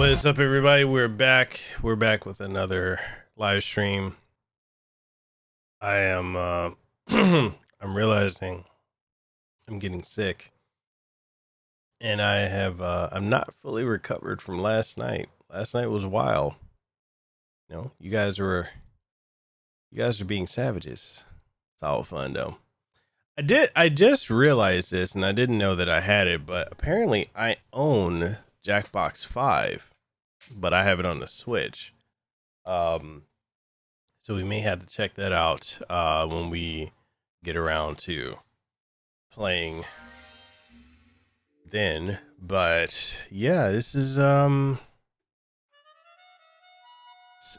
What's up, everybody? We're back. We're back with another live stream. I am I'm realizing I'm getting sick, and I'm not fully recovered from last night. Last night was wild. You know, you guys are being savages. It's all fun though. I just realized this, and I didn't know that I had it, but apparently I own Jackbox 5, but I have it on the Switch. So we may have to check that out when we get around to playing then. But yeah, this is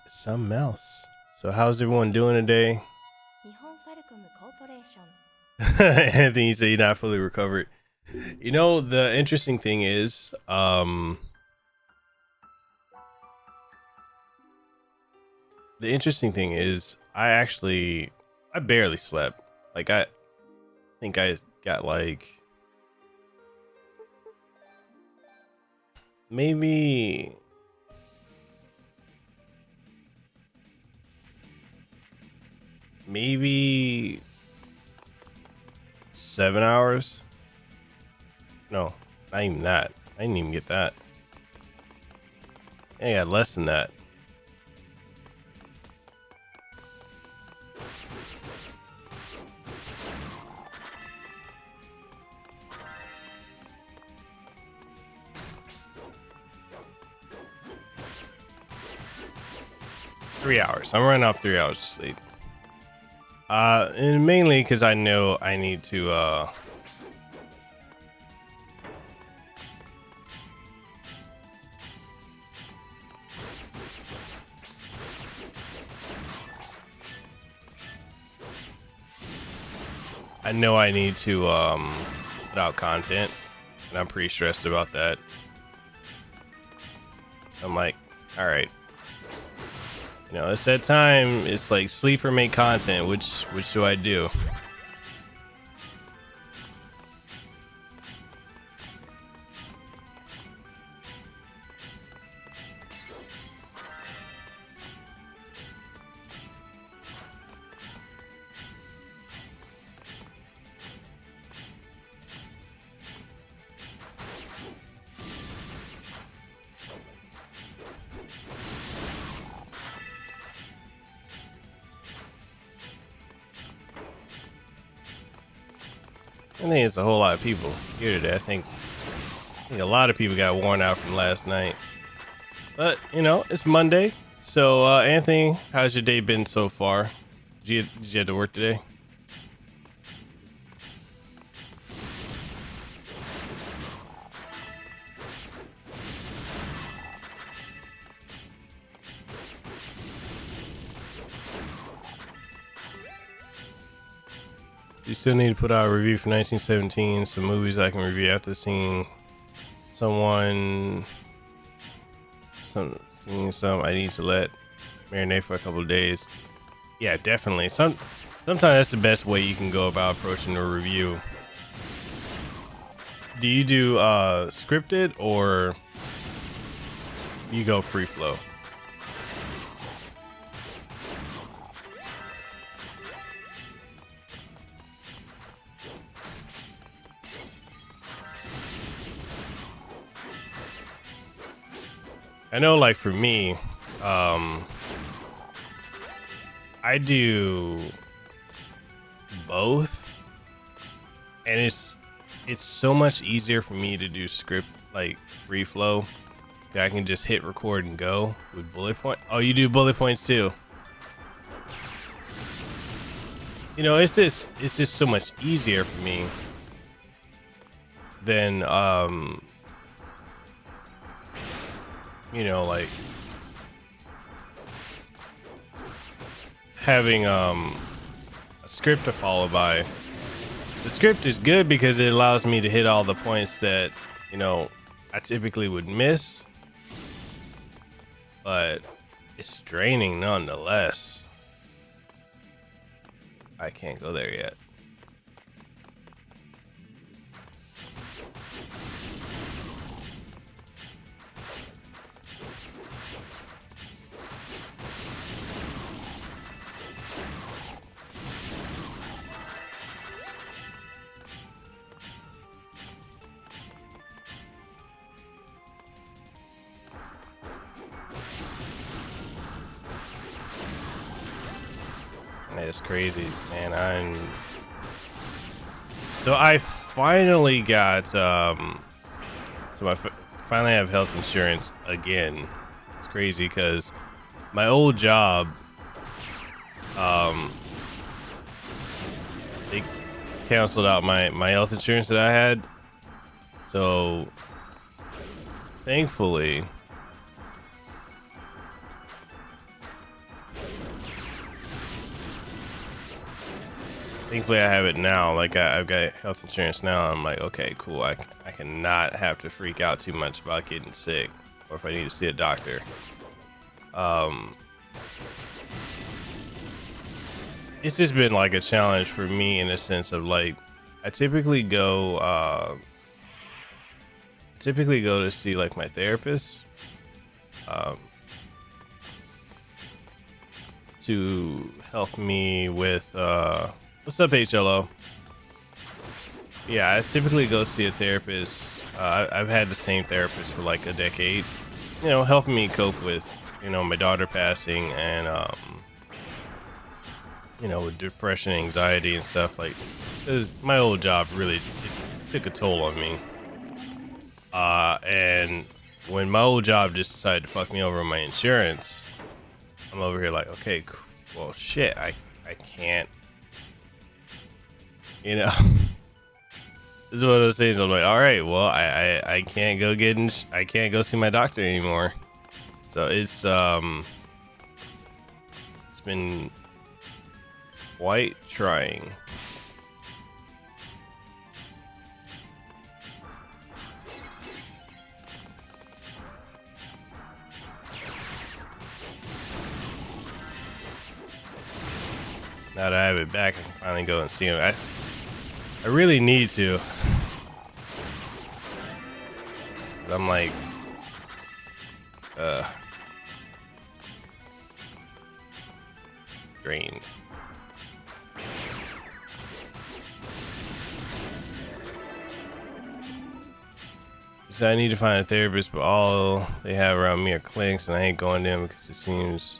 something else. So how's everyone doing today? Anthony, you say you're not fully recovered. You know, the interesting thing is, I barely slept. Like, I think I got like maybe maybe 7 hours. No, not even that. I didn't even get that. I got less than that. $3. I'm running off 3 hours of sleep. And mainly because I know I need to put out content, and I'm pretty stressed about that. I'm like, all right, you know, it's that time. It's like sleep or make content. Which do I do? I think it's a whole lot of people here today. I think a lot of people got worn out from last night. But, you know, it's Monday. So, Anthony, how's your day been so far? Did you have to work today? You still need to put out a review for 1917, some movies I can review after seeing some I need to let marinate for a couple of days. Yeah, definitely. Sometimes that's the best way you can go about approaching a review. Do you do scripted, or you go free flow? I know, like, for me, I do both, and it's so much easier for me to do script, like free flow. I can just hit record and go with bullet point. Oh, you do bullet points too? You know, it's just so much easier for me than you know, like having a script to follow by. The script is good because it allows me to hit all the points that, you know, I typically would miss, but it's draining nonetheless. I can't go there yet. it's crazy, man. I finally got finally have health insurance again. It's crazy because my old job, they canceled out my health insurance that I had. So thankfully, I have it now. Like I've got health insurance now. I'm like, okay, cool. I cannot have to freak out too much about getting sick or if I need to see a doctor. It's just been like a challenge for me in a sense of like, I typically go to see like my therapist, to help me with, what's up, HLO? Yeah, I typically go see a therapist. I've had the same therapist for like a decade, you know, helping me cope with, you know, my daughter passing and, you know, with depression, anxiety and stuff. Like, 'cause my old job really took a toll on me. And when my old job just decided to fuck me over on my insurance, I'm over here like, okay, well, shit, I can't, you know. This is one of those things. I'm like, all right, well, I can't go I can't go see my doctor anymore. So it's been quite trying. Now that I have it back, I can finally go and see him. I really need to. I'm like, drained. So I need to find a therapist, but all they have around me are clinics, and I ain't going to them because it seems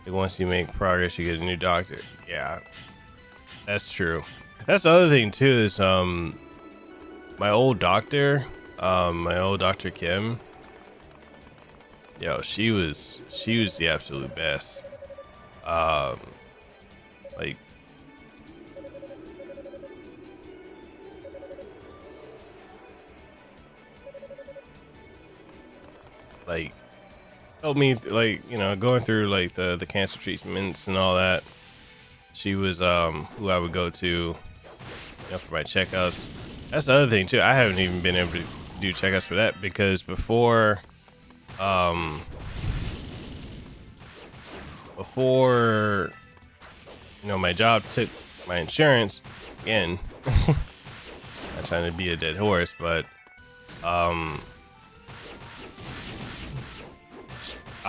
like once you make progress, you get a new doctor. Yeah, that's true. That's the other thing too is my old doctor, my old Dr. Kim. Yo, she was the absolute best. Like, helped me like, you know, going through like the cancer treatments and all that. She was who I would go to, you know, for my checkups. That's the other thing too. I haven't even been able to do checkups for that because before you know, my job took my insurance again. Not trying to be a dead horse, but I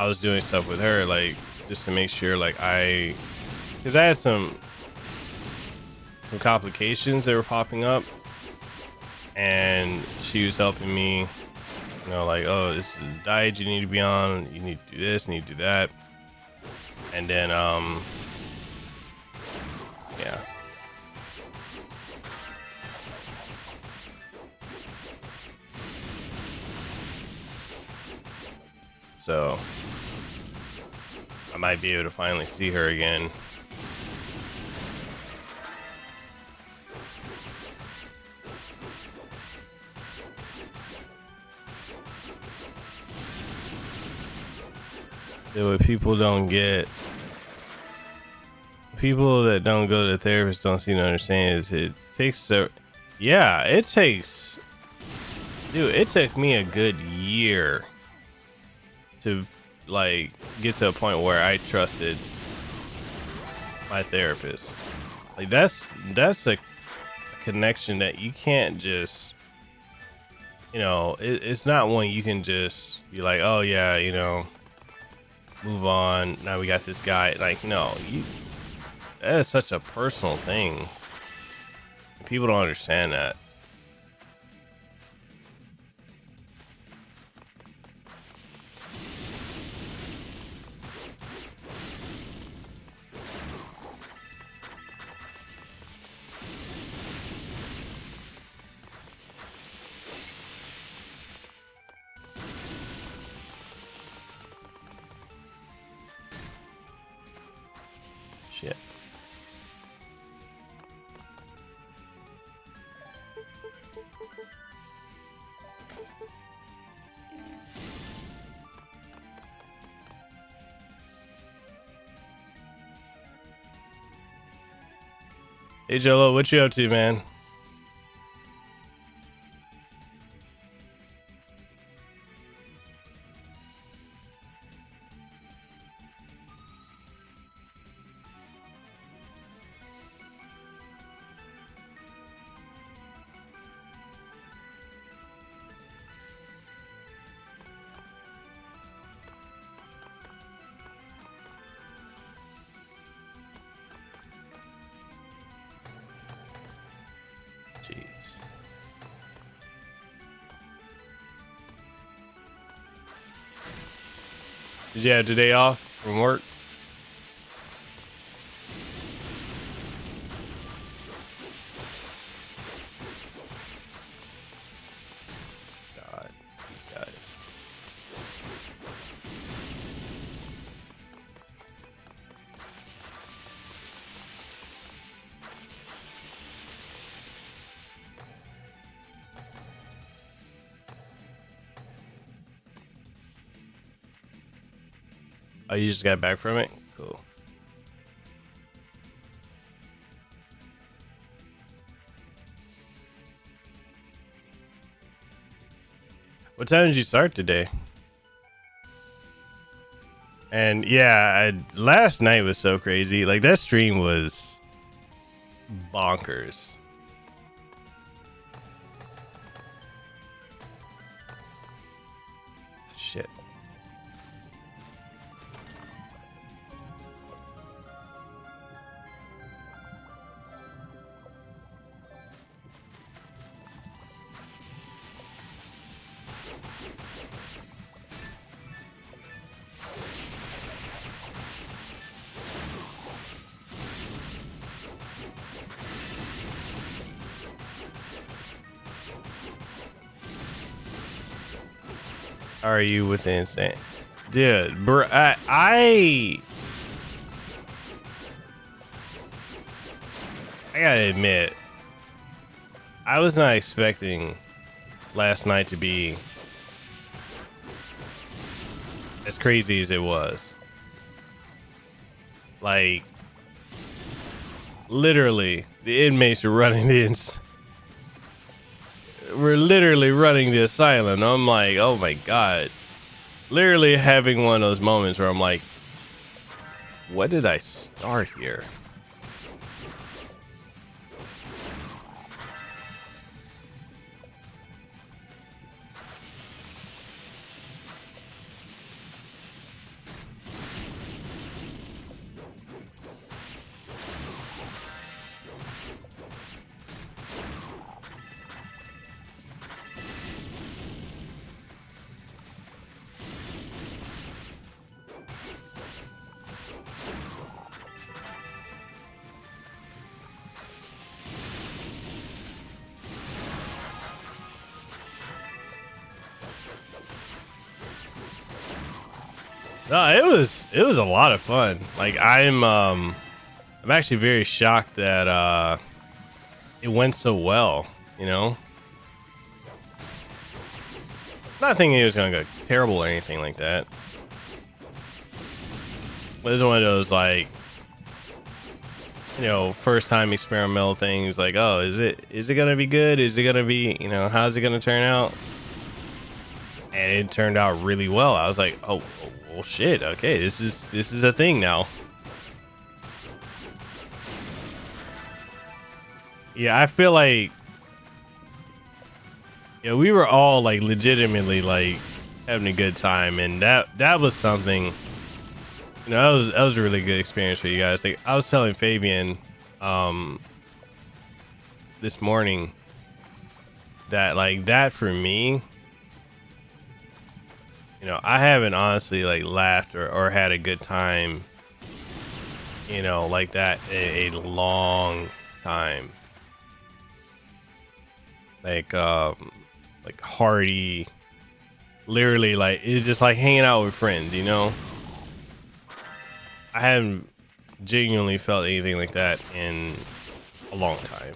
was doing stuff with her, like just to make sure, like because I had some complications that were popping up, and she was helping me, you know, like, oh, this is the diet you need to be on, you need to do this, you need to do that, and then yeah. So I might be able to finally see her again. What people don't get, people that don't go to the therapist don't seem to understand is it takes it took me a good year to like get to a point where I trusted my therapist. Like that's a connection that you can't just, you know, it's not one you can just be like, oh yeah, you know, move on, now we got this guy. Like, no, that is such a personal thing. People don't understand that. Hey Jolo, what you up to, man? Jeez. Did you have today off from work? God, these guys. Oh, you just got back from it? Cool. What time did you start today? And yeah, last night was so crazy. Like that stream was bonkers. Shit. How are you with the insane? Dude, bro, I gotta admit, I was not expecting last night to be as crazy as it was. Like, literally, the inmates were running in. We're literally running the asylum. I'm like, oh my God. Literally having one of those moments where I'm like, what did I start here? No, it was a lot of fun. Like I'm actually very shocked that it went so well, you know? Not thinking it was gonna go terrible or anything like that. But it's one of those like, you know, first time experimental things like, oh, is it gonna be good? Is it gonna be, you know, how's it gonna turn out? And it turned out really well. I was like, oh well, shit, okay, this is a thing now. Yeah, I feel like, yeah, we were all like legitimately like having a good time, and that was something, you know, that was a really good experience for you guys. Like I was telling Fabian this morning that like that for me, you know, I haven't honestly like laughed or had a good time, you know, like that in a long time. Like hearty, literally like it's just like hanging out with friends, you know. I haven't genuinely felt anything like that in a long time.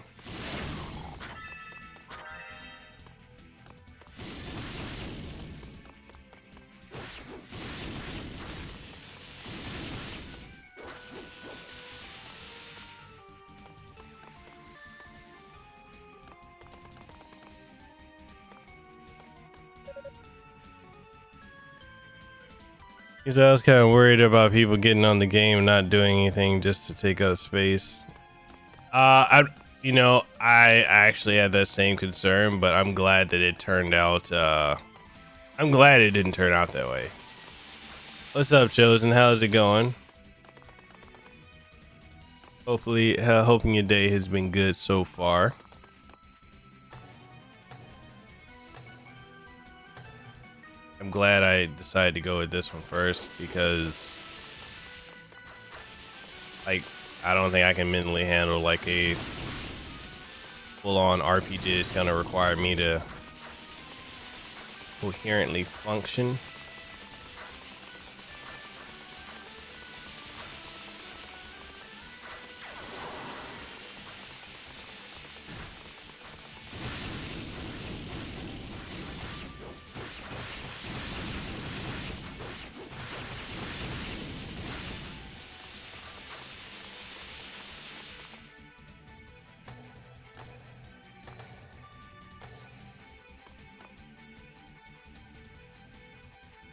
Because I was kind of worried about people getting on the game and not doing anything just to take up space. I actually had that same concern, but I'm glad that it turned out. I'm glad it didn't turn out that way. What's up, Chosen? How's it going? Hopefully, hoping your day has been good so far. I'm glad I decided to go with this one first because, like, I don't think I can mentally handle like a full-on RPG. It's gonna require me to coherently function.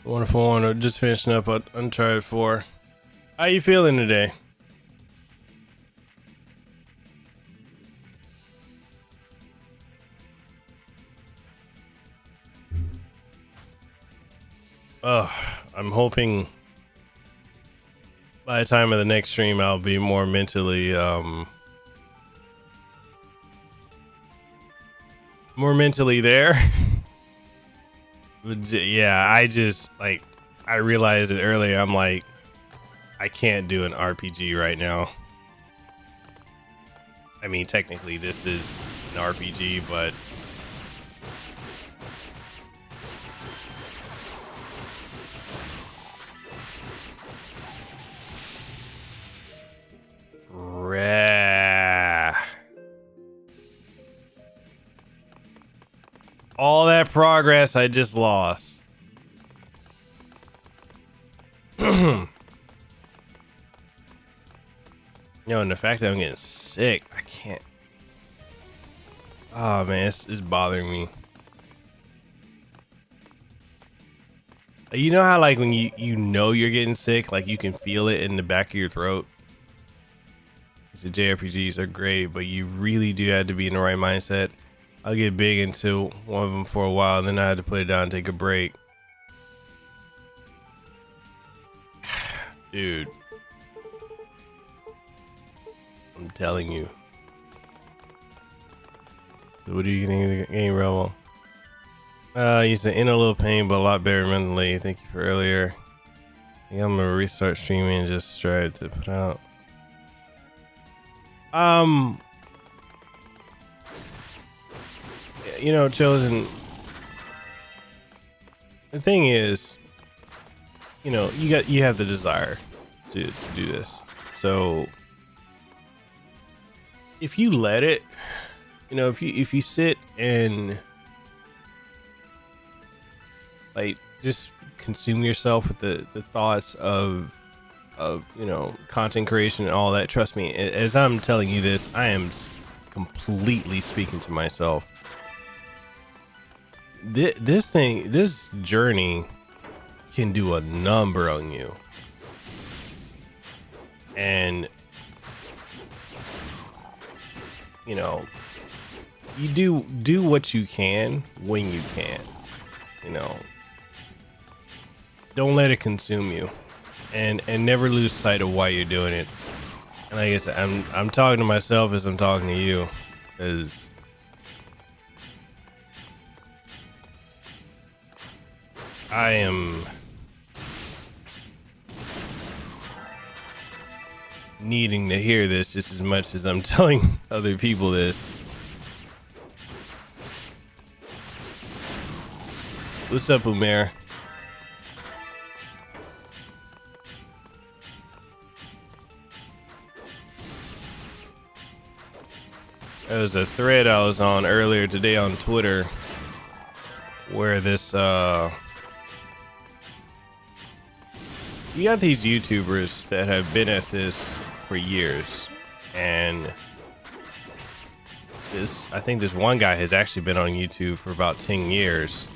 Wonderful one. Just finishing up on Uncharted 4. How you feeling today? I'm hoping by the time of the next stream I'll be more mentally there. Yeah, I realized it earlier. I'm like, I can't do an RPG right now. I mean, technically this is an RPG, but all that progress I just lost. And the fact that I'm getting sick, I can't. Oh man, it's bothering me. You know how like when you know you're getting sick, like you can feel it in the back of your throat. The JRPGs are great, but you really do have to be in the right mindset. I'll get big into one of them for a while, and then I had to put it down and take a break. Dude, I'm telling you. So what do you think of the game, Rebel? He's in a little pain, but a lot better mentally. Thank you for earlier. I think I'm gonna restart streaming and just try to put out. Chosen. The thing is, you have the desire to do this. So if you let it, if you sit and like just consume yourself with the thoughts of content creation and all that, trust me, as I'm telling you this, I am completely speaking to myself. This journey can do a number on you, and you do what you can when you can. Don't let it consume you, and never lose sight of why you're doing it. And like I said, I'm talking to myself as I'm talking to you, because I am needing to hear this just as much as I'm telling other people this. What's up, Umair? There was a thread I was on earlier today on Twitter where this you got these YouTubers that have been at this for years, and I think this one guy has actually been on YouTube for about 10 years,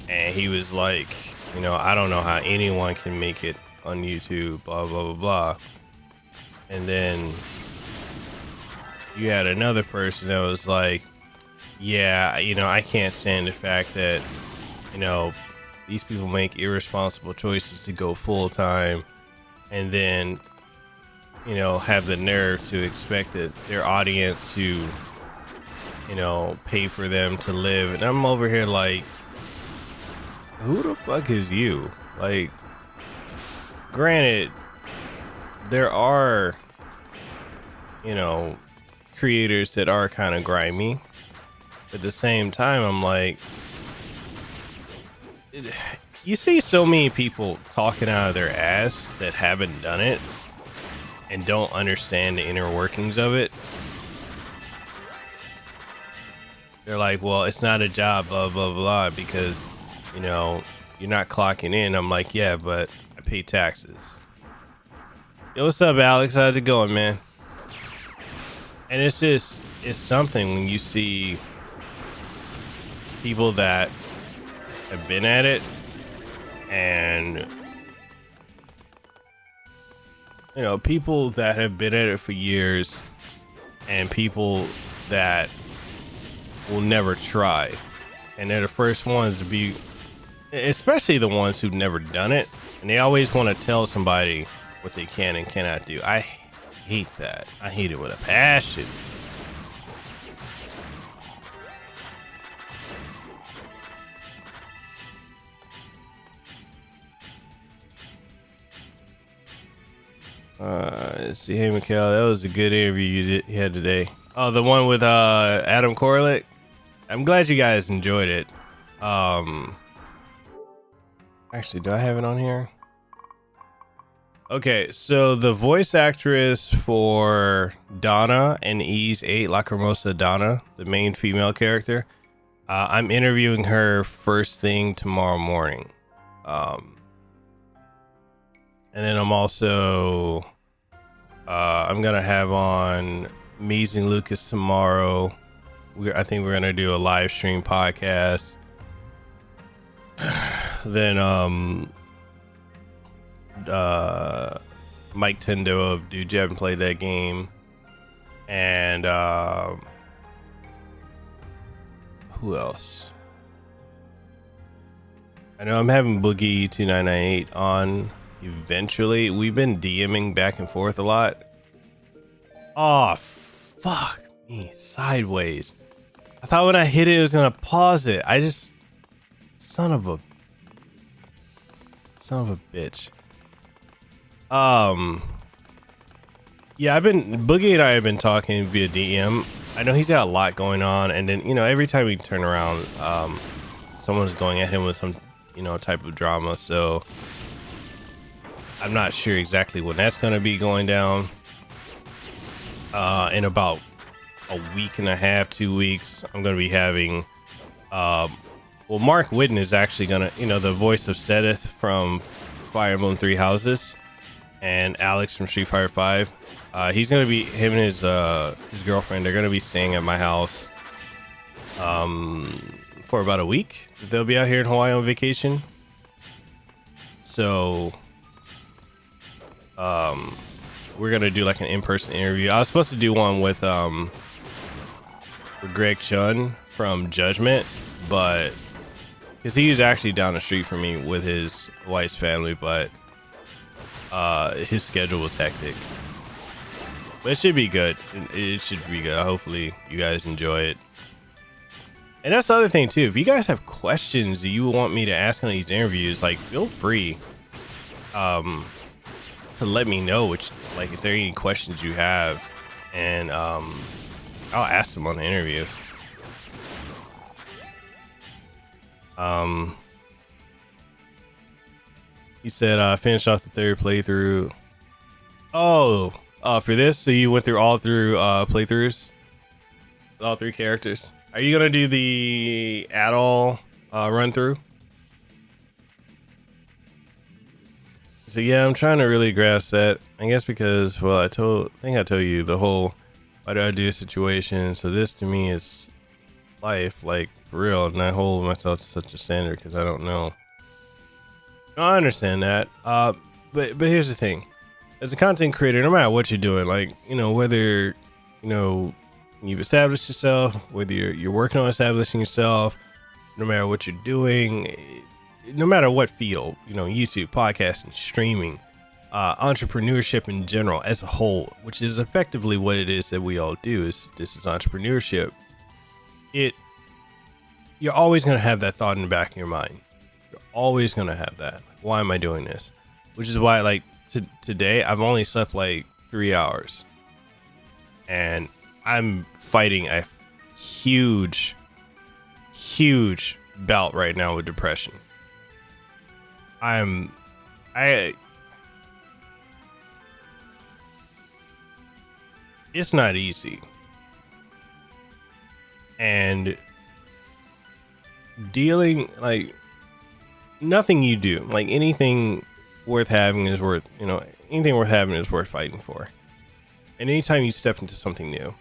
and he was like, you know, I don't know how anyone can make it on YouTube, blah, blah, blah, blah. And then you had another person that was like, yeah, you know, I can't stand the fact that, you know, these people make irresponsible choices to go full time and then, you know, have the nerve to expect that their audience to, you know, pay for them to live. And I'm over here like, who the fuck is you? Like, granted, there are, you know, creators that are kind of grimy. At the same time, I'm like, you see so many people talking out of their ass that haven't done it and don't understand the inner workings of it. They're like, well, it's not a job, blah, blah, blah, because, you know, you're not clocking in. I'm like, yeah, but I pay taxes. Yo, what's up, Alex? How's it going, man? And it's just, it's something when you see people that have been at it and, you know, people that have been at it for years and people that will never try. And they're the first ones to be, especially the ones who've never done it. And they always want to tell somebody what they can and cannot do. I hate that. I hate it with a passion. Let's see. Hey, Miguela, that was a good interview you had today. Oh, the one with Adam Corlett. I'm glad you guys enjoyed it. Actually, do I have it on here? Okay, so the voice actress for Donna and Ease 8, Lacrimosa Donna, the main female character, I'm interviewing her first thing tomorrow morning. And then I'm also, I'm going to have on Amazing Lucas tomorrow. I think we're going to do a live stream podcast. Then, Mike Tendo of Dude You Haven't Played That Game. And, who else? I know I'm having Boogie 2998 on eventually. We've been DMing back and forth a lot. Oh, fuck me sideways. I thought when I hit it, it was gonna pause it. I just, son of a bitch. Yeah, Boogie and I have been talking via DM. I know he's got a lot going on, and then, you know, every time we turn around, someone's going at him with some, you know, type of drama. So I'm not sure exactly when that's going to be going down. In about a week and a half, 2 weeks, I'm going to be having, well, Mark Whitten is actually going to, you know, the voice of Seth from Fire Emblem 3 Houses, and Alex from Street Fighter 5. He's going to be, him and his girlfriend, they're going to be staying at my house, for about a week. They'll be out here in Hawaii on vacation. So, we're gonna do like an in-person interview. I was supposed to do one with Greg Chun from Judgment, but because he was actually down the street from me with his wife's family, but his schedule was hectic. But it should be good. It should be good. Hopefully you guys enjoy it. And that's the other thing too. If you guys have questions that you want me to ask on these interviews, like, feel free to let me know which, like, if there are any questions you have, and I'll ask them on the interviews. He said finish off the third playthrough. Oh, for this, so you went through all through playthroughs, all three characters. Are you gonna do the at-all run through? So yeah, I'm trying to really grasp that. I guess because, well, I think I told you the whole why do I do a situation. So this to me is life, like, for real, and I hold myself to such a standard because I don't know. No, I understand that. But here's the thing: as a content creator, no matter what you're doing, like whether you've established yourself, whether you're working on establishing yourself, no matter what you're doing, no matter what field, YouTube, podcasting, streaming, entrepreneurship in general as a whole, which is effectively what it is that we all do. This is entrepreneurship. You're always going to have that thought in the back of your mind. You're always going to have that. Why am I doing this? Which is why, like, today, I've only slept like 3 hours. And I'm fighting a huge bout right now with depression. It's not easy. And dealing, like, nothing you do, like anything worth having is worth, anything worth having is worth fighting for. And anytime you step into something new,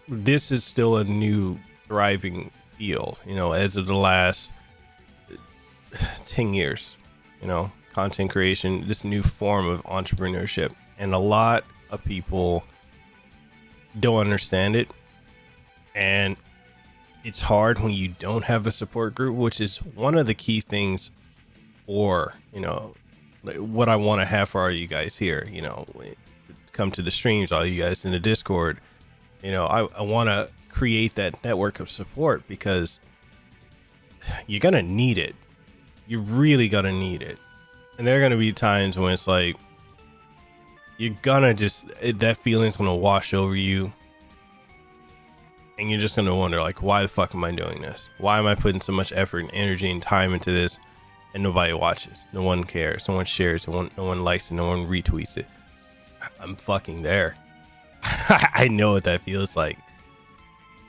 this is still a new thriving field, as of the last 10 years, content creation, this new form of entrepreneurship. And a lot of people don't understand it. And it's hard when you don't have a support group, which is one of the key things for, what I want to have for all you guys here, come to the streams, all you guys in the Discord, I want to create that network of support because you're going to need it. You're really going to need it. And there are going to be times when it's like, you're going to that feeling's going to wash over you. And you're just going to wonder, like, why the fuck am I doing this? Why am I putting so much effort and energy and time into this and nobody watches? No one cares. No one shares. No one likes it. No one retweets it. I'm fucking there. I know what that feels like.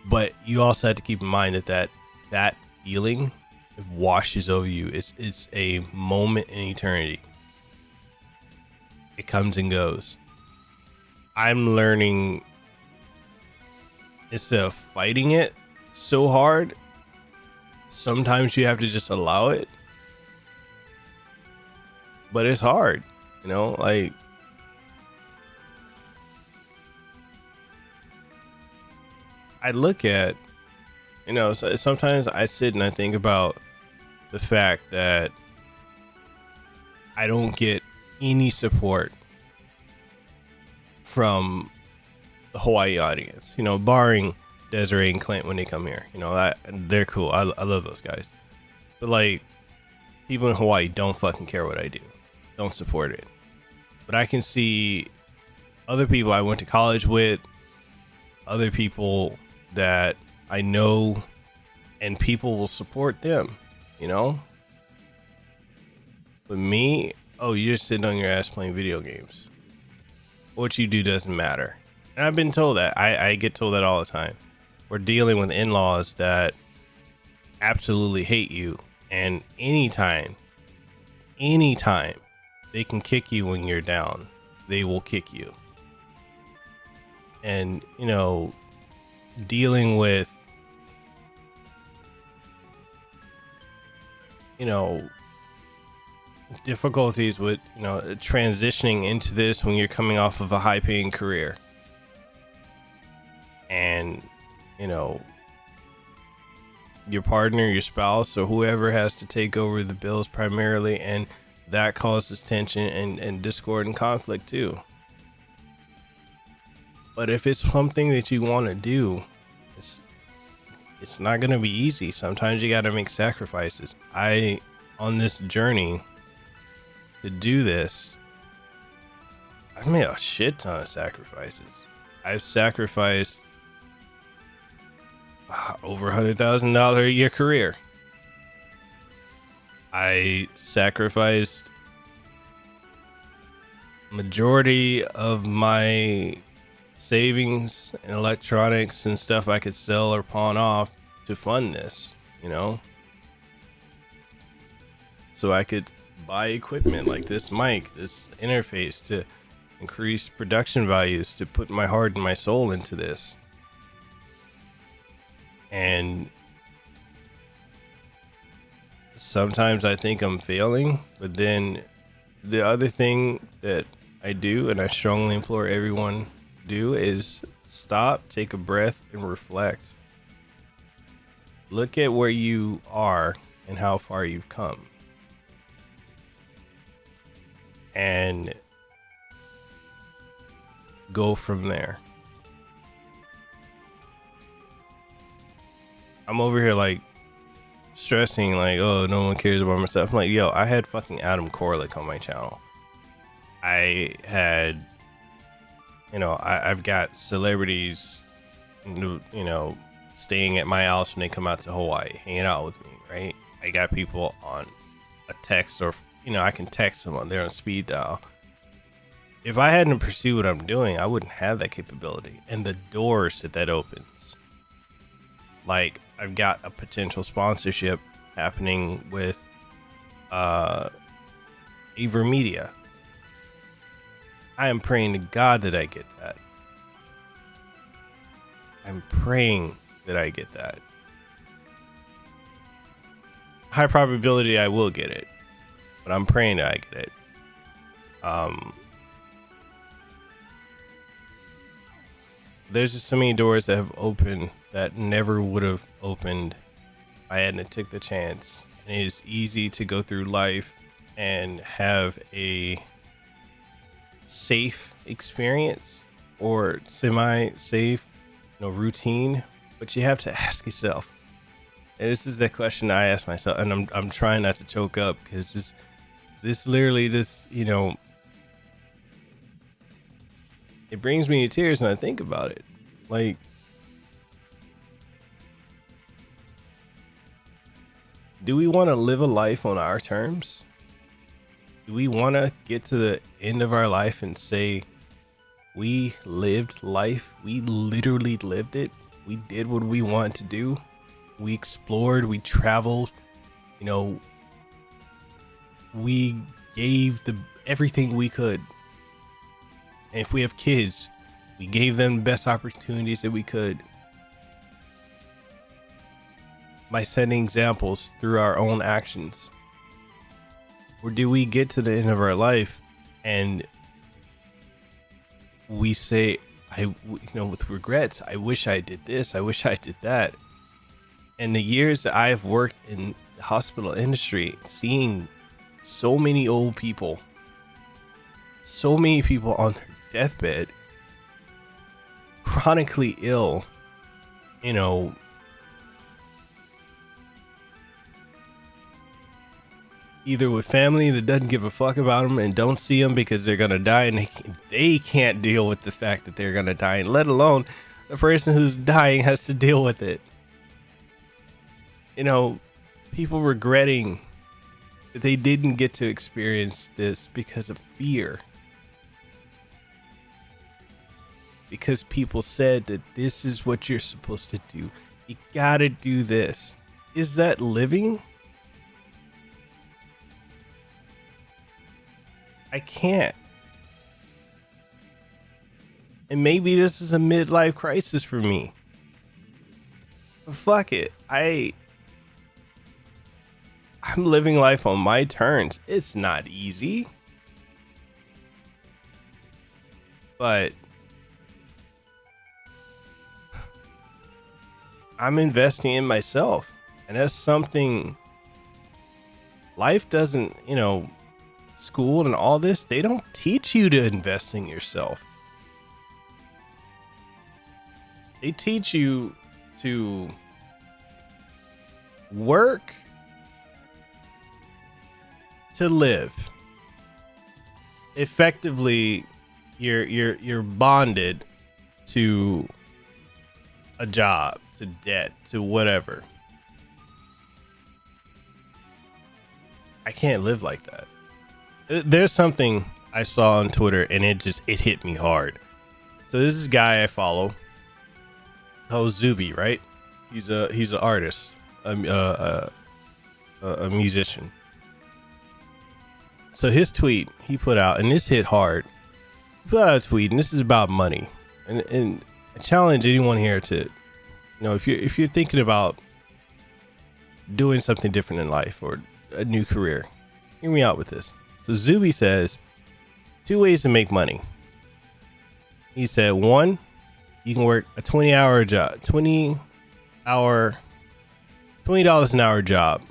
But you also have to keep in mind that feeling washes over you. It's a moment in eternity. It comes and goes. I'm learning, instead of fighting it so hard, sometimes you have to just allow it. But it's hard, like, I look at, sometimes I sit and I think about the fact that I don't get any support from the Hawaii audience, barring Desiree and Clint when they come here. They're cool. I love those guys. But, like, people in Hawaii don't fucking care what I do. Don't support it. But I can see other people I went to college with, other people that I know, and people will support them, But me, you're just sitting on your ass playing video games. What you do doesn't matter. And I've been told that. I get told that all the time. We're dealing with in-laws that absolutely hate you. And anytime they can kick you when you're down, they will kick you. And, dealing with, difficulties with, transitioning into this when you're coming off of a high paying career. And, your partner, your spouse, or whoever has to take over the bills primarily, and that causes tension and discord and conflict too. But if it's something that you want to do, it's not going to be easy. Sometimes you got to make sacrifices. On this journey to do this, I've made a shit ton of sacrifices. I've sacrificed over $100,000 a year career. I sacrificed majority of my savings and electronics and stuff I could sell or pawn off to fund this, so I could buy equipment like this mic, this interface, to increase production values, to put my heart and my soul into this. And sometimes I think I'm failing, but then the other thing that I do, and I strongly implore everyone to do, is stop, take a breath, and reflect. Look at where you are and how far you've come. And go from there. I'm over here like stressing like, oh, no one cares about myself. I'm like, yo, I had fucking Adam Korlick on my channel. I had, I've got celebrities, staying at my house when they come out to Hawaii, hanging out with me, right? I got people on a text, or I can text them on there on speed dial. If I hadn't pursued what I'm doing, I wouldn't have that capability and the doors that opens. Like, I've got a potential sponsorship happening with Aver Media. I am praying to God that I get that. I'm praying that I get that. High probability I will get it, but I'm praying that I get it. There's just so many doors that have opened that never would have opened if I hadn't took the chance. And it is easy to go through life and have a safe experience or semi-safe, routine, but you have to ask yourself. And this is the question I ask myself, and I'm trying not to choke up, because this literally, it brings me to tears when I think about it. Like, do we want to live a life on our terms? Do we want to get to the end of our life and say, we lived life, we literally lived it, we did what we wanted to do, we explored, we traveled, we gave everything we could? And if we have kids, we gave them the best opportunities that we could by setting examples through our own actions? Or do we get to the end of our life and we say, with regrets, I wish I did this, I wish I did that? And the years that I've worked in the hospital industry, seeing so many old people, so many people on their deathbed, chronically ill, either with family that doesn't give a fuck about them and don't see them because they're gonna die, and they can't deal with the fact that they're gonna die, and let alone the person who's dying has to deal with it. People regretting that they didn't get to experience this because of fear. Because people said that this is what you're supposed to do. You gotta do this. Is that living? I can't. And maybe this is a midlife crisis for me. But fuck it. I'm living life on my terms. It's not easy. But I'm investing in myself. And that's something life doesn't, school and all this, they don't teach you to invest in yourself. They teach you to work to live. Effectively, you're bonded to a job, to debt, to whatever. I can't live like that. There's something I saw on Twitter and it hit me hard. So this is a guy I follow. Oh, Zuby, right? He's an artist, a musician. So his tweet he put out, and this hit hard. He put out a tweet, and this is about money. And I challenge anyone here to, if you're thinking about doing something different in life, or a new career. Hear me out with this. So Zuby says 2 ways to make money. He said, 1, you can work a 20-hour job, $20 an hour job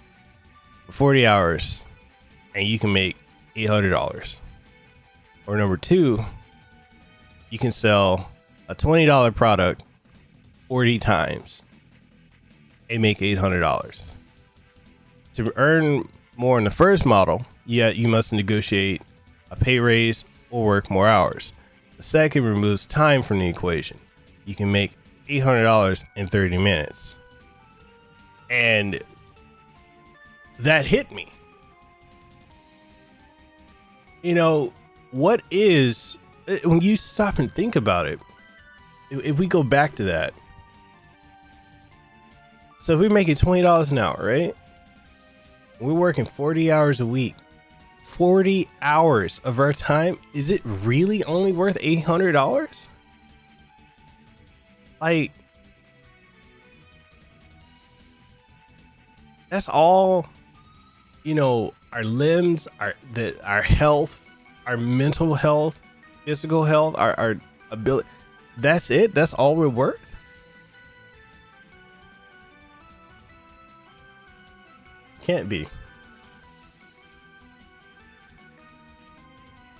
for 40 hours, and you can make $800. Or number 2, you can sell a $20 product 40 times and make $800. To earn more in the first model, yet you must negotiate a pay raise or work more hours. The second removes time from the equation. You can make $800 in 30 minutes. And that hit me. You know, what is, when you stop and think about it, if we go back to that. So if we're making $20 an hour, right? We're working 40 hours a week. 40 hours of our time. Is it really only worth $800? Like, that's all, you know, our limbs, our health, our mental health, physical health, our ability. That's it. That's all we're worth. Can't be.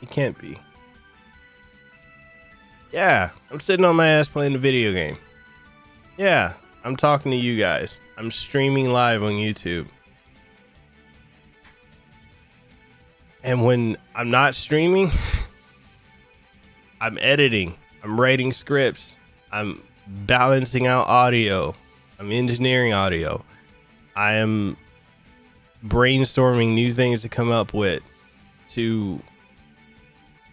It can't be. Yeah, I'm sitting on my ass playing a video game. Yeah, I'm talking to you guys. I'm streaming live on YouTube. And when I'm not streaming, I'm editing. I'm writing scripts. I'm balancing out audio. I'm engineering audio. I am brainstorming new things to come up with to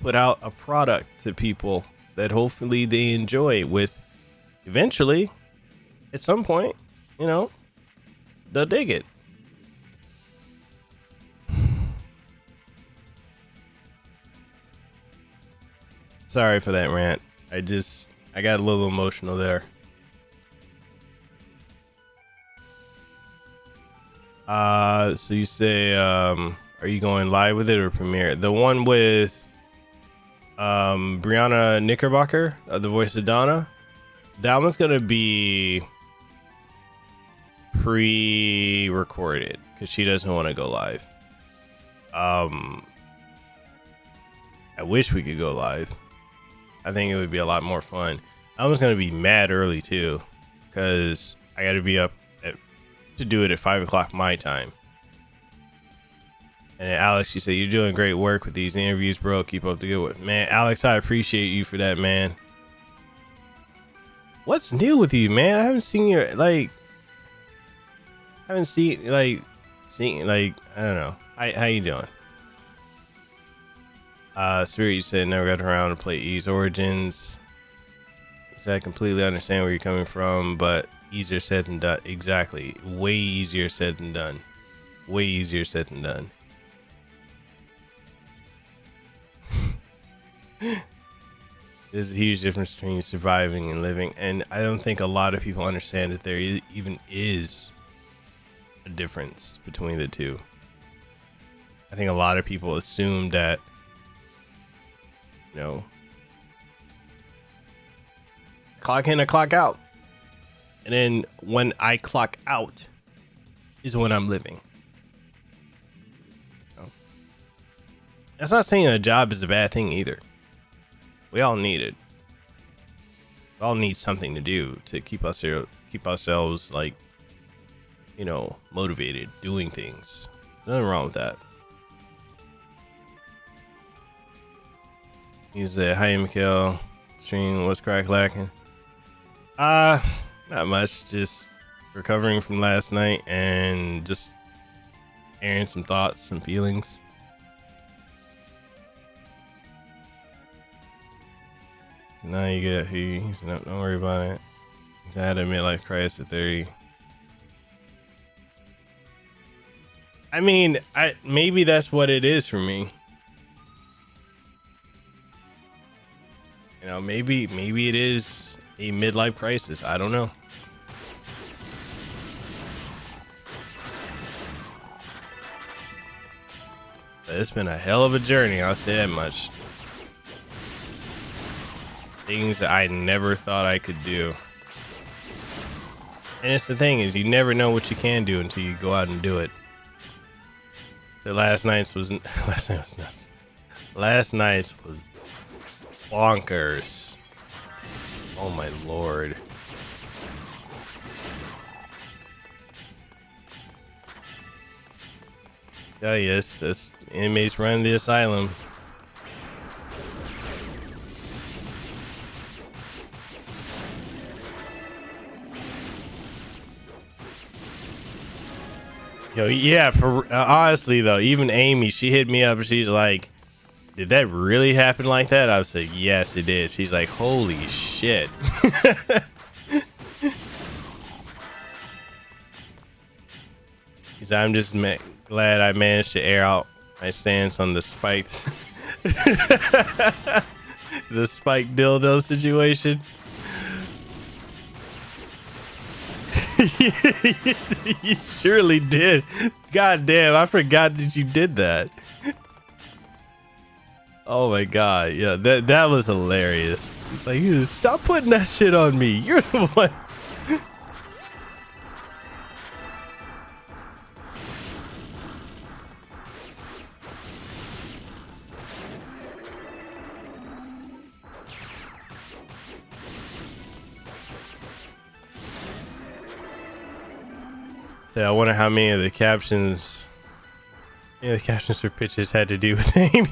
put out a product to people that hopefully they enjoy, with eventually at some point, you know, they'll dig it. Sorry for that rant. I got a little emotional there. So you say, are you going live with it or premiere? The one with Brianna Knickerbocker, the voice of Donna, that one's gonna be pre-recorded because she doesn't want to go live. I wish we could go live. I think it would be a lot more fun. I was gonna be mad early too, because I got to be up to do it at 5 o'clock my time. And then Alex, you said you're doing great work with these interviews, bro. Keep up the good work, man. Alex, I appreciate you for that, man. What's new with you, man? I haven't seen your I don't know. How you doing? Spirit, you said never got around to play Ys Origins. So I completely understand where you're coming from, but easier said than done. Exactly. Way easier said than done. Way easier said than done. There's a huge difference between surviving and living, and I don't think a lot of people understand that there even is a difference between the two. I think a lot of people assume that, you know, clock in or clock out, and then when I clock out is when I'm living. That's not saying a job is a bad thing either. We all need it. We all need something to do to keep ourselves, like, you know, motivated, doing things. Nothing wrong with that. He's a hi, Miguel. Stream, what's crack lacking? Not much. Just recovering from last night and just airing some thoughts, some feelings. So now you get he said, no, don't worry about it. He's had a midlife crisis at 30. I mean, maybe that's what it is for me. You know, maybe it is a midlife crisis. I don't know. It's been a hell of a journey, I'll say that much. Things that I never thought I could do. And it's the thing is, you never know what you can do until you go out and do it. The last night's was nuts. Last night's was bonkers. Oh my lord. Oh yes, this inmates run the asylum. Yo, yeah, for honestly though, even Amy, she hit me up and she's like, did that really happen like that? I was like, yes, it did. She's like, holy shit. I'm just glad I managed to air out my stance on the spiked the spiked dildo situation. You surely did. God damn, I forgot that you did that. Oh my god, yeah, that was hilarious. He's like, stop putting that shit on me. You're the one. So I wonder how many of the captions for pictures had to do with Amy.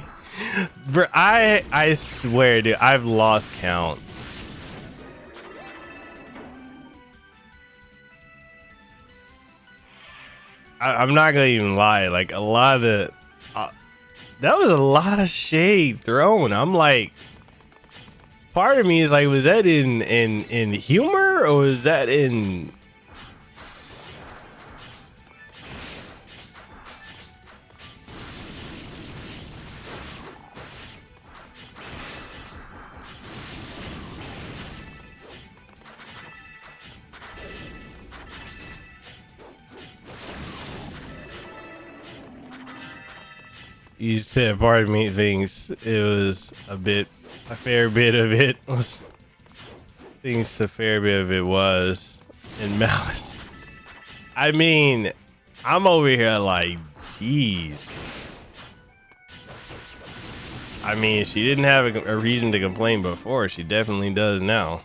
Bro, I swear, dude, I've lost count. I'm not gonna even lie. Like a lot of the, that was a lot of shade thrown. I'm like, part of me is like, was that in humor or was that in? You said part of me thinks it was a fair bit of it was in malice. I mean, I'm over here like, jeez. I mean, she didn't have a reason to complain before. She definitely does now.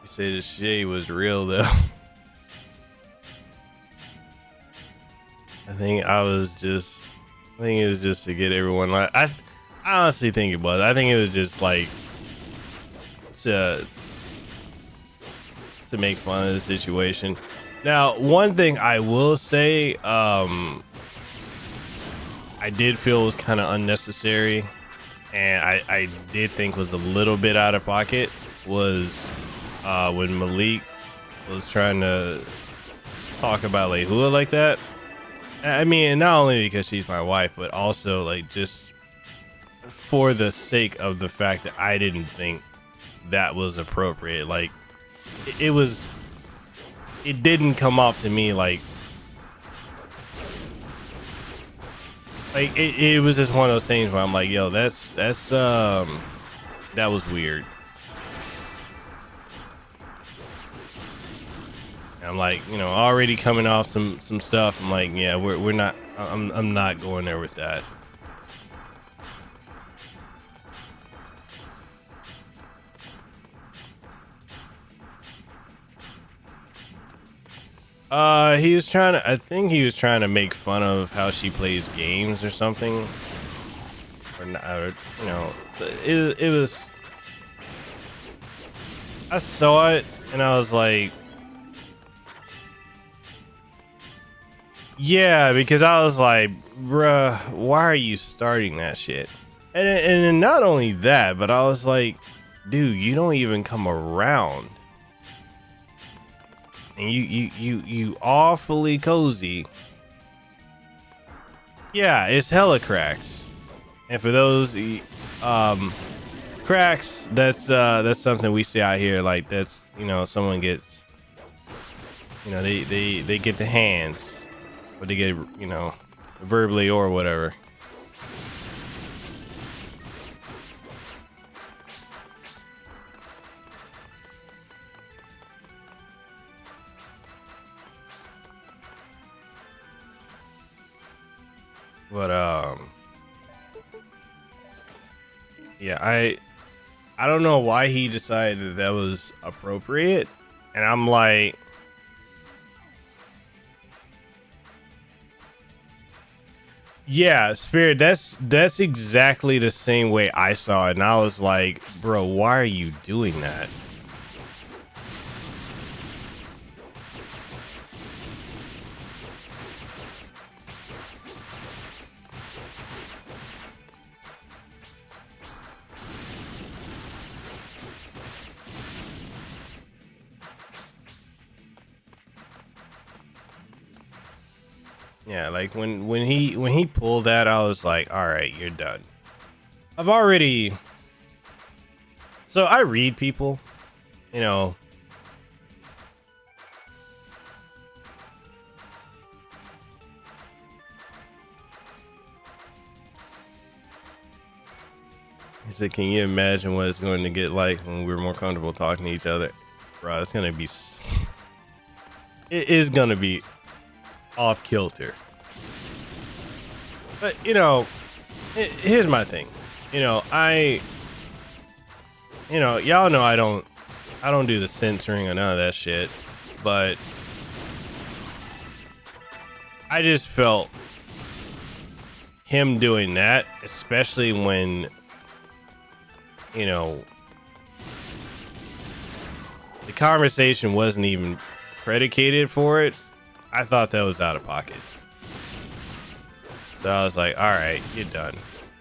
Say the shade was real though. I think it was just to get everyone like I honestly think it was. I think it was just like to make fun of the situation. Now, one thing I will say, I did feel was kind of unnecessary, and I did think was a little bit out of pocket was when Malik was trying to talk about like Hua like that. I mean, not only because she's my wife, but also like just for the sake of the fact that I didn't think that was appropriate. Like it didn't come off to me like it was just one of those things where I'm like, yo, that was weird. I'm like, you know, already coming off some stuff. I'm like, yeah, we're not. I'm not going there with that. He was trying to. I think he was trying to make fun of how she plays games or something. Or not, or, you know, it was. I saw it and I was like. Yeah, because I was like, bruh, why are you starting that shit? And not only that, but I was like, dude, you don't even come around. And you awfully cozy. Yeah, it's hella cracks. And for those cracks, that's something we see out here. Like that's, you know, someone gets, you know, they get the hands, but they get, you know, verbally or whatever. But yeah, I don't know why he decided that was appropriate, and I'm like, yeah, Spirit, that's exactly the same way I saw it, and I was like, bro, why are you doing that? Yeah, like when he pulled that, I was like, all right, you're done. I've already, so I read people, you know. He said, can you imagine what it's going to get like when we're more comfortable talking to each other? Bro, it's gonna be, it is gonna be off kilter. But you know, here's my thing. You know, y'all know I don't do the censoring or none of that shit. But I just felt him doing that, especially when, you know, the conversation wasn't even predicated for it. I thought that was out of pocket. So I was like, all right, you're done.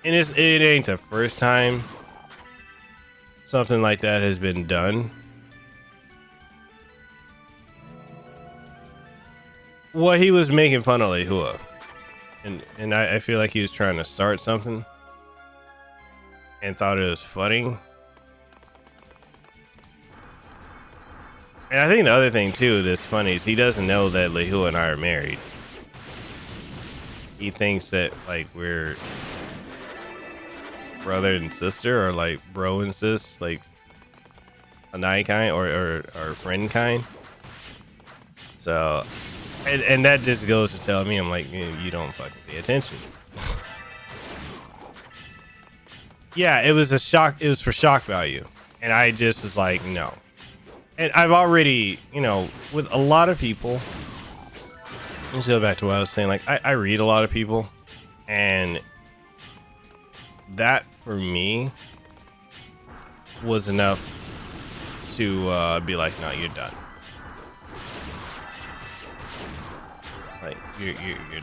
And it ain't the first time something like that has been done. Well, he was making fun of Lehua. And I feel like he was trying to start something and thought it was funny. And I think the other thing too that's funny is he doesn't know that Lehua and I are married. He thinks that like we're brother and sister, or like bro and sis, like a night kind or friend kind. So, and that just goes to tell me, I'm like, you don't fucking pay attention. Yeah, it was a shock. It was for shock value, and I just was like, no. And I've already, you know, with a lot of people. Let's go back to what I was saying. Like, I read a lot of people, and that for me was enough to be like, no, you're done. Like, you're done.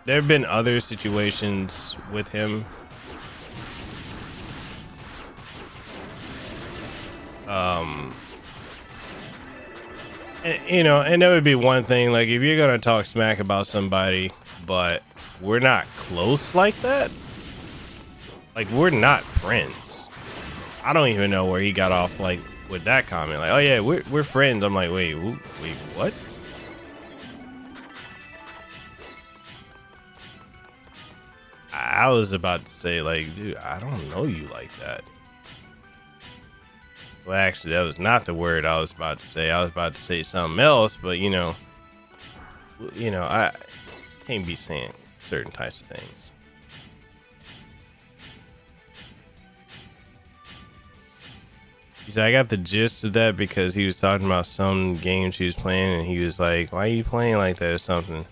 There have been other situations with him. And, you know, and that would be one thing. Like, if you're gonna talk smack about somebody, but we're not close like that, like we're not friends. I don't even know where he got off like with that comment. Like, oh yeah, we're friends. I'm like, wait, what? I was about to say, like, dude, I don't know you like that. Well, actually, that was not the word I was about to say. I was about to say something else, but you know, I can't be saying certain types of things. He said, I got the gist of that because he was talking about some game she was playing, and he was like, why are you playing like that or something?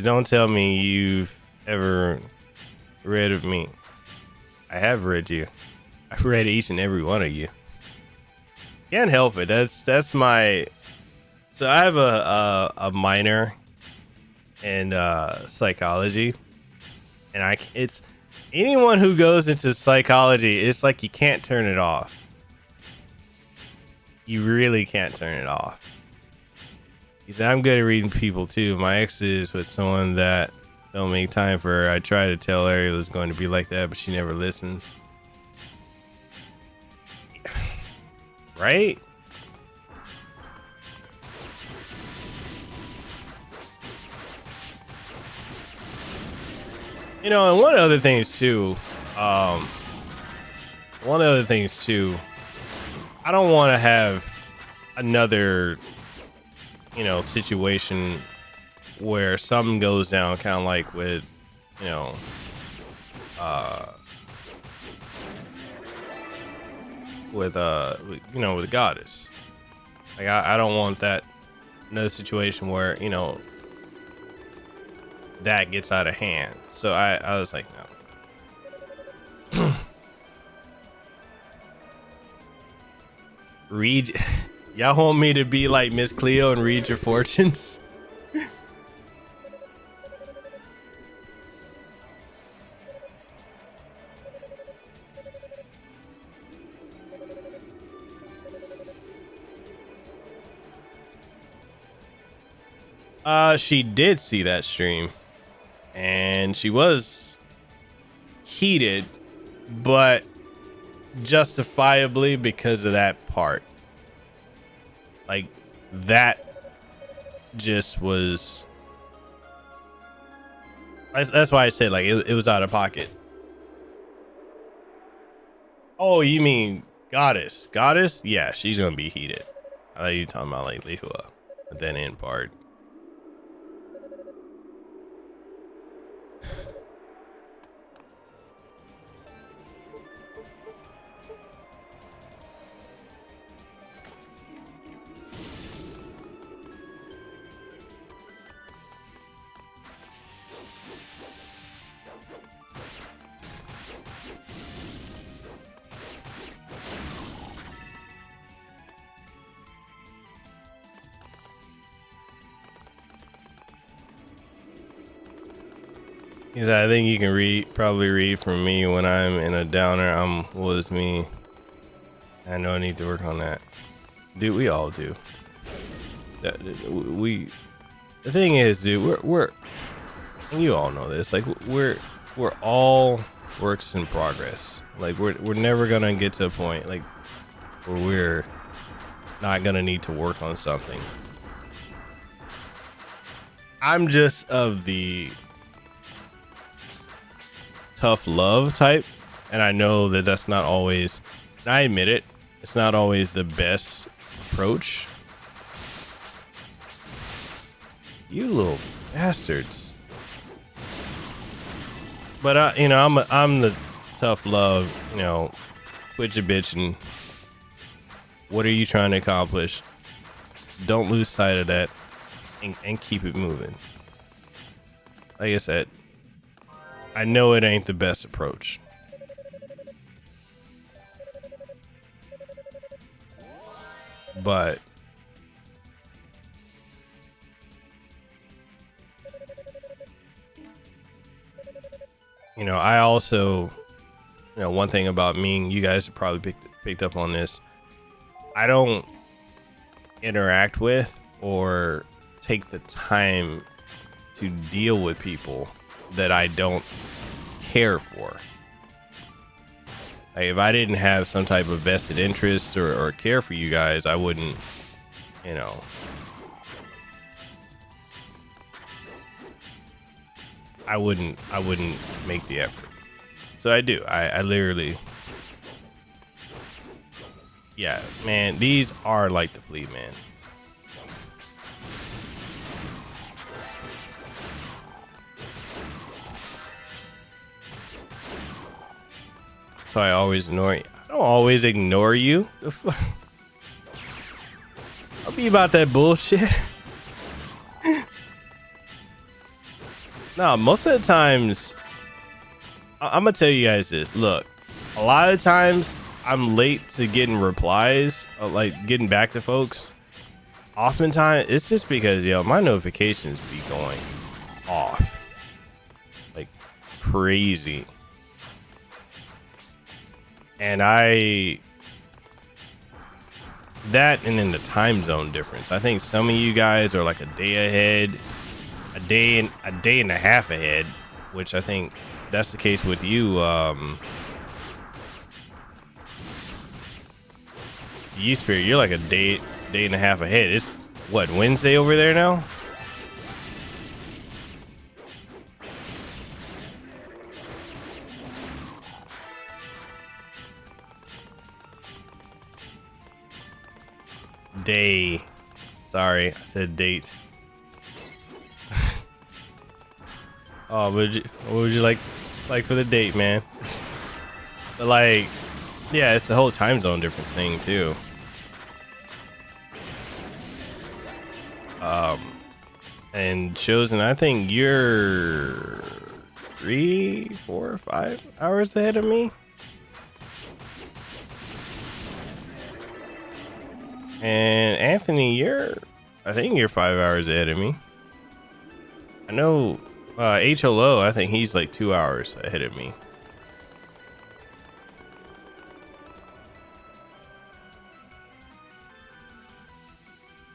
Don't tell me you've ever read of me. I have read you. I've read each and every one of you. Can't help it. That's my. So I have a minor in psychology, and it's anyone who goes into psychology. It's like you can't turn it off. You really can't turn it off. He said, I'm good at reading people too. My ex is with someone that don't make time for her. I tried to tell her it was going to be like that, but she never listens. right? You know, and one of the other things too, I don't want to have another, you know, situation where something goes down kind of like with, you know, with the goddess. Like I don't want that, another situation where, you know, that gets out of hand. So I was like, no. Read, y'all want me to be like Miss Cleo and read your fortunes? She did see that stream and she was heated, but justifiably because of that part. Like that just was, that's why I said like it was out of pocket. Oh, you mean goddess? Yeah, she's gonna be heated. I thought you talking about like Lihua, but that end part. Because I think you can probably read from me when I'm in a downer. Was me. I know I need to work on that. Dude, we all do. The thing is, dude, we're and you all know this. Like we're all works in progress. Like we're never gonna get to a point like where we're not gonna need to work on something. I'm just of the tough love type, and I know that that's not always, and I admit it, it's not always the best approach. You little bastards. But you know, I'm the tough love, you know, quit your bitching. What are you trying to accomplish? Don't lose sight of that and keep it moving. Like I said, I know it ain't the best approach. But you know, I also, you know, one thing about me, and you guys have probably picked up on this, I don't interact with or take the time to deal with people that I don't care for. Like if I didn't have some type of vested interest or care for you guys, I wouldn't, you know, I wouldn't make the effort. So I do. I literally, yeah, man, these are like the fleet, man. So I always ignore you. I don't always ignore you. I'll be about that bullshit. No, most of the times, I'm gonna tell you guys this. Look, a lot of times I'm late to getting replies, like getting back to folks. Oftentimes it's just because, yo, my notifications be going off like crazy. And that and then the time zone difference. I think some of you guys are like a day ahead, a day and a half ahead, which I think that's the case with you. You Spirit, you're like a day and a half ahead. It's what, Wednesday over there now? Day. Sorry, I said date. Oh, what would you like for the date, man? But like, yeah, it's the whole time zone difference thing too. And Chosen, I think you're 3, 4, 5 hours ahead of me. And Anthony, I think you're 5 hours ahead of me. I know HLO, I think he's like 2 hours ahead of me.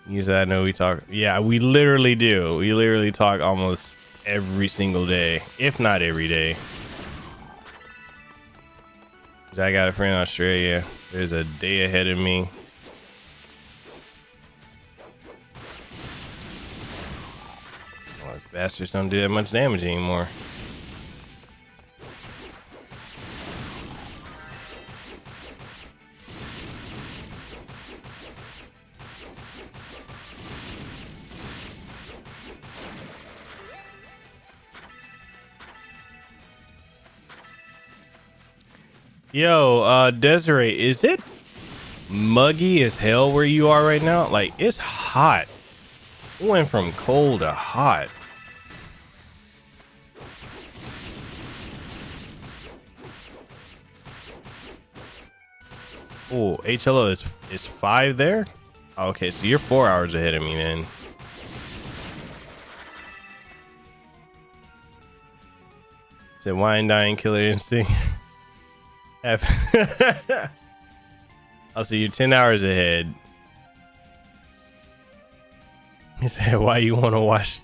Use that. I know we talk. Yeah, we literally do. We literally talk almost every single day, if not every day. I got a friend in Australia. There's a day ahead of me. Well, those bastards don't do that much damage anymore. Yo, Desiree, is it muggy as hell where you are right now? Like, it's hot. It went from cold to hot. Oh, HLO is 5 there? Okay, so you're 4 hours ahead of me, man. Said wine dying killer instinct. I'll see you 10 hours ahead. He said, why you want to watch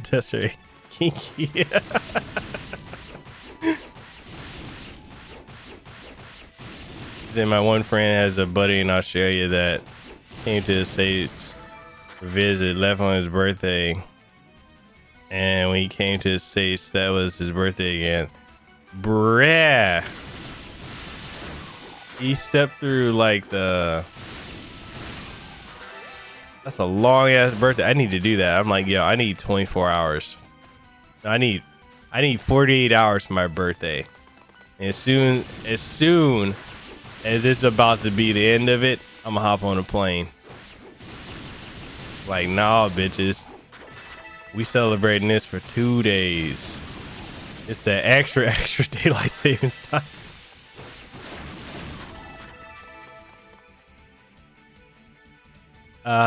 Desiree Kinky? Said my one friend has a buddy in Australia that came to the States to visit, left on his birthday. And when he came to the States, that was his birthday again. Bruh. He stepped through like that's a long ass birthday. I need to do that. I'm like, yo, I need 24 hours. I need 48 hours for my birthday. And as soon as it's about to be the end of it, I'm gonna hop on a plane. Like, nah, bitches. We celebrating this for 2 days. It's that extra daylight savings time.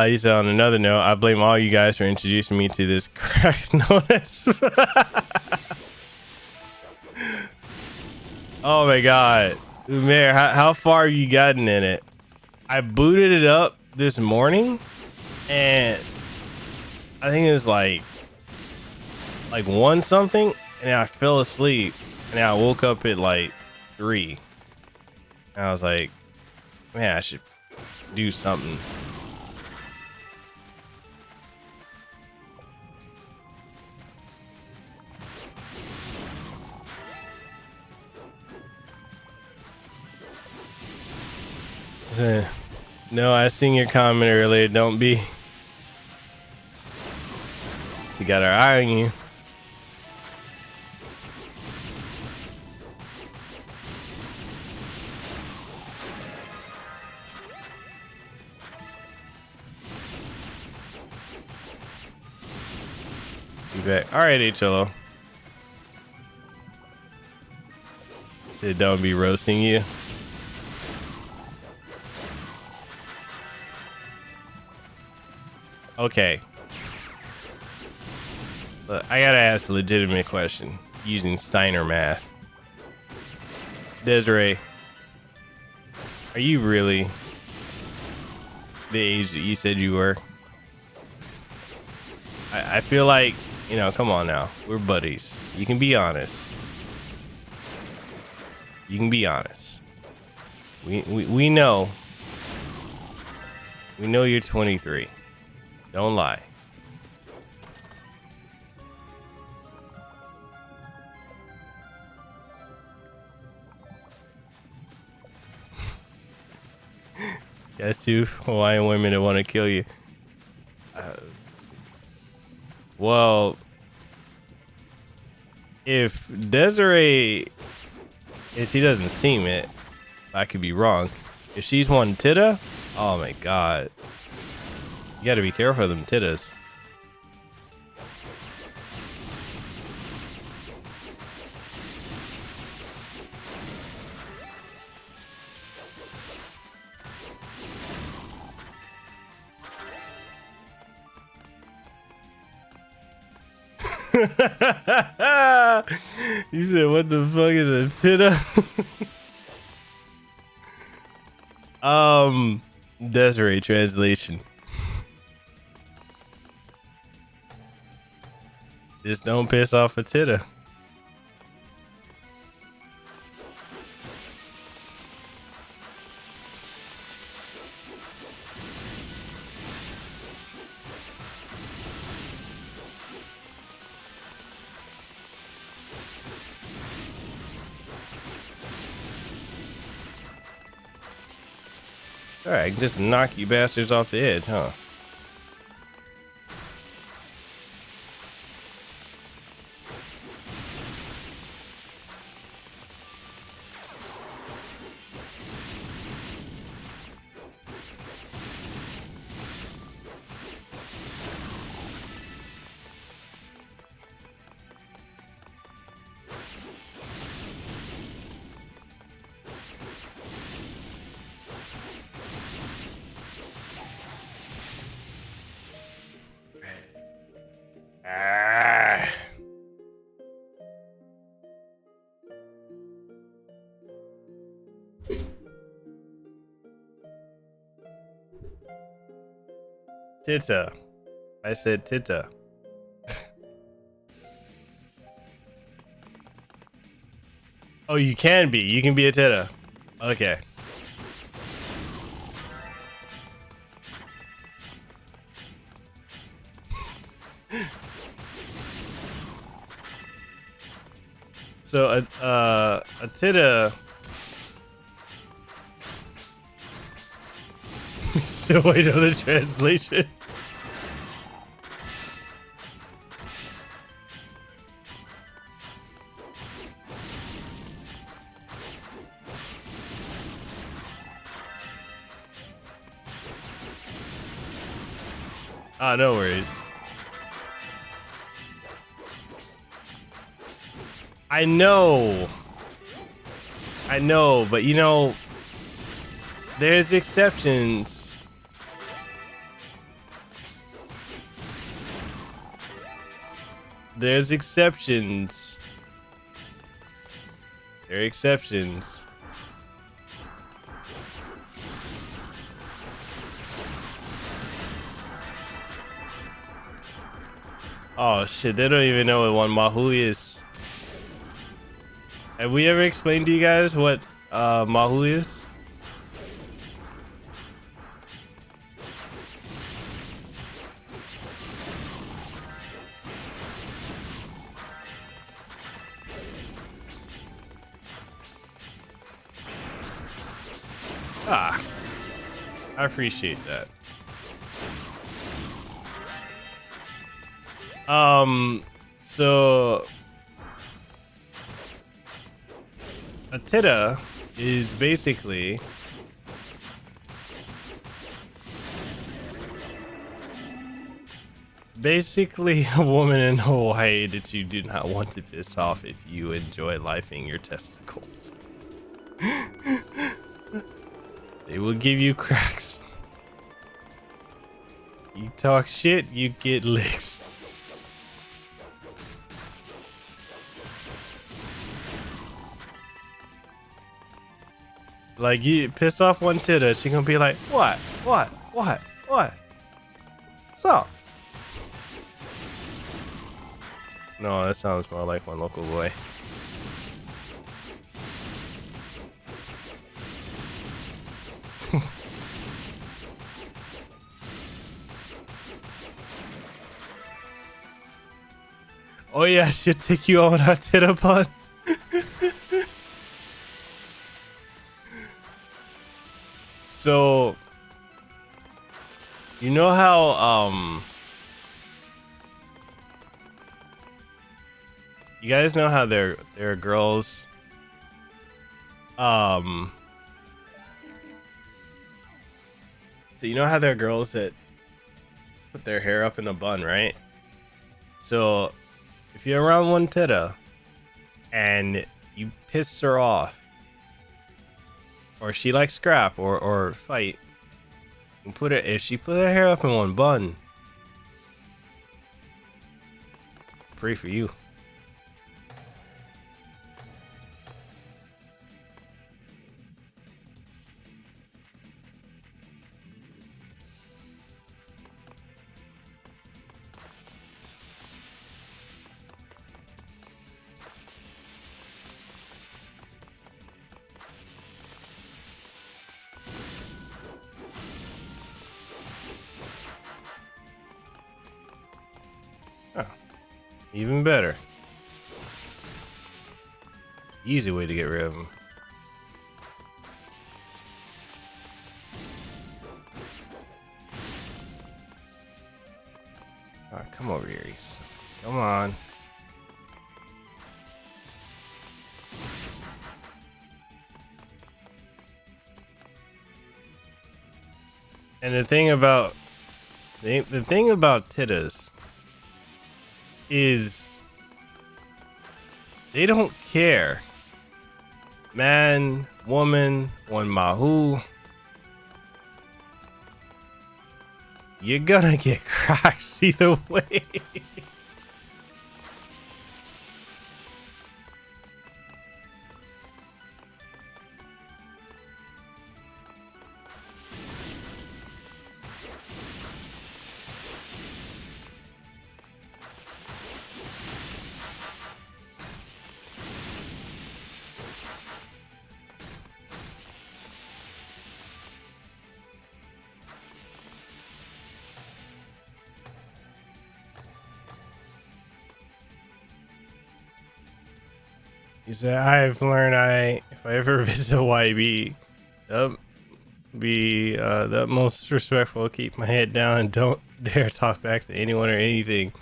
He said, on another note, I blame all you guys for introducing me to this crack known as. Oh my god, Mayor, how far have you gotten in it? I booted it up this morning, and I think it was like 1 something, and I fell asleep, and I woke up at like 3, and I was like, man, I should do something. No, I seen your comment earlier. Don't be. She got her eye on you. You bet. All right, HLO. Don't be roasting you. Okay. Look, I gotta ask a legitimate question using Steiner math. Desiree, are you really the age that you said you were? I feel like, come on now. We're buddies. You can be honest. You can be honest. We know We know you're 23. Don't lie. Got two Hawaiian women that want to kill you. Well, if Desiree, if she doesn't seem it, I could be wrong. If she's one titta, oh my god. You gotta be careful of them tittas. You said, what the fuck is a titta? Desiree translation. Just don't piss off a titta. Alright, I can just knock you bastards off the edge, huh? Titta. I said titta. Oh, you can be. You can be a titta. Okay. So a titta. Still wait on the translation. Ah, no worries. I know, but you know, there's exceptions. There's exceptions. There are exceptions. Oh shit, they don't even know what one Mahu is. Have we ever explained to you guys what Mahu is? Ah, I appreciate that. So a titta is basically a woman in Hawaii that you do not want to piss off if you enjoy lifing your testicles. They will give you cracks. You talk shit, you get licks. Like, you piss off one titta, she gonna be like, what? What's up? No, that sounds more like one local boy. Oh yeah, should take you on our tit upon. So you know how you guys know how there are girls so you know how there are girls that put their hair up in a bun, right? So if you're around one tita and you piss her off, or she likes scrap or fight, and put it if she put her hair up in one bun, pray for you. Oh, even better. Easy way to get rid of them. Oh, come over here, Reese. Come on. And the thing about titas is they don't care. Man, woman, one mahu. You're gonna get cracks either way. He said, I've learned if I ever visit Hawaii, be the most respectful, keep my head down, and don't dare talk back to anyone or anything.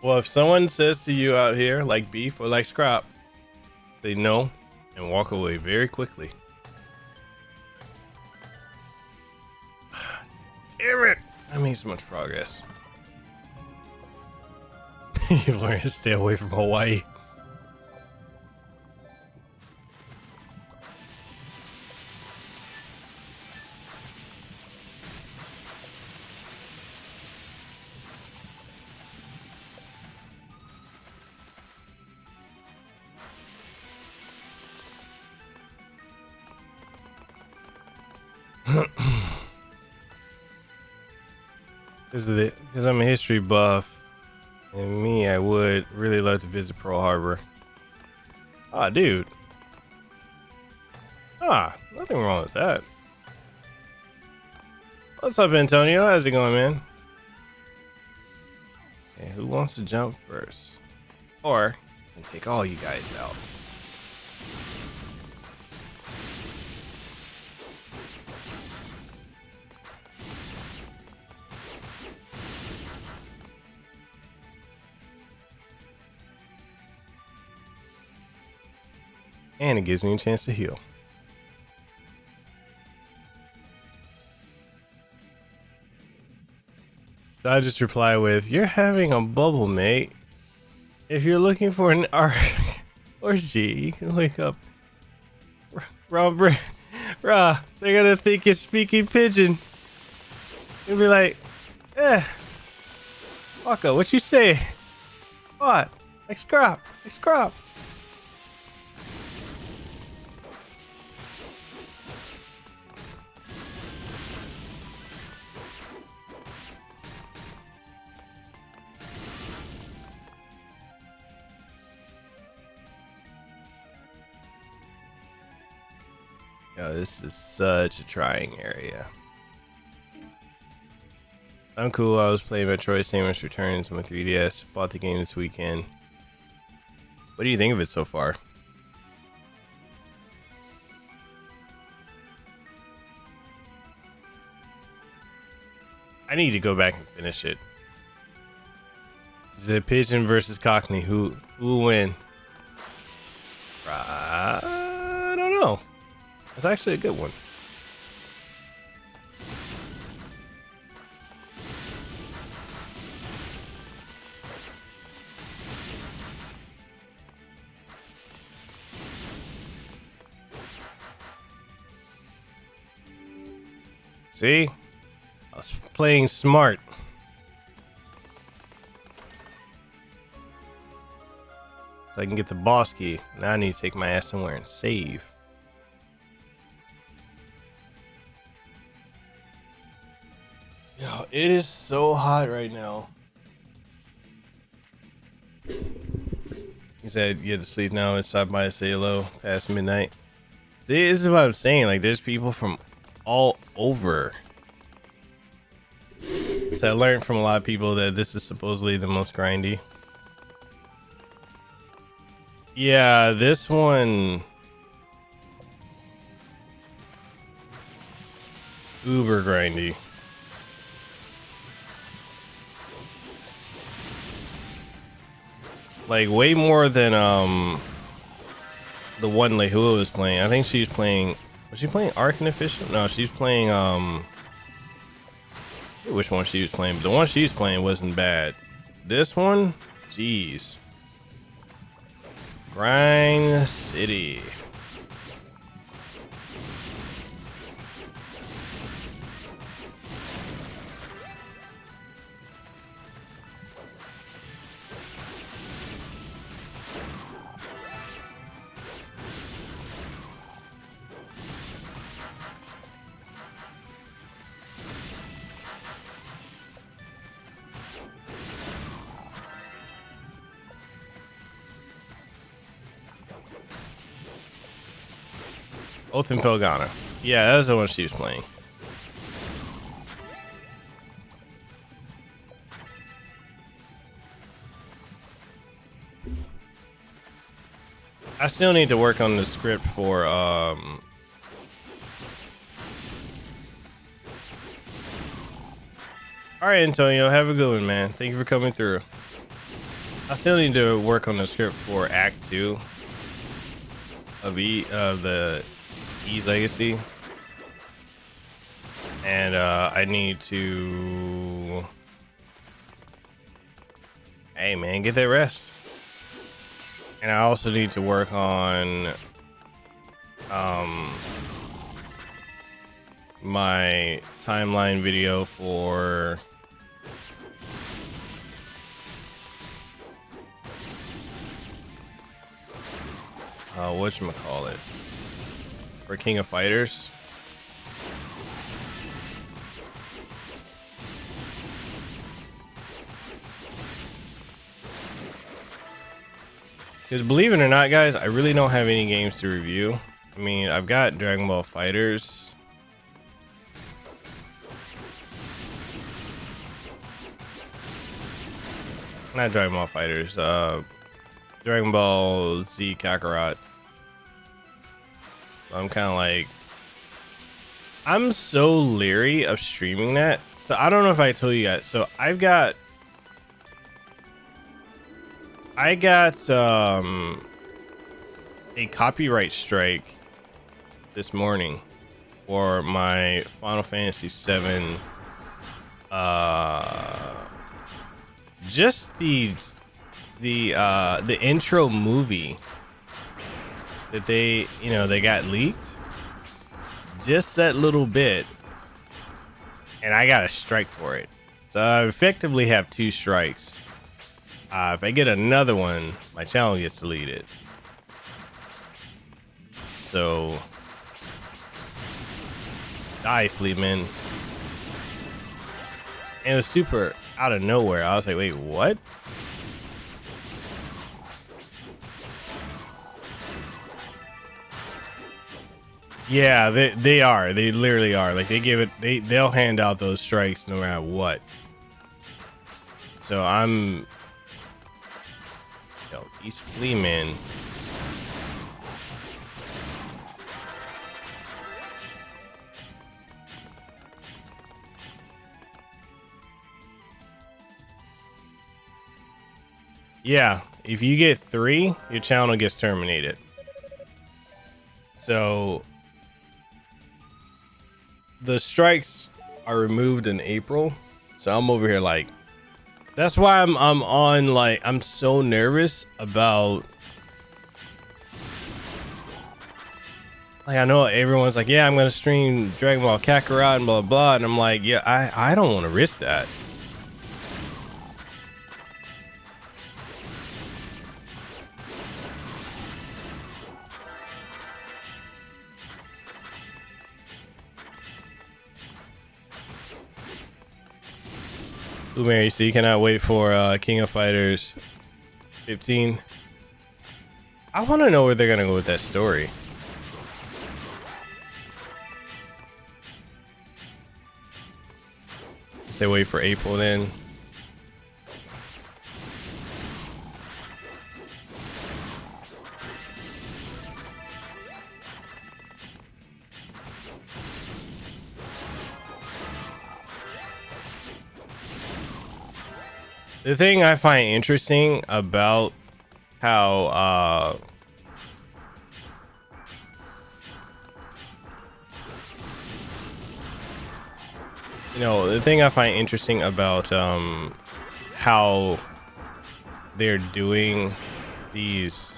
Well, if someone says to you out here, like beef or like scrap, say no and walk away very quickly. Damn it! I made so much progress. You've learned to stay away from Hawaii. Because I'm a history buff, and me, I would really love to visit Pearl Harbor. Ah, dude. Ah, nothing wrong with that. What's up, Antonio? How's it going, man? Okay, who wants to jump first? Or I can take all you guys out. And it gives me a chance to heal. So I just reply with, you're having a bubble, mate. If you're looking for an orgy, you can wake up. They're gonna think you're speaking pigeon. You'll be like, Waka, what you say? What? Like scrap. Oh, this is such a trying area. I'm cool. I was playing Metroid Samus Returns on my 3DS. Bought the game this weekend. What do you think of it so far? I need to go back and finish it. Is it Pigeon versus Cockney? Who will win? I don't know. That's actually a good one. See? I was playing smart. So I can get the boss key. Now I need to take my ass somewhere and save. Yo, it is so hot right now. He said you had to sleep now inside by say hello past midnight. See, this is what I'm saying. Like, there's people from all over. So I learned from a lot of people that this is supposedly the most grindy. Yeah, this one uber grindy. Like way more than the one Lehua was playing. I think she's playing. Was she playing Arc and Official? No, she's playing which one she was playing, but the one she was playing wasn't bad. This one, jeez. Grind City. Oath and Felgana. Yeah, that was the one she was playing. I still need to work on the script for Alright, Antonio, have a good one, man. Thank you for coming through. I still need to work on the script for Act 2 of the E's Legacy. And I need to, hey man, get that rest. And I also need to work on my timeline video for whatchamacallit, for King of Fighters. Because believe it or not, guys, I really don't have any games to review. I mean, I've got Dragon Ball Fighters. Not Dragon Ball Fighters. Dragon Ball Z Kakarot. I'm kind of like, I'm so leery of streaming that. So I don't know if I told you guys. So I got a copyright strike this morning for my Final Fantasy VII. Just the intro movie that they got leaked. Just that little bit, and I got a strike for it. So I effectively have 2 strikes. If I get another one, my channel gets deleted. So, die, Fleetman. And it was super out of nowhere. I was like, wait, what? Yeah, they are. They literally are. Like they give it. They'll hand out those strikes no matter what. So these flea men. Yeah, if you get 3, your channel gets terminated. So the strikes are removed in April. So I'm over here like, that's why I'm on, like, I'm so nervous about, like, I know everyone's like, yeah, I'm gonna stream Dragon Ball Kakarot and blah blah, and I'm like, yeah, I don't want to risk that. Ooh, Mary, so you cannot wait for King of Fighters 15. I want to know where they're gonna go with that story. Say wait for April then. The thing I find interesting about how the thing I find interesting about how they're doing these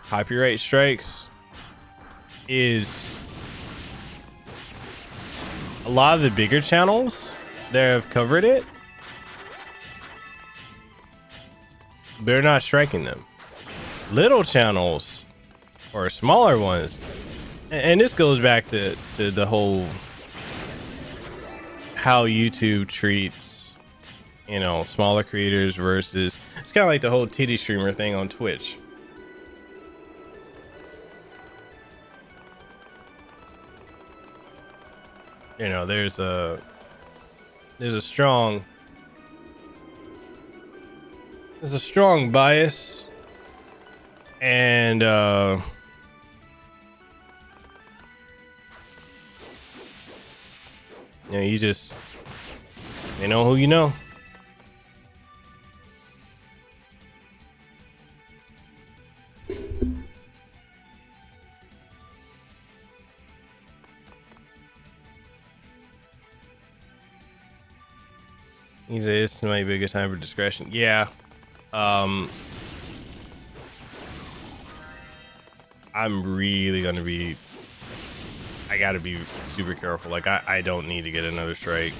copyright strikes is a lot of the bigger channels that have covered it, they're not striking them. Little channels or smaller ones, and this goes back to the whole how YouTube treats smaller creators versus, it's kind of like the whole titty streamer thing on Twitch. There's a strong bias, and you know who you know. He said this might be a good time for discretion. Yeah. I'm really gonna be, I gotta be super careful. Like I don't need to get another strike.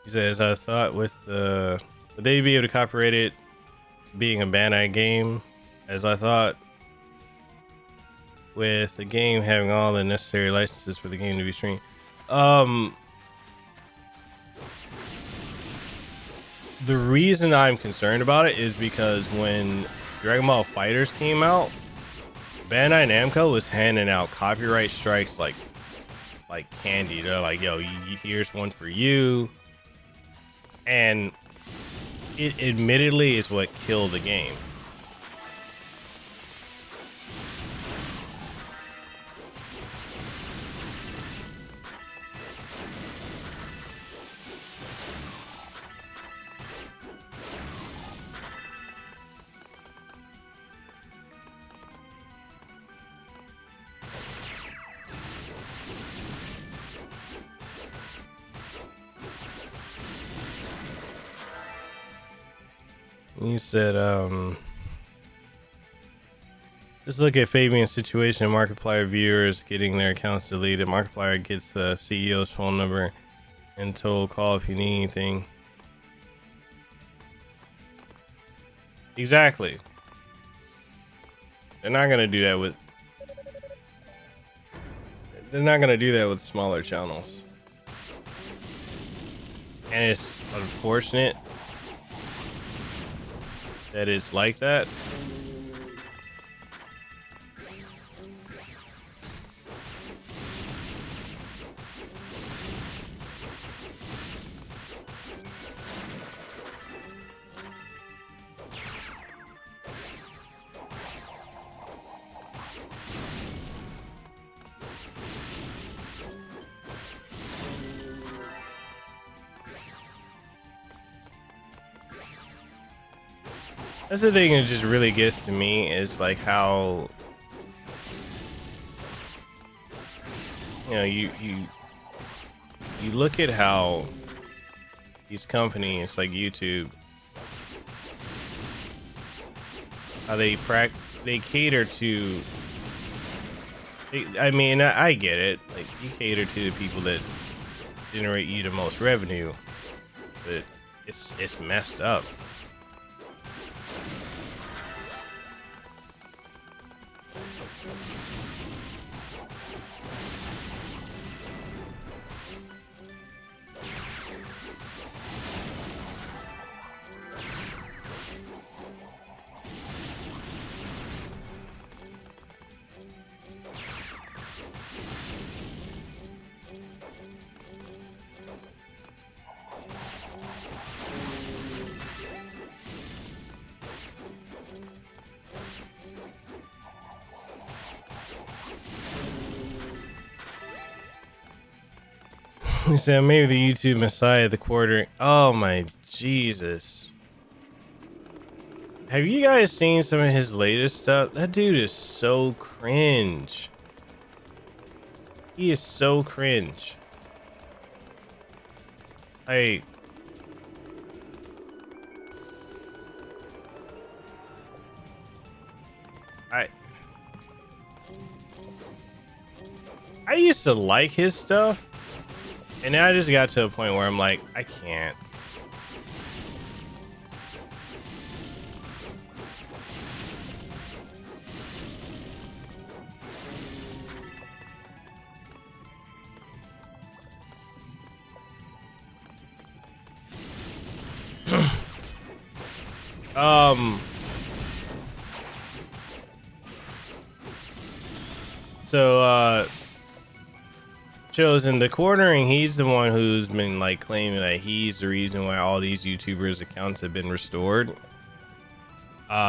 He says, I thought with would they be able to copyright it being a Bandai game, as I thought with the game having all the necessary licenses for the game to be streamed. The reason I'm concerned about it is because when Dragon Ball Fighters came out, Bandai Namco was handing out copyright strikes like candy. They're like, yo, here's one for you. And it admittedly is what killed the game. He said, just look at Fabian's situation. Markiplier viewers getting their accounts deleted. Markiplier gets the CEO's phone number and told, call if you need anything. Exactly. They're not gonna do that with. They're not gonna do that with smaller channels. And it's unfortunate that it's like that. That's the thing that just really gets to me is like how, you know, you look at how these companies like YouTube, how they cater to. I mean, I get it. Like you cater to the people that generate you the most revenue, but it's messed up. He said maybe the YouTube Messiah, the quarter. Oh my Jesus. Have you guys seen some of his latest stuff? That dude is so cringe. He is so cringe. I used to like his stuff. And now I just got to a point where I'm like, I can't. Chosen the cornering, he's the one who's been like claiming that he's the reason why all these YouTubers accounts have been restored.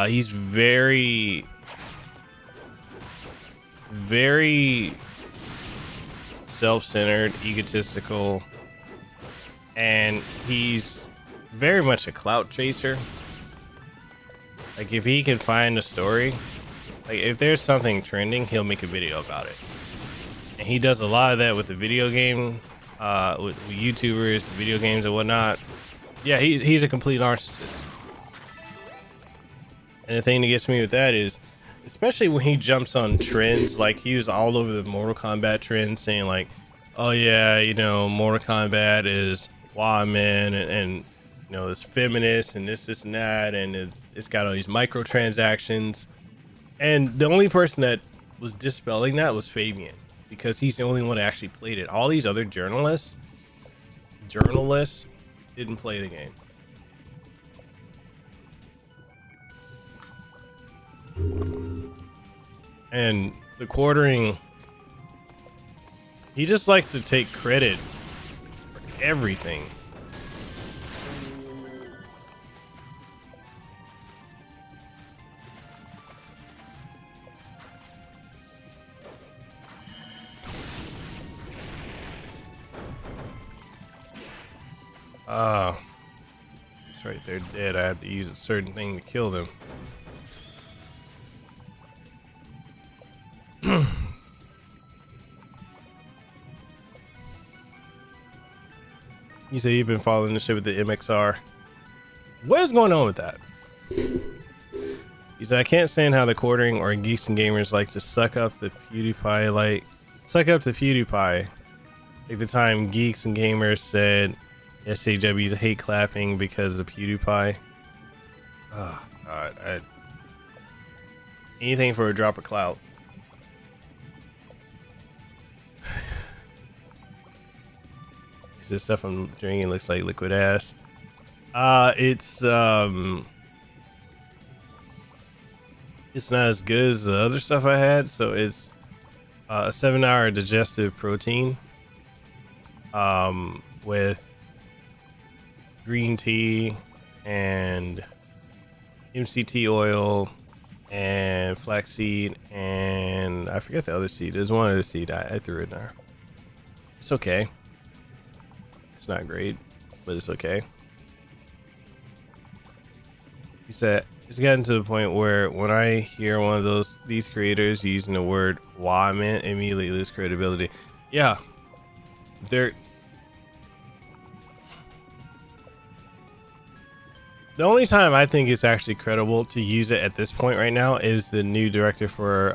He's very self-centered, egotistical, and he's very much a clout chaser. Like if he can find a story, like if there's something trending, he'll make a video about it. And he does a lot of that with the video game, with YouTubers, video games and whatnot. Yeah, he's a complete narcissist. And the thing that gets me with that is, especially when he jumps on trends, like he was all over the Mortal Kombat trends saying like, oh yeah, you know, Mortal Kombat is woman and you know, it's feminist and this and that, and it's got all these microtransactions. And the only person that was dispelling that was Fabian, because he's the only one that actually played it. All these other journalists didn't play the game. And the quartering, he just likes to take credit for everything. It's right there dead. I have to use a certain thing to kill them. You say you've been following the shit with the MXR. What is going on with that? He said, I can't stand how the quartering or geeks and gamers like to suck up the PewDiePie, like the time geeks and gamers said SJW's hate clapping because of PewDiePie. Oh God, anything for a drop of clout. because this stuff I'm drinking looks like liquid ass. It's not as good as the other stuff I had, so it's a 7-hour digestive protein with green tea and MCT oil and flaxseed, and I forget the other seed. There's one other seed I threw in there. It's okay. It's not great, but it's okay. He said it's gotten to the point where when I hear one of these creators using the word "wah," man, immediately lose credibility. Yeah, they're the only time I think it's actually credible to use it at this point right now is the new director for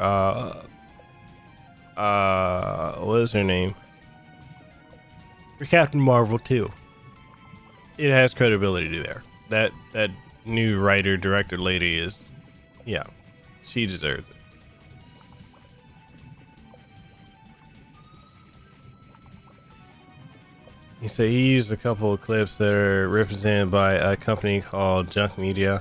what is her name? For Captain Marvel 2. It has credibility there. That new writer director lady is, yeah, she deserves it. He said he used a couple of clips that are represented by a company called Junk Media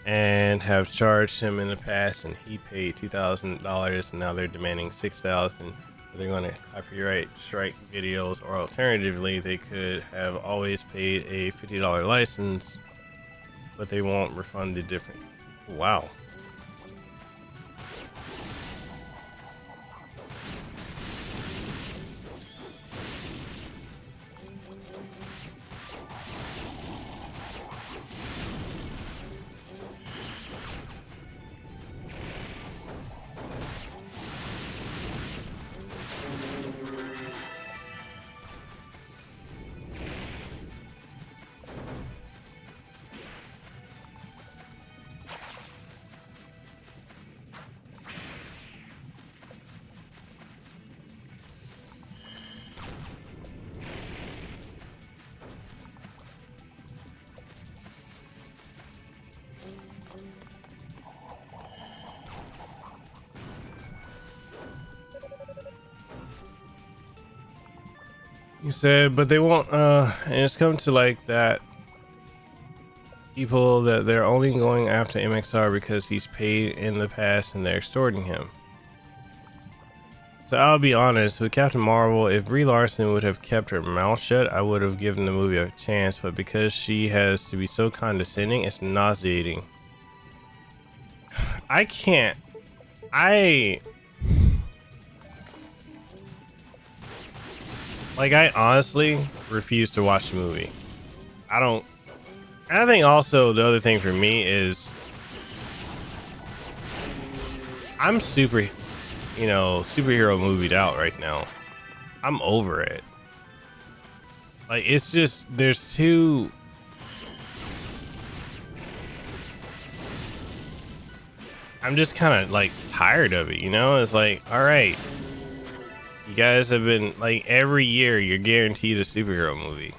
and have charged him in the past, and he paid $2,000 and now they're demanding $6,000. They're going to copyright strike videos, or alternatively they could have always paid a $50 license, but they won't refund the difference. Wow. He said, but they won't, and it's come to like that people that they're only going after MXR because he's paid in the past and they're extorting him. So I'll be honest, with Captain Marvel, if Brie Larson would have kept her mouth shut, I would have given the movie a chance, but because she has to be so condescending, it's nauseating. I can't. I honestly refuse to watch the movie. I don't. And I think also the other thing for me is I'm superhero movied out right now. I'm over it. Like, it's just, there's too. I'm just kind of like tired of it, you know? It's like, all right. You guys have been like, every year you're guaranteed a superhero movie.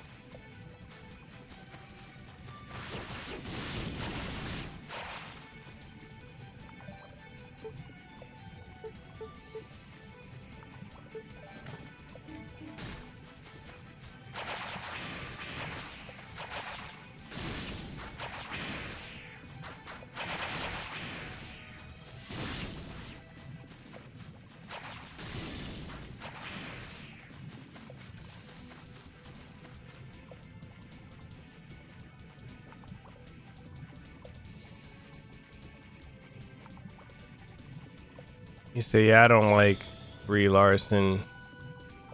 You say, yeah, I don't like Brie Larson.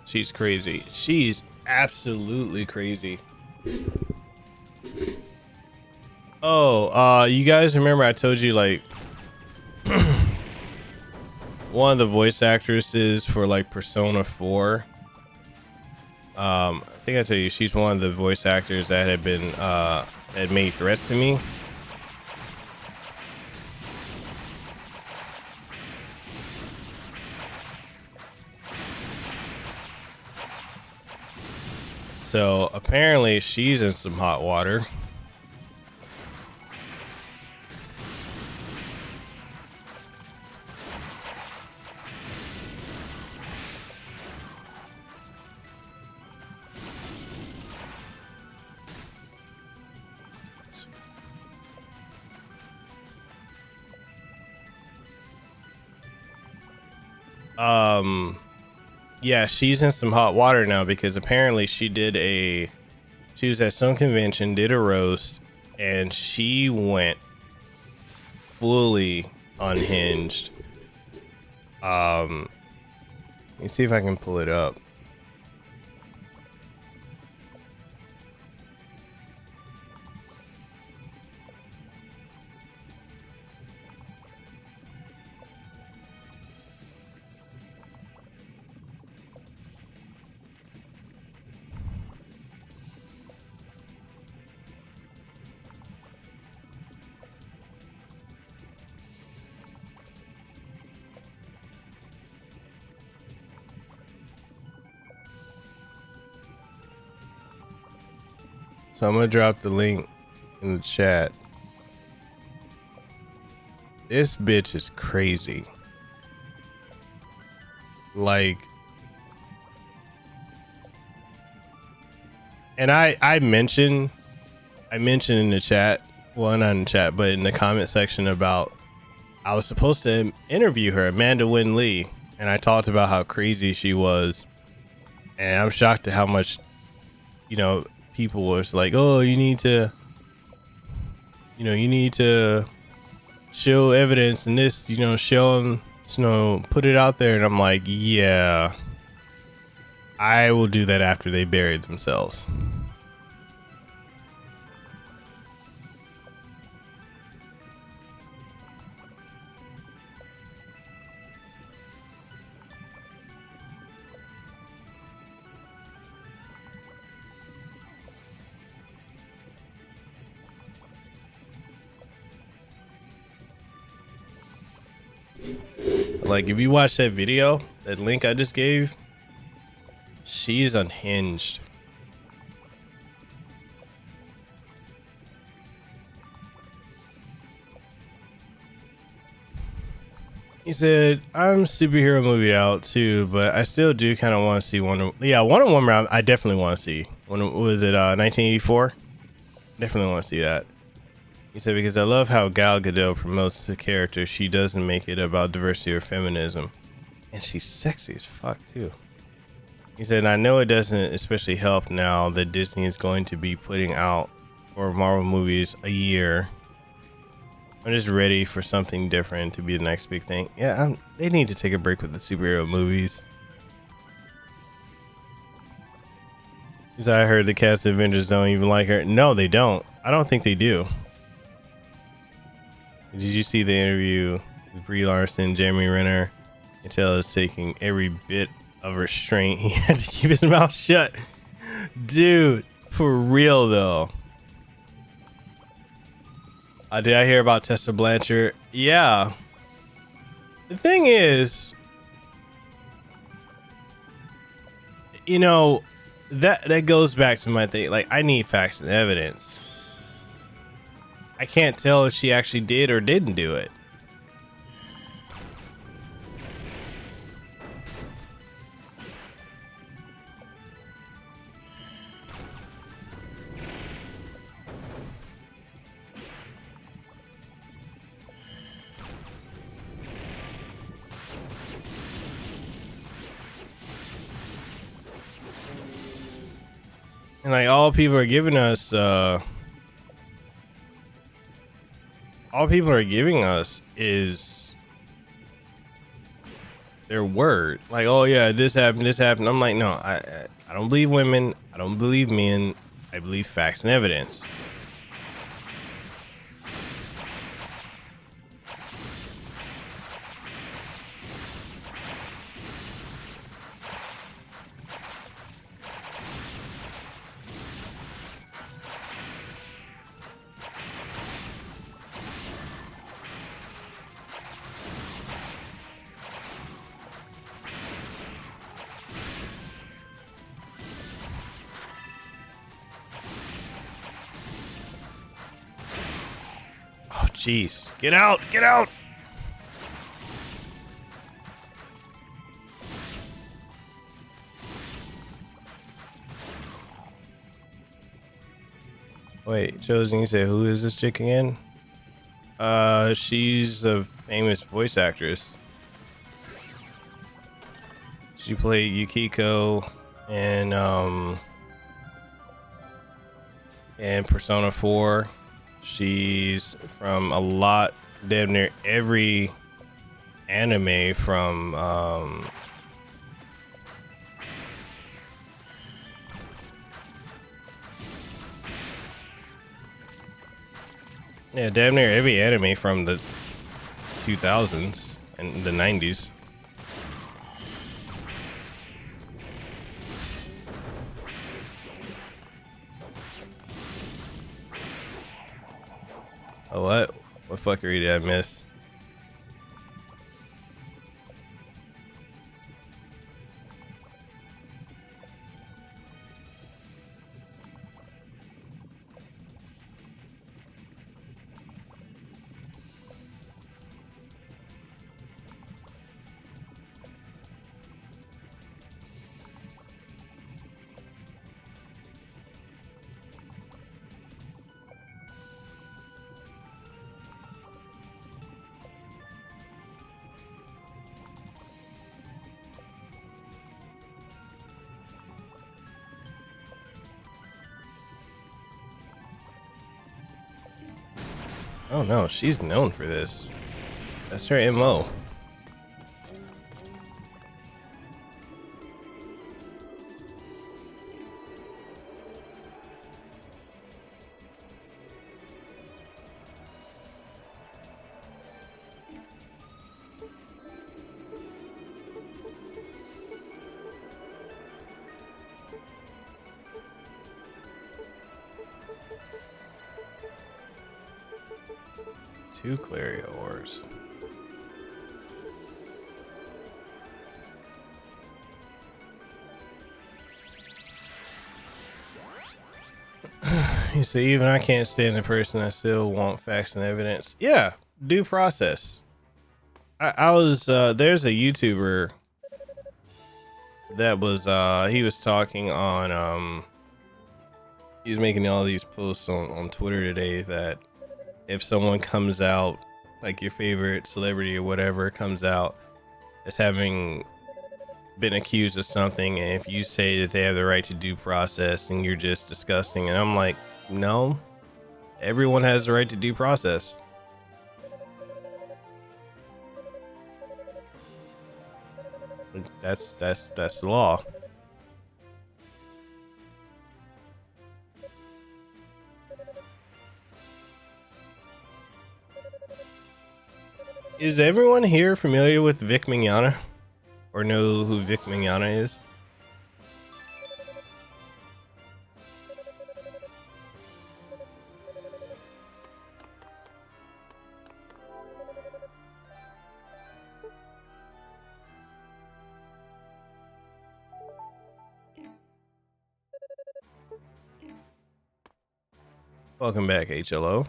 She's crazy. She's absolutely crazy. Oh, you guys remember I told you like one of the voice actresses for like Persona 4. I think I told you she's one of the voice actors that had been had made threats to me. So apparently she's in some hot water. Yeah, she's in some hot water now because apparently she was at some convention, did a roast, and she went fully unhinged. Let me see if I can pull it up. So I'm gonna drop the link in the chat. This bitch is crazy. Like, and I mentioned in the chat, well, not in the chat, but in the comment section about I was supposed to interview her, Amanda Wynn Lee, and I talked about how crazy she was, and I'm shocked at how much, you know, people was like, oh, you need to show evidence and this, you know, show them, you know, put it out there. And I'm like, yeah, I will do that after they buried themselves. Like, if you watch that video, that link I just gave, she is unhinged. He said, I'm superhero movie out too, but I still do kind of want to see Wonder Woman. I definitely want to see. When was it, 1984? Definitely want to see that. He said, because I love how Gal Gadot promotes the character. She doesn't make it about diversity or feminism. And she's sexy as fuck too. He said, I know it doesn't especially help now that Disney is going to be putting out 4 Marvel movies a year. I'm just ready for something different to be the next big thing. Yeah, they need to take a break with the superhero movies. Because I heard the cast of Avengers don't even like her. No, they don't. I don't think they do. Did you see the interview with Brie Larson, Jeremy Renner? Until is taking every bit of restraint. He had to keep his mouth shut. Dude, for real though. Did I hear about Tessa Blanchard? Yeah. The thing is, you know, that goes back to my thing. Like, I need facts and evidence. I can't tell if she actually did or didn't do it. And like, all people are giving us is their word. Like, oh yeah, this happened. I'm like, no, I don't believe women. I don't believe men. I believe facts and evidence. Oh, jeez. Get out. Get out. Wait, Chosen, you say, who is this chick again? She's a famous voice actress. She played Yukiko and Persona 4. She's from a lot, damn near every anime from yeah, damn near every anime from the 2000s and the 90s. Oh, what? What fuckery did I miss? Oh no, she's known for this. That's her MO. Two Clariors. You say even I can't stand the person, I still want facts and evidence. Yeah, due process. I was there's a YouTuber that was he was talking on he was making all these posts on Twitter today that if someone comes out, like your favorite celebrity or whatever comes out as having been accused of something, and if you say that they have the right to due process, and you're just disgusting. And I'm like, no, everyone has the right to due process. That's the law. Is everyone here familiar with Vic Mignogna, or know who Vic Mignogna is? Welcome back, HLO.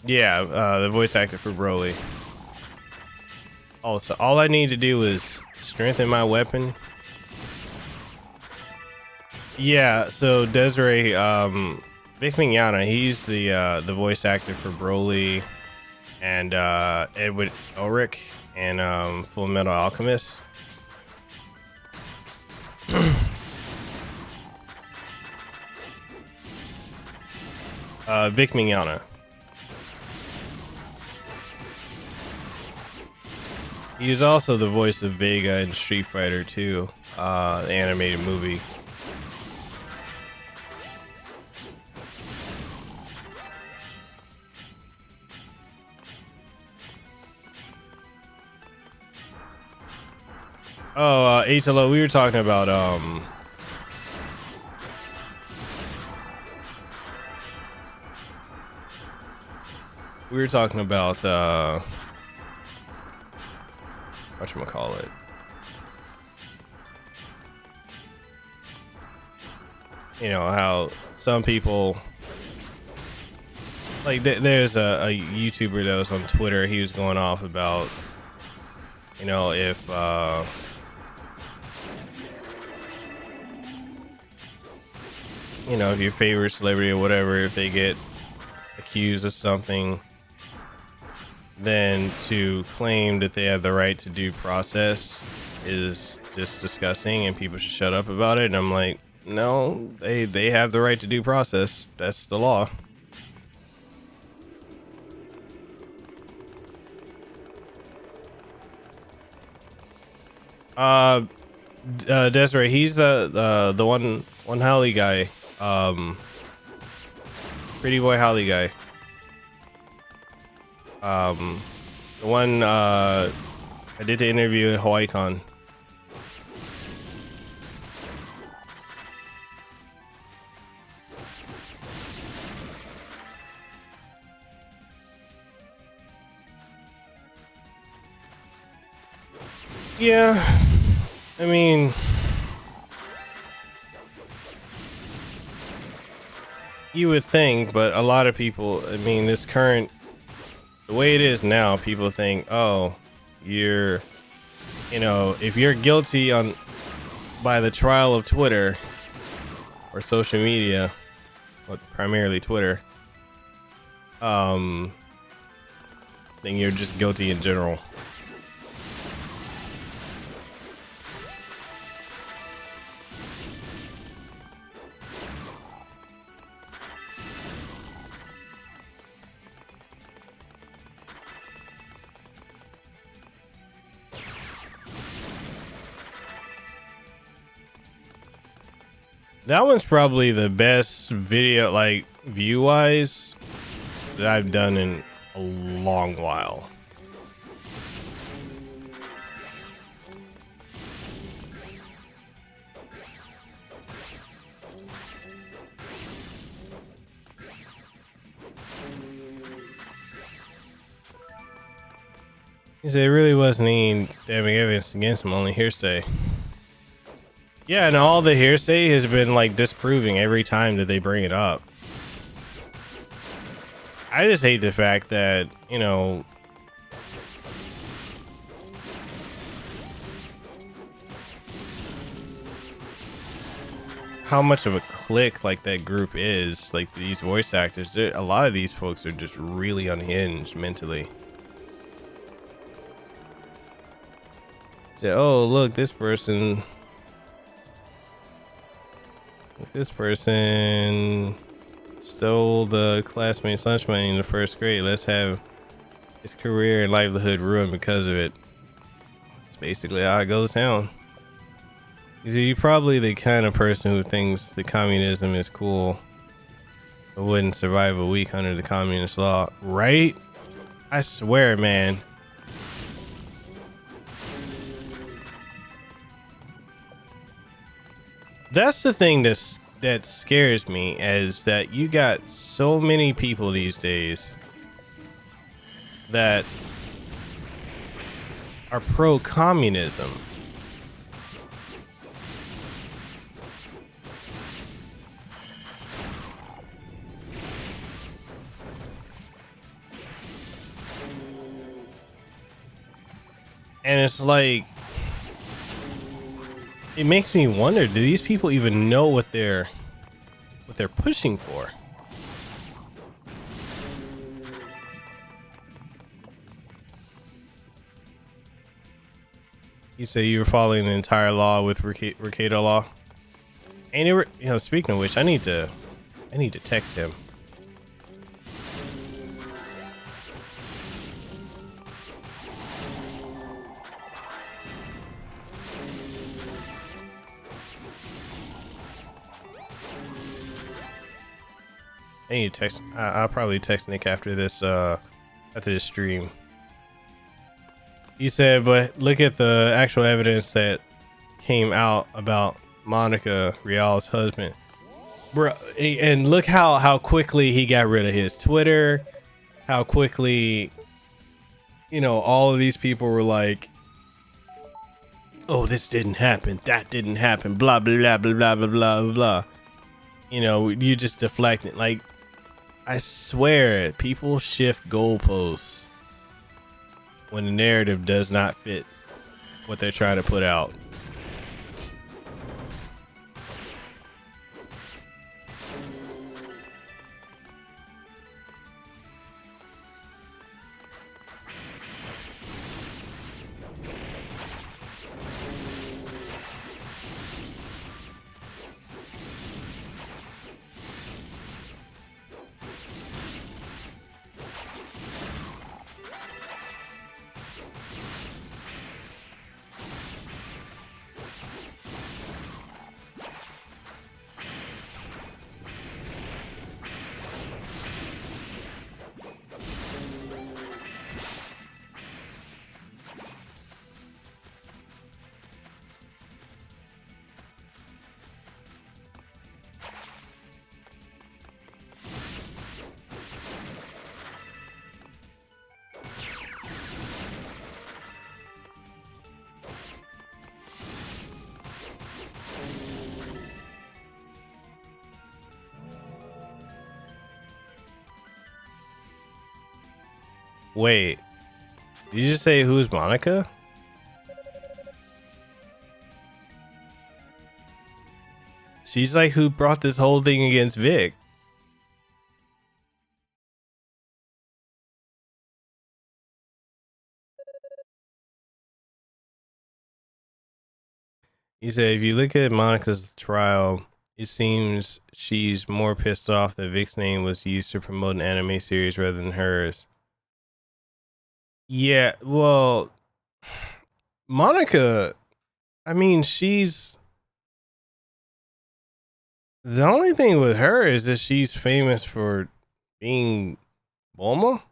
Yeah, the voice actor for Broly. Also, all I need to do is strengthen my weapon. Yeah, so Desiree, Vic Mignogna, he's the voice actor for Broly and Edward Elric and Full Metal Alchemist. Vic Mignogna. He was also the voice of Vega in Street Fighter 2, the animated movie. Oh, HLO, we were talking about whatchamacallit. You know how some people like there's a YouTuber that was on Twitter. He was going off about, you know, if you know, if your favorite celebrity or whatever, if they get accused of something, then to claim that they have the right to due process is just disgusting, and people should shut up about it. And I'm like, no, they have the right to due process. That's the law. Desiree, he's the one Holly guy, pretty boy Holly guy, the one I did the interview at HawaiiCon. Yeah, I mean, you would think, but a lot of people, I mean, the way it is now, people think, oh, you know, if you're guilty by the trial of Twitter or social media, but primarily Twitter, then you're just guilty in general. That one's probably the best video, like view wise, that I've done in a long while. He said it really wasn't any damning evidence against him, only hearsay. Yeah, and all the hearsay has been like disproving every time that they bring it up. I just hate the fact that, you know, how much of a clique like that group is. Like these voice actors, a lot of these folks are just really unhinged mentally. Say, oh, look, this person stole the classmate's lunch money in the first grade. Let's have his career and livelihood ruined because of it. It's basically how it goes down. You're probably the kind of person who thinks that communism is cool but wouldn't survive a week under the communist law, right? I swear, man. That's the thing that scares me, is that you got so many people these days that are pro-communism. And it's like, it makes me wonder, do these people even know what they're pushing for? You say you were following the entire law with Recato law? And you know, speaking of which, I need to text him. I need to text. I'll probably text Nick after this stream. He said, but look at the actual evidence that came out about Monica Real's husband, bro, and look how quickly he got rid of his Twitter. How quickly, you know, all of these people were like, "Oh, this didn't happen. That didn't happen." Blah blah blah blah blah blah blah blah. You know, you just deflect it. Like, I swear, people shift goalposts when the narrative does not fit what they're trying to put out. Wait, did you just say who's Monica? She's like who brought this whole thing against Vic. He said if you look at Monica's trial, it seems she's more pissed off that Vic's name was used to promote an anime series rather than hers. Yeah, well, Monica, I mean, she's the only thing with her is that she's famous for being Bulma.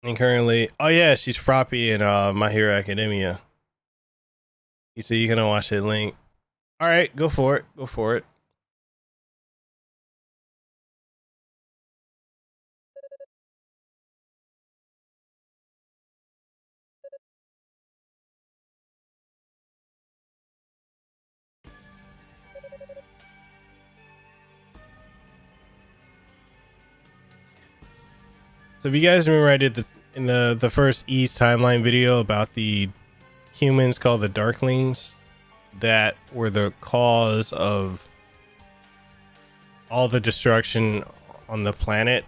And currently, oh yeah, she's Froppy in My Hero Academia. You see, you're gonna watch that link. All right, go for it. Go for it. So if you guys remember, I did in the first East timeline video about the humans called the Darklings that were the cause of all the destruction on the planet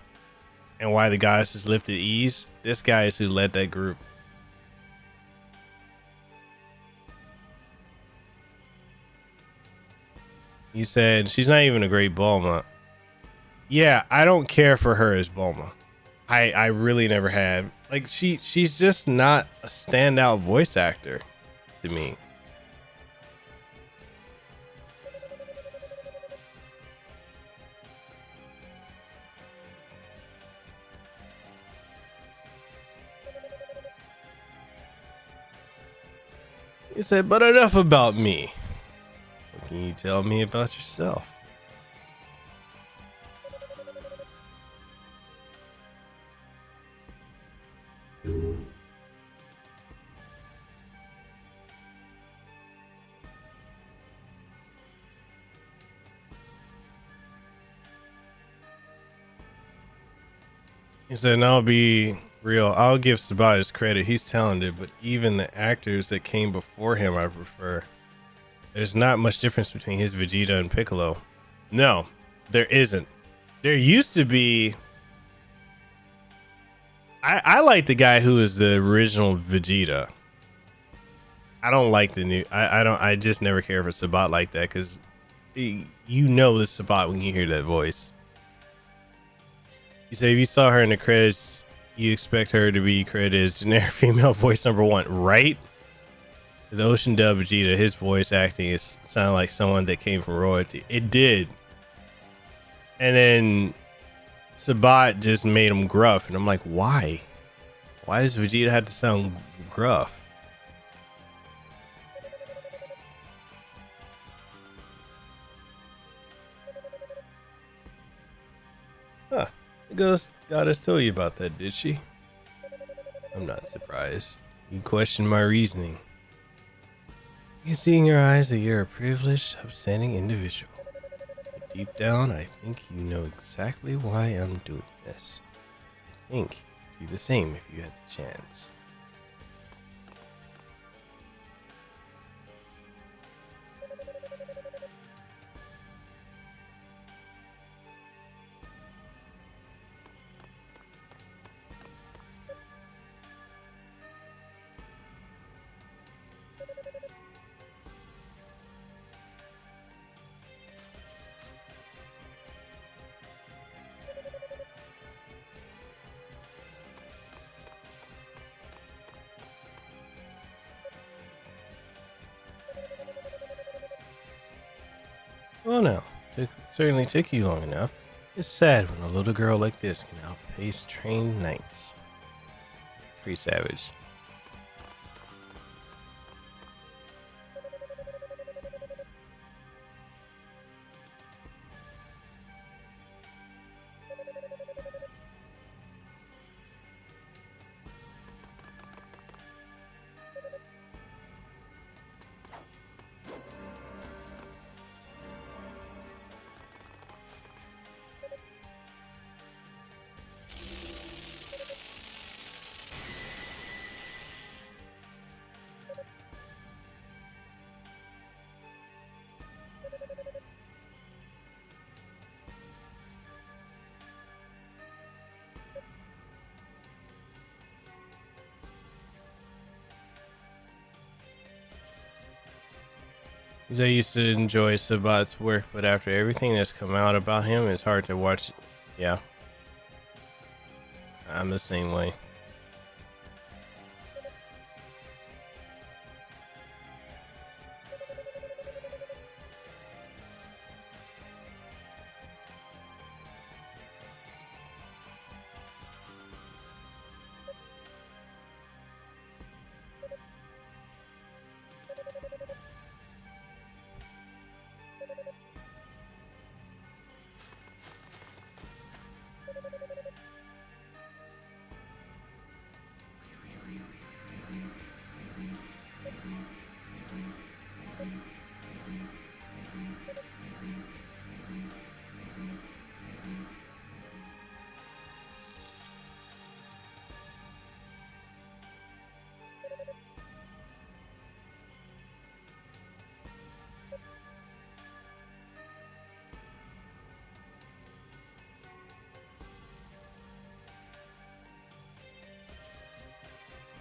and why the goddesses lived at ease. This guy is who led that group. You said she's not even a great Bulma. Yeah, I don't care for her as Bulma. I really never have. Like she's just not a standout voice actor to me. You said, but enough about me. What can you tell me about yourself? He said, and I'll be real, I'll give Sabat his credit. He's talented, but even the actors that came before him, I prefer. There's not much difference between his Vegeta and Piccolo. No, there isn't. There used to be. I like the guy who is the original Vegeta. I don't like the new. I just never care for Sabat like that because you know the Sabat when you hear that voice. You say if you saw her in the credits, you expect her to be credited as generic female voice number one, right? The Ocean Dub Vegeta, his voice acting is sounded like someone that came from royalty. It did. And then Sabat just made him gruff, and I'm like, why? Why does Vegeta have to sound gruff? Huh. The ghost goddess told you about that, did she? I'm not surprised. You question my reasoning. You can see in your eyes that you're a privileged, upstanding individual. But deep down, I think you know exactly why I'm doing this. I think you'd do the same if you had the chance. Well, now, it certainly took you long enough. It's sad when a little girl like this can outpace trained knights. Pretty savage. I used to enjoy Sabat's work, but after everything that's come out about him, it's hard to watch. Yeah, I'm the same way.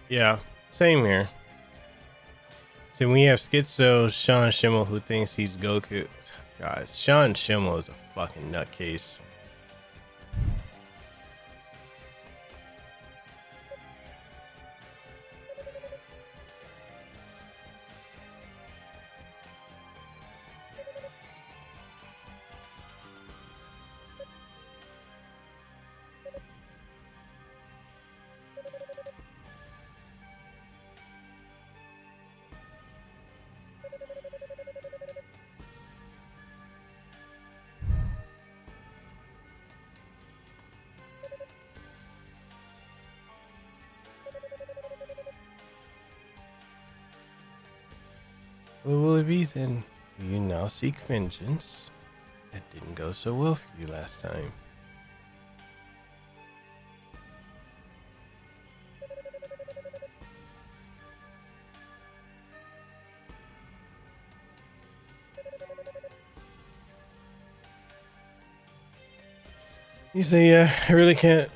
Yeah, same here. See, we have Schizo Sean Schimmel who thinks he's Goku. God, Sean Schimmel is a fucking nutcase. What will it be then? Do you now seek vengeance? That didn't go so well for you last time. You say, yeah, I really can't.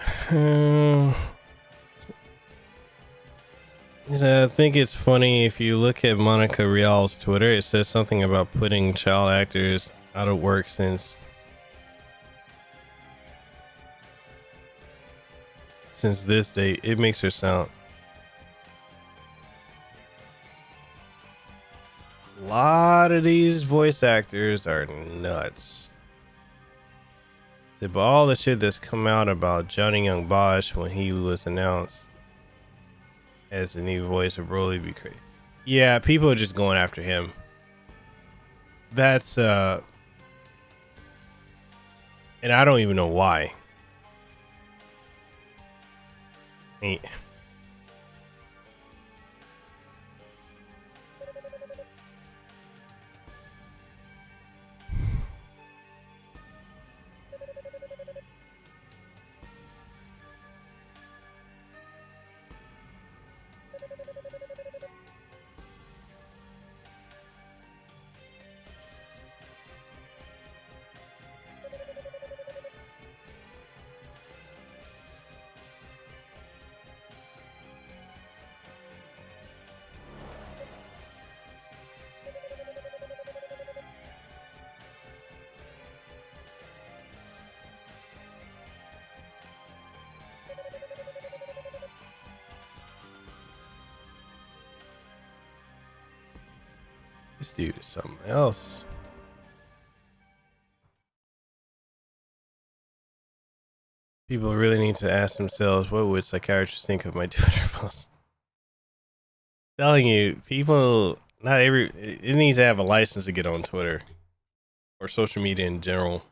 I think it's funny if you look at Monica Real's Twitter, it says something about putting child actors out of work since this date. It makes her sound. lot of these voice actors are nuts. But all the shit that's come out about Johnny Young Bosch when he was announced as the new voice of Broly be crazy. Yeah, people are just going after him. That's and I don't even know why. This dude is something else. People really need to ask themselves, what would psychiatrists think of my Twitter post? Telling you, people, it needs to have a license to get on Twitter or social media in general.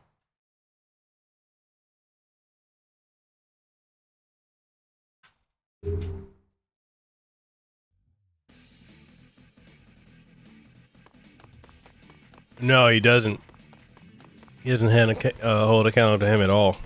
No, he doesn't. He doesn't hold accountable to him at all.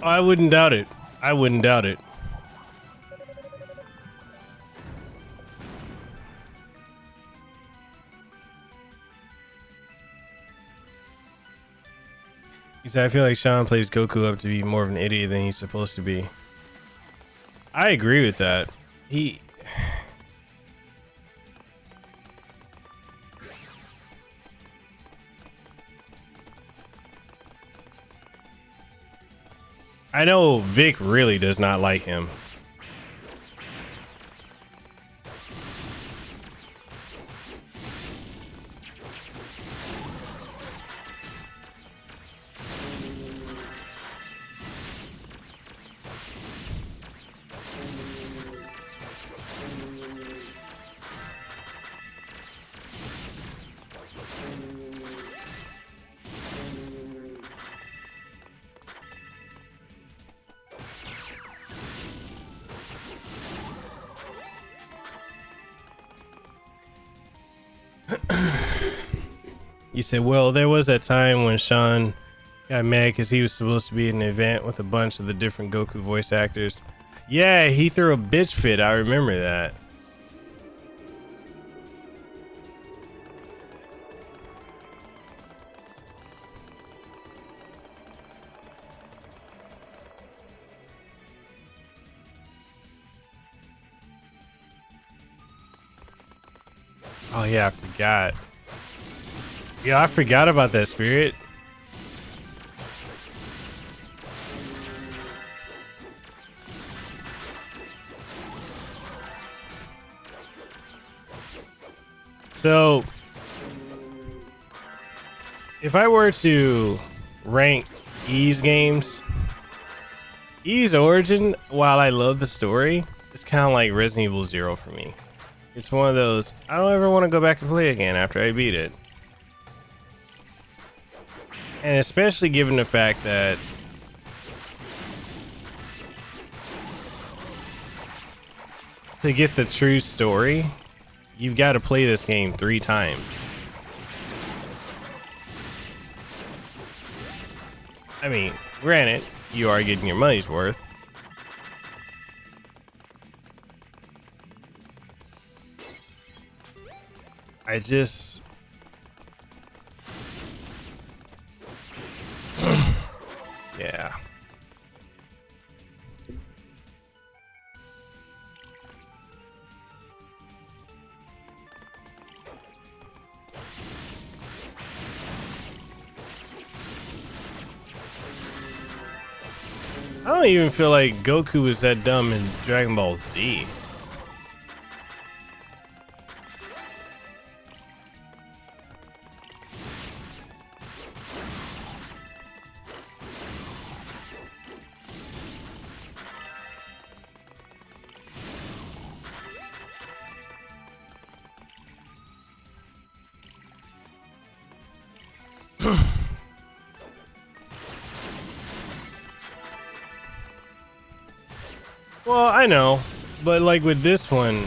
I wouldn't doubt it. I wouldn't doubt it. He said, I feel like Sean plays Goku up to be more of an idiot than he's supposed to be. I agree with that. I know Vic really does not like him. You said, well, there was that time when Sean got mad because he was supposed to be in an event with a bunch of the different Goku voice actors. Yeah, he threw a bitch fit. I remember that. Oh yeah, I forgot. Yeah, I forgot about that, Spirit. So, if I were to rank E's games, E's Origin, while I love the story, it's kind of like Resident Evil 0 for me. It's one of those, I don't ever want to go back and play again after I beat it. And especially given the fact that to get the true story, you've got to play this game 3 times. I mean, granted, you are getting your money's worth. I just... yeah. I don't even feel like Goku was that dumb in Dragon Ball Z. Well, I know, but like with this one,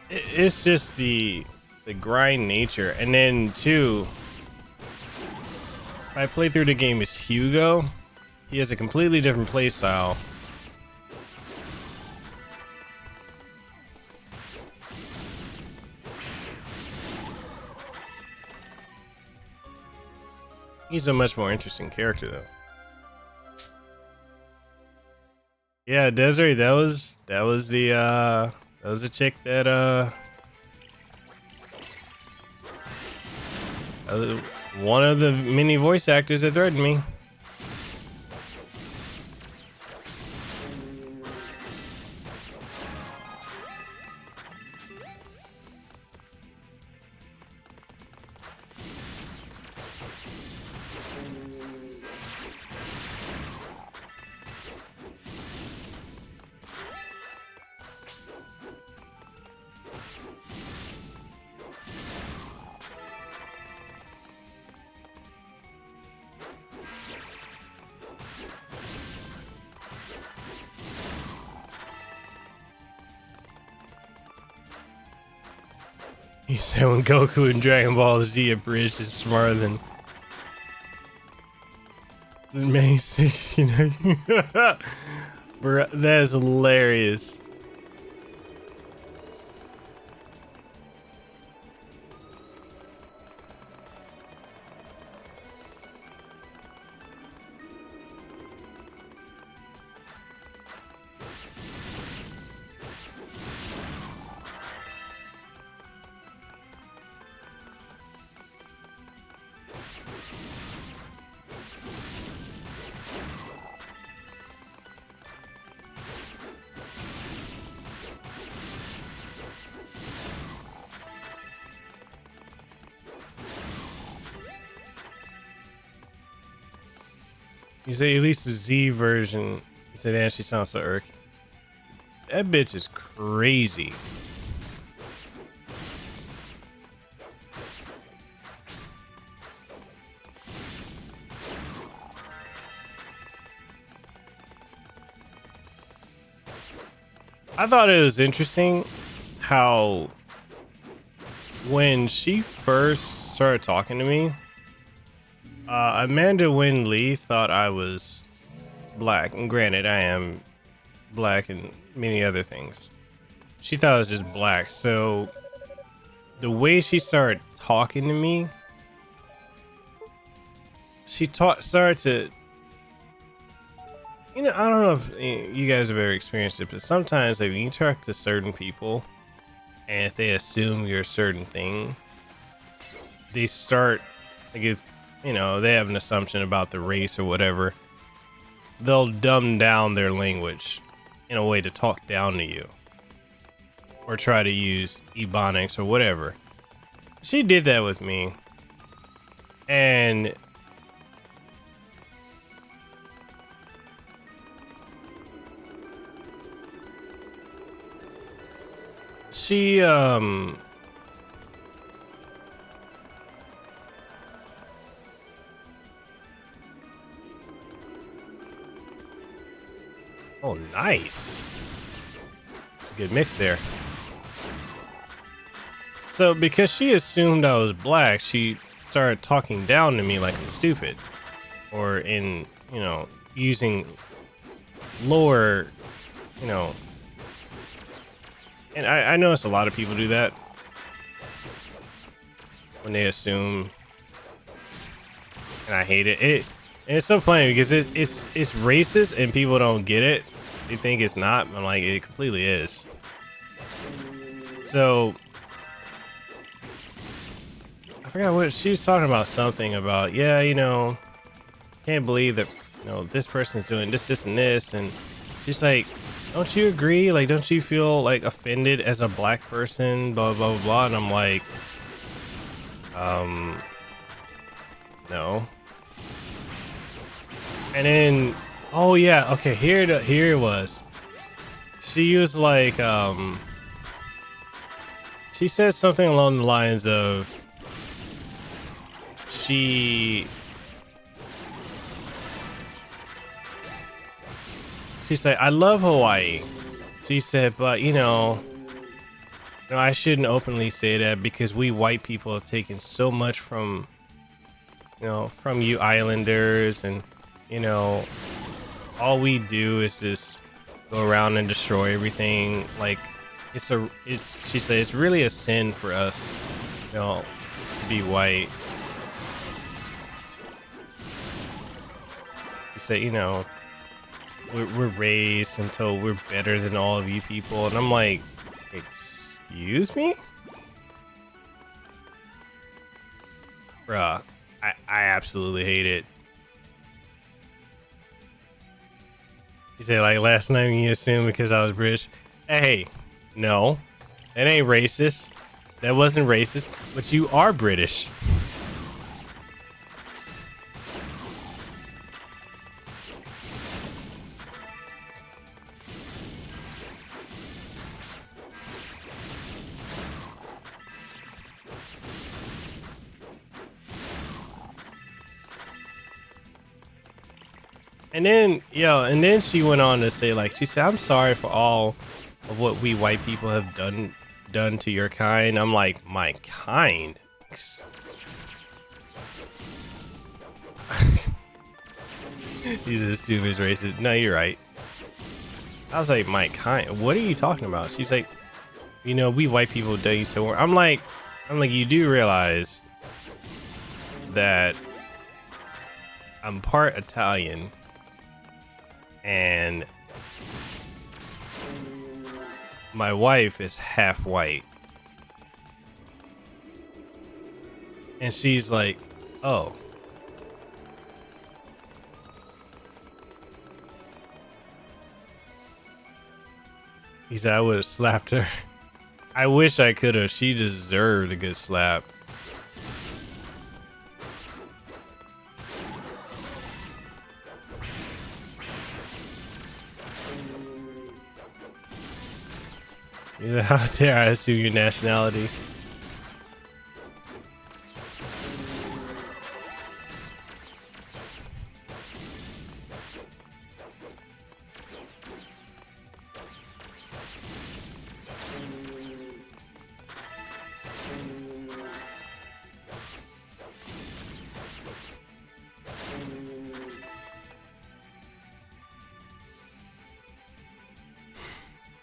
it's just the grind nature, and then too, I play through the game as Hugo. He has a completely different play style. He's a much more interesting character, though. Yeah, Desiree, that was the chick that one of the many voice actors that threatened me. He said when Goku in Dragon Ball Z abridged is smarter than Macy, you know. Bro, that is hilarious. You say at least the Z version. He said, "Man, she sounds so irky." That bitch is crazy. I thought it was interesting how when she first started talking to me, Amanda Wynn Lee thought I was black, and granted, I am black and many other things. She thought I was just black, so the way she started talking to me, she started to, you know, I don't know if you guys have ever experienced it, but sometimes like, when you talk to certain people, and if they assume you're a certain thing, they start, like, if, you know, they have an assumption about the race or whatever, they'll dumb down their language in a way to talk down to you or try to use ebonics or whatever. She did that with me, and she Oh, nice. It's a good mix there. So because she assumed I was black, she started talking down to me like I'm stupid, or in, you know, using lower, you know. And I notice a lot of people do that when they assume, and I hate it. And it's so funny because it's racist and people don't get it. They think it's not. I'm like, it completely is. So I forgot what she was talking about. Something about, yeah, you know, can't believe that, you know, this person's doing this, and this, and she's like, don't you agree? Like, don't you feel like offended as a black person? Blah blah blah blah. And I'm like, no. And then, oh yeah, okay, here it was. She was like, she said something along the lines of, she's like, I love Hawaii. She said, but you know, I shouldn't openly say that because we white people have taken so much from, you know, from you islanders, and you know, all we do is just go around and destroy everything. Like, she said it's really a sin for us, you know, to be white. She said, you know, we're raised until we're better than all of you people, and I'm like, excuse me, bruh. I absolutely hate it. He said, like, last night you assumed because I was British. Hey, no, that ain't racist. That wasn't racist, but you are British. And then, and then she went on to say, like, she said, I'm sorry for all of what we white people have done to your kind. I'm like, my kind? He's a stupid racist. No, you're right. I was like, my kind? What are you talking about? She's like, you know, we white people done you so. I'm like, you do realize that I'm part Italian, and my wife is half white. And she's like, oh. He said, I would have slapped her. I wish I could have. She deserved a good slap. How dare I assume your nationality?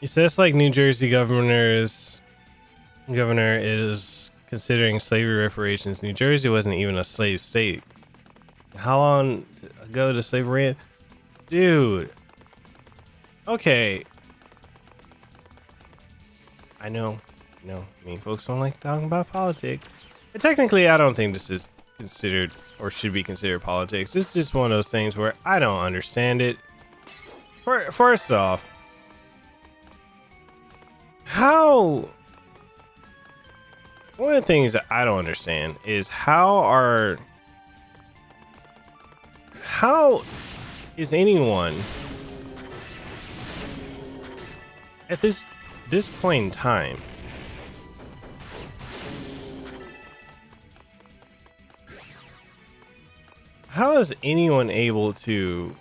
He says, like, New Jersey governor is considering slavery reparations. New Jersey wasn't even a slave state. How long ago did slavery end? Dude. Okay. I know. I mean, folks don't like talking about politics. But technically, I don't think this is considered or should be considered politics. It's just one of those things where I don't understand it. First off, how... One of the things that I don't understand is how is anyone at this point in time how is anyone able to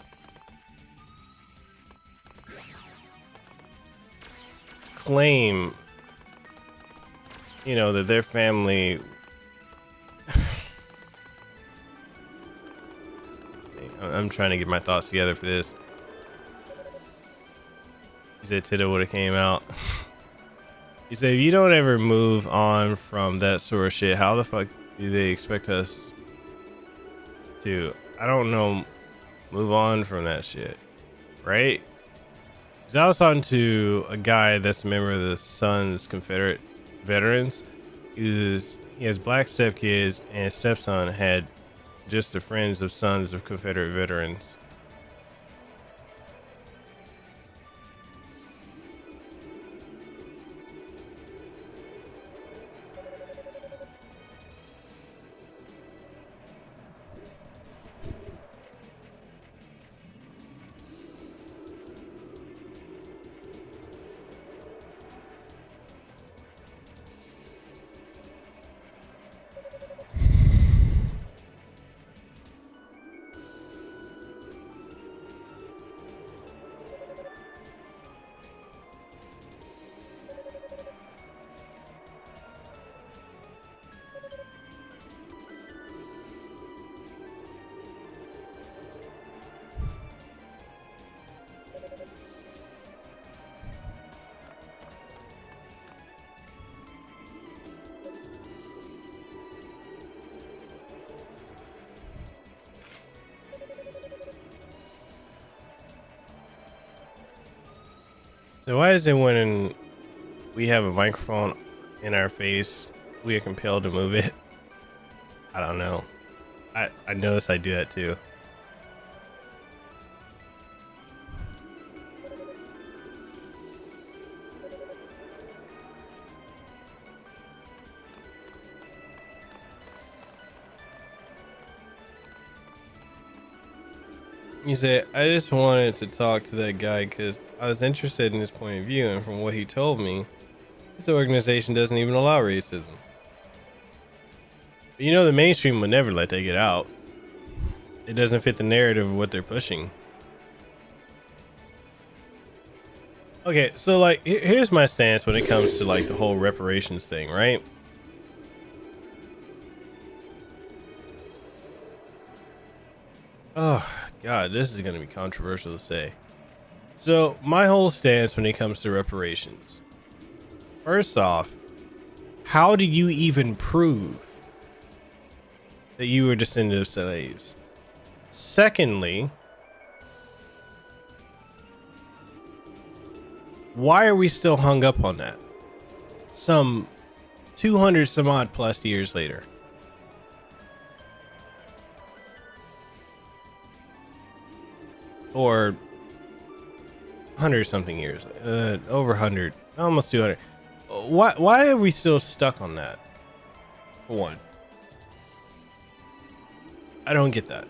claim, you know, that their family. I'm trying to get my thoughts together for this. He said Tito would have came out. He said, if you don't ever move on from that sort of shit, how the fuck do they expect us to, I don't know, move on from that shit, right? Because I was talking to a guy that's a member of the Sons Confederate Veterans. He has black stepkids, and his stepson had just the friends of Sons of Confederate Veterans. So why is it when we have a microphone in our face, we are compelled to move it? I don't know. I notice I do that too. You said, I just wanted to talk to that guy because I was interested in his point of view, and from what he told me, this organization doesn't even allow racism. But you know, the mainstream would never let that get out. It doesn't fit the narrative of what they're pushing. Okay, so like, here's my stance when it comes to like the whole reparations thing, right? Oh God, this is gonna be controversial to say. So my whole stance when it comes to reparations. First off, how do you even prove that you were descendant of slaves? Secondly, why are we still hung up on that? Some 200 some odd plus years later. Or 100 something years, over 100, almost 200. Why are we still stuck on that? For one, I don't get that.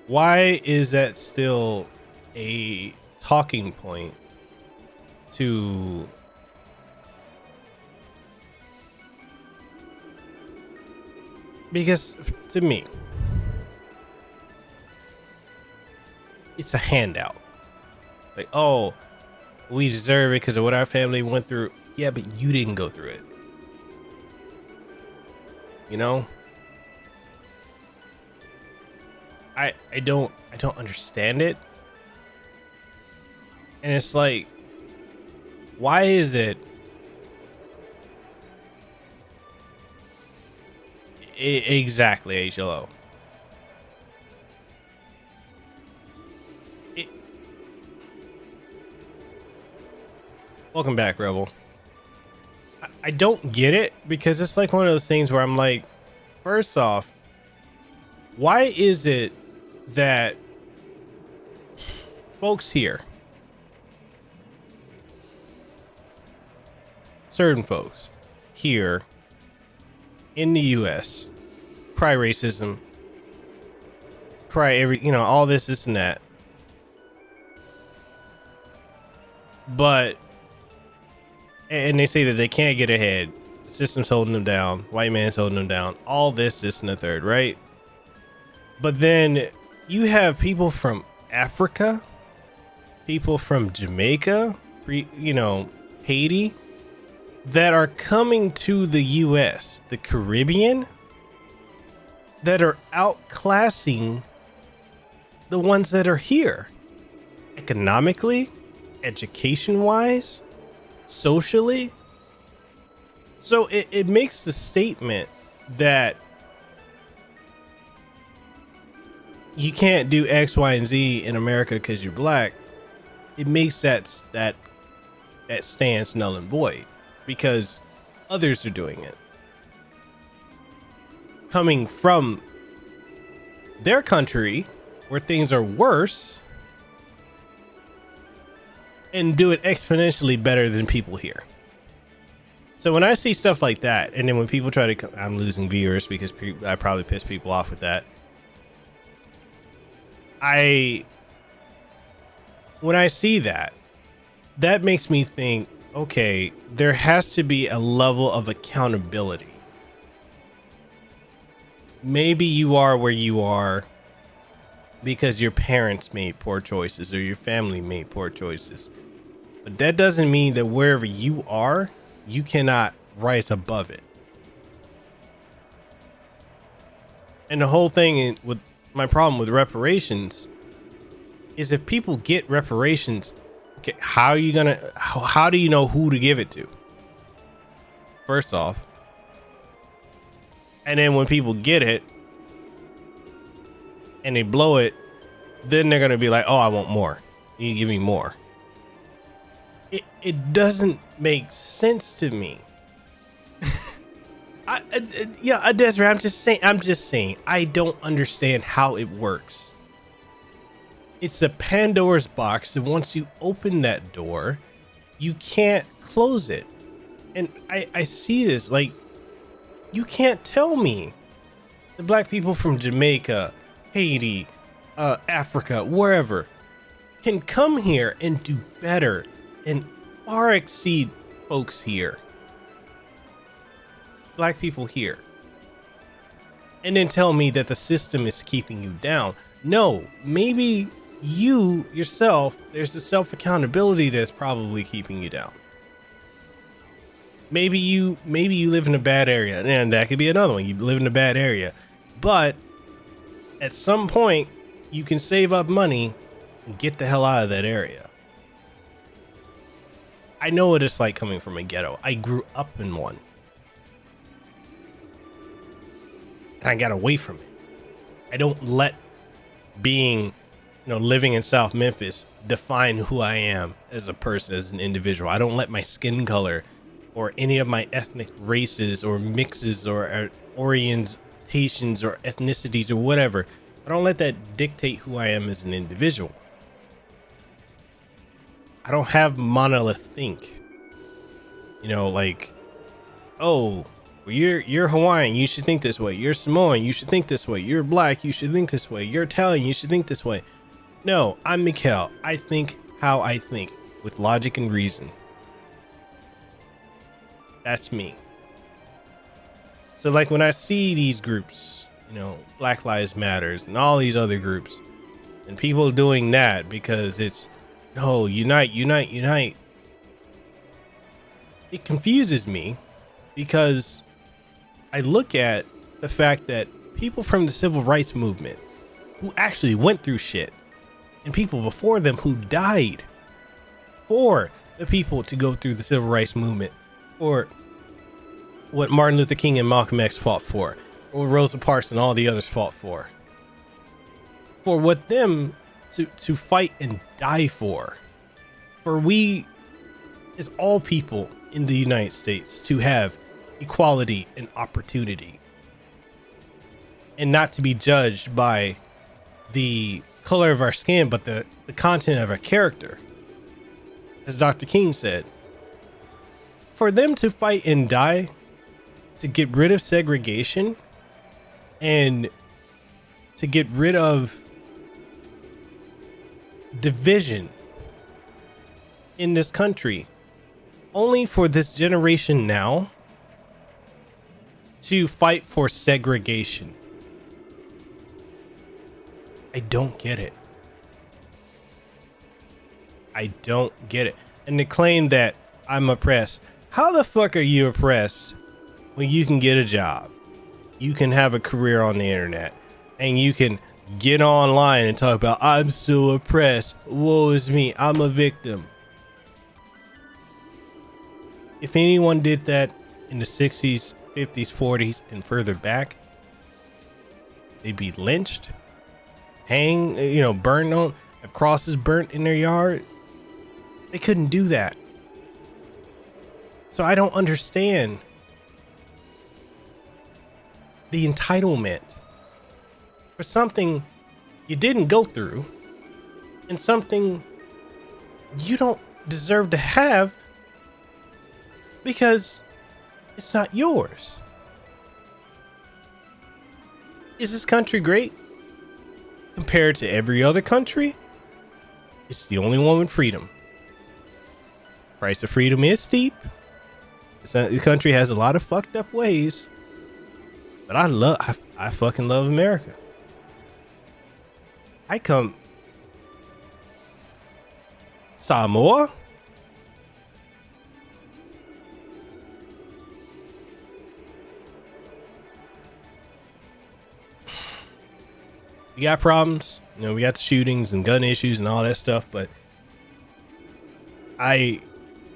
Why is that still a talking point to because to me it's a handout. Like, oh, we deserve it because of what our family went through. Yeah, but you didn't go through it. You know? I don't understand it. And it's like, why is it exactly HLO? Welcome back, Rebel. I don't get it because it's like one of those things where I'm like, first off, why is it that folks here, certain folks here in the US, cry racism, cry all this and that, but and they say that they can't get ahead. The system's holding them down. White man's holding them down. All this and the third, right? But then you have people from Africa, people from Jamaica, Haiti, that are coming to the US, the Caribbean, that are outclassing the ones that are here, economically, education wise, socially. So it makes the statement that you can't do X, Y, and Z in America because you're black. It makes that stance null and void because others are doing it, coming from their country where things are worse, and do it exponentially better than people here. So when I see stuff like that, and then when people try to, I'm losing viewers because I probably piss people off with that. When I see that, that makes me think, okay, there has to be a level of accountability. Maybe you are where you are because your parents made poor choices or your family made poor choices. But that doesn't mean that wherever you are, you cannot rise above it. And the whole thing with my problem with reparations is if people get reparations, okay, how do you know who to give it to? First off. And then when people get it and they blow it, then they're going to be like, oh, I want more. You give me more. It doesn't make sense to me. Desiree, I'm just saying, I don't understand how it works. It's a Pandora's box, and once you open that door, you can't close it. And I see this, like, you can't tell me the black people from Jamaica, Haiti, Africa, wherever, can come here and do better and far exceed folks here, black people here, and then tell me that the system is keeping you down. No, maybe you yourself, there's a self accountability that's probably keeping you down. Maybe you live in a bad area, and that could be another one. You live in a bad area, but at some point you can save up money and get the hell out of that area. I know what it's like coming from a ghetto. I grew up in one. And I got away from it. I don't let being, living in South Memphis define who I am as a person, as an individual. I don't let my skin color or any of my ethnic races or mixes or orientations or ethnicities or whatever. I don't let that dictate who I am as an individual. I don't have monolith think. Like, oh, well, you're Hawaiian, you should think this way. You're Samoan, you should think this way. You're black, you should think this way. You're Italian, you should think this way. No, I'm Miguel. I think how I think, with logic and reason. That's me. So like when I see these groups, Black Lives Matters and all these other groups, and people doing that because it's, no, unite. It confuses me because I look at the fact that people from the civil rights movement who actually went through shit, and people before them who died for the people to go through the civil rights movement, or what Martin Luther King and Malcolm X fought for, or Rosa Parks and all the others fought for what them to fight and die for we as all people in the United States to have equality and opportunity, and not to be judged by the color of our skin, but the content of our character, as Dr. King said. For them to fight and die to get rid of segregation and to get rid of division in this country, only for this generation now to fight for segregation. I don't get it. I don't get it. And to claim that I'm oppressed. How the fuck are you oppressed when you can get a job? You can have a career on the internet and you can get online and talk about, I'm so oppressed. Woe is me. I'm a victim. If anyone did that in the 60s, 50s, 40s, and further back, they'd be lynched, hanged, burned on, have crosses burnt in their yard. They couldn't do that. So I don't understand the entitlement for something you didn't go through and something you don't deserve to have because it's not yours. Is this country great compared to every other country? It's the only one with freedom. Price of freedom is steep. The country has a lot of fucked up ways, but I fucking love America. I come Samoa. We got problems, we got the shootings and gun issues and all that stuff, but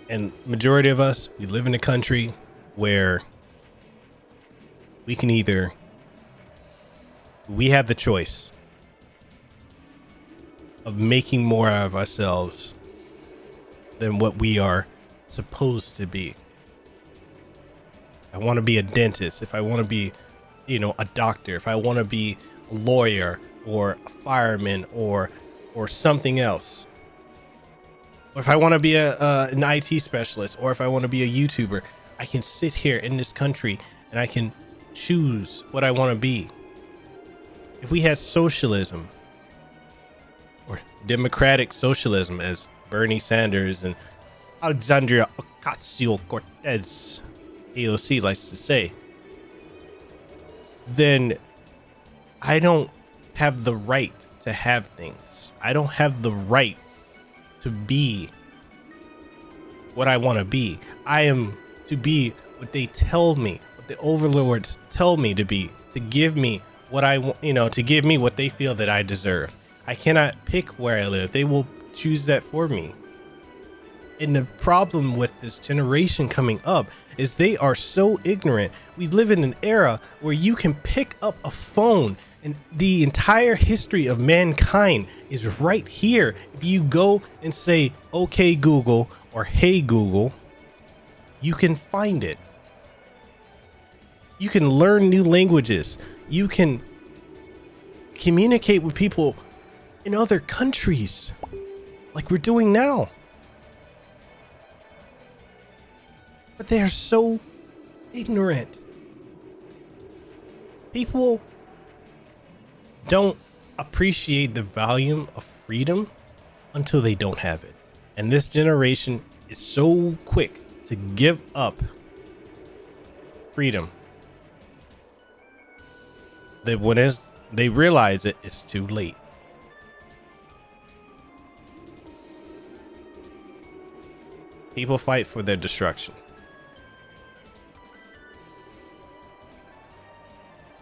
and majority of us, we live in a country where we have the choice of making more out of ourselves than what we are supposed to be. I want to be a dentist, if I want to be, a doctor, if I want to be a lawyer or a fireman or something else, or if I want to be an IT specialist, or if I want to be a YouTuber, I can sit here in this country and I can choose what I want to be. If we had socialism or democratic socialism, as Bernie Sanders and Alexandria Ocasio-Cortez, AOC, likes to say, then I don't have the right to have things. I don't have the right to be what I want to be. I am to be what they tell me, what the overlords tell me to be, to give me what I want, to give me what they feel that I deserve. I cannot pick where I live. They will choose that for me. And the problem with this generation coming up is they are so ignorant. We live in an era where you can pick up a phone and the entire history of mankind is right here. If you go and say, okay, Google, or hey, Google, you can find it. You can learn new languages. You can communicate with people in other countries like we're doing now. But they are so ignorant. People don't appreciate the value of freedom until they don't have it. And this generation is so quick to give up freedom that when they realize it's too late. People fight for their destruction.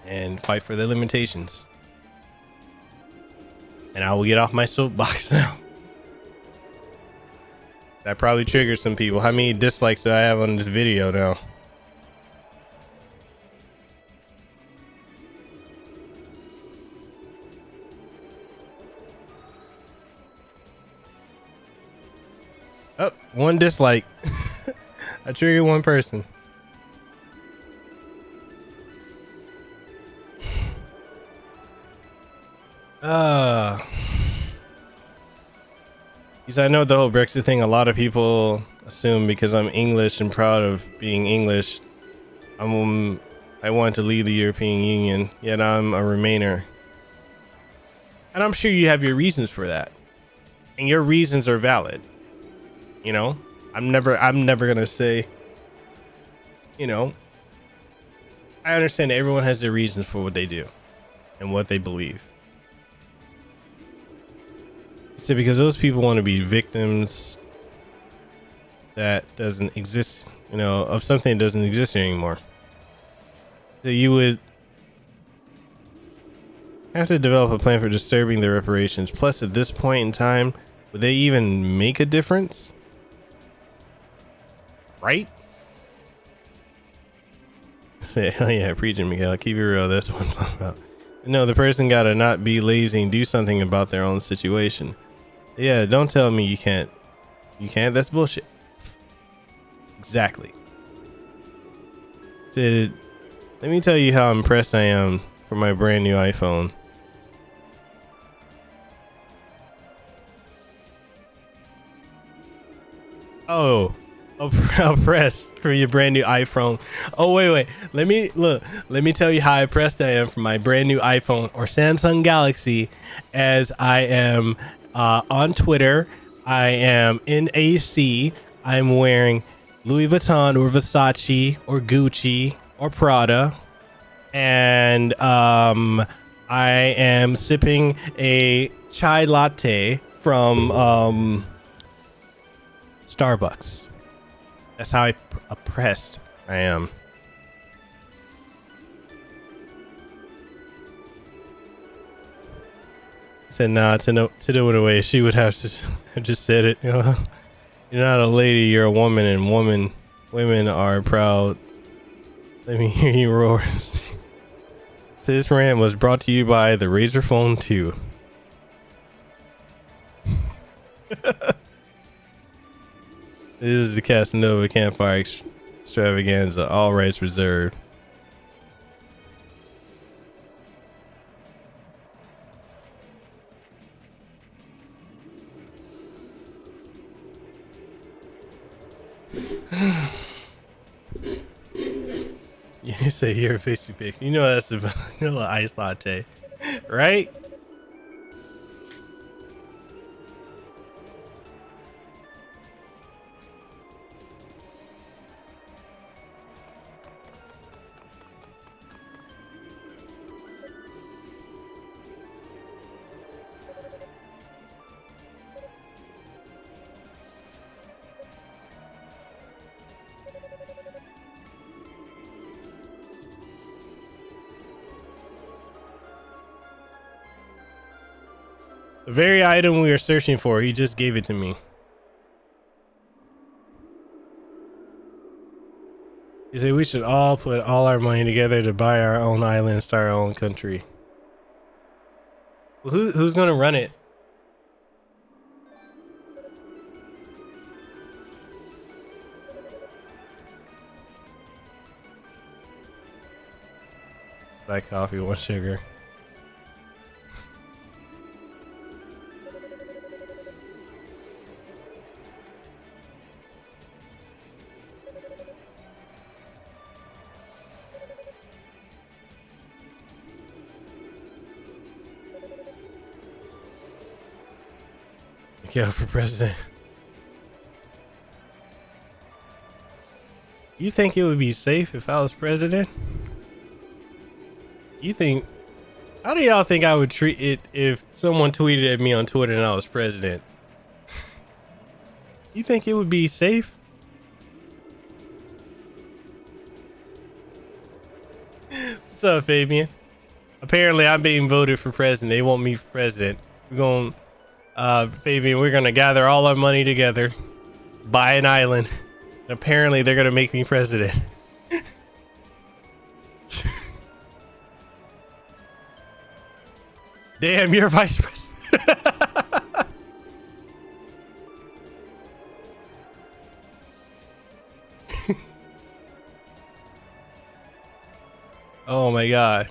And fight for their limitations. And I will get off my soapbox now. That probably triggered some people. How many dislikes do I have on this video now? Oh, one dislike. I triggered one person. Because I know the whole Brexit thing, a lot of people assume because I'm English and proud of being English, I want to leave the European Union, yet I'm a Remainer. And I'm sure you have your reasons for that. And your reasons are valid. I'm never gonna say, I understand everyone has their reasons for what they do and what they believe. So because those people want to be victims that doesn't exist, of something that doesn't exist anymore. So you would have to develop a plan for disturbing their reparations. Plus, at this point in time, would they even make a difference? Right? Say, oh yeah, preaching, Miguela. Keep it real. That's what I'm talking about. No, the person gotta not be lazy and do something about their own situation. Yeah, don't tell me you can't. You can't? That's bullshit. Exactly. Let me tell you how impressed I am for my brand new iPhone. Oh, oppressed for your brand new iPhone. Oh, wait. Let me tell you how impressed I am for my brand new iPhone or Samsung Galaxy, as I am on Twitter. I am in AC. I'm wearing Louis Vuitton or Versace or Gucci or Prada. And I am sipping a chai latte from Starbucks. That's how oppressed I am. Said nah, to do it away. She would have to have just said it. You're not a lady, you're a woman, and women are proud. Let me hear you roar. This rant was brought to you by the Razer Phone 2. This is the Casanova Campfire Extravaganza. All rights reserved. You say you're a facey pick. You know that's a vanilla ice latte, right? The very item we are searching for, he just gave it to me. He said we should all put all our money together to buy our own island and start our own country. Well, who's gonna run it? Black coffee, 1 sugar. Miguel for president. You think it would be safe if I was president? How do y'all think I would treat it if someone tweeted at me on Twitter and I was president? You think it would be safe? What's up, Fabian? Apparently I'm being voted for president. They want me for president. We're going, Fabian, we're gonna gather all our money together, buy an island, and apparently they're gonna make me president. Damn, you're vice president. Oh my god.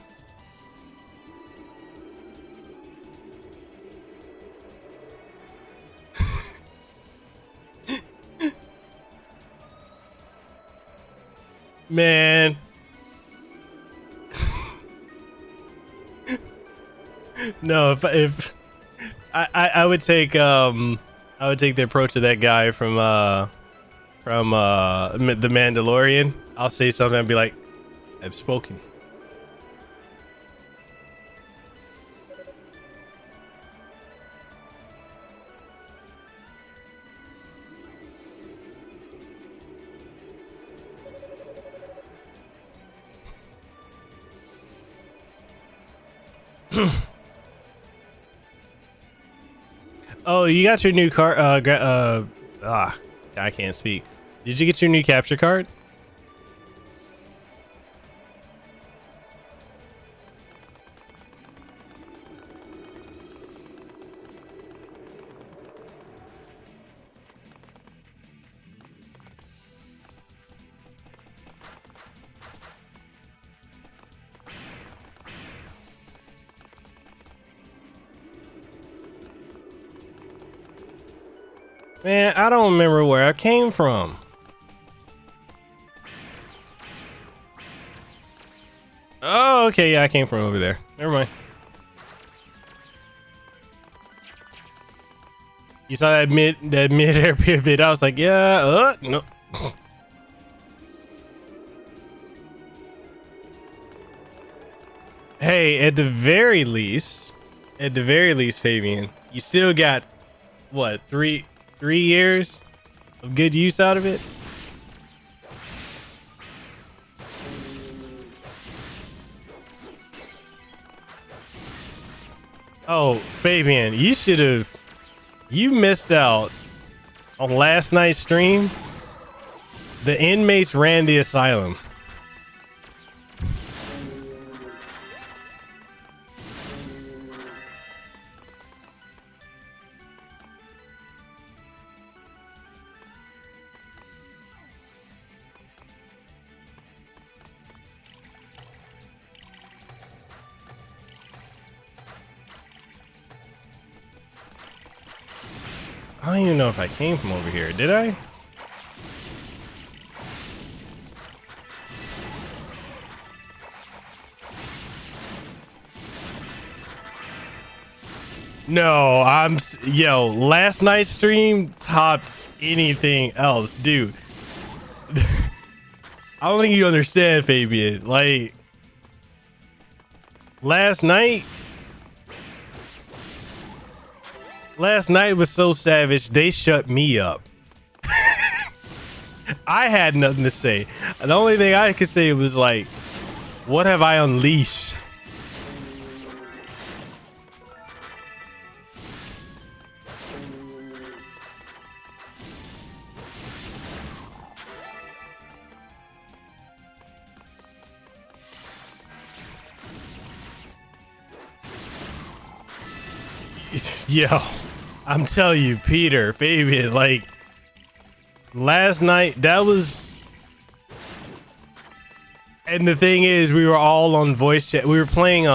Man. No, if I would take the approach of that guy from the Mandalorian. I'll say something and be like, I've spoken. Oh, you got your new card. I can't speak. Did you get your new capture card? Man, I don't remember where I came from. Oh, okay, yeah, I came from over there. Never mind. You saw that mid-air pivot. I was like, yeah, no. Hey, at the very least, Fabian, you still got what, three years of good use out of it? Oh, Fabian, you missed out on last night's stream. The inmates ran the asylum. I don't even know if I came from over here. Did I? No, last night's stream topped anything else, dude. I don't think you understand, Fabian. Like, last night was so savage, they shut me up. I had nothing to say. The only thing I could say was like, what have I unleashed? Yo, I'm telling you, Peter, Fabian, like, last night, that was... And the thing is, we were all on voice chat. We were playing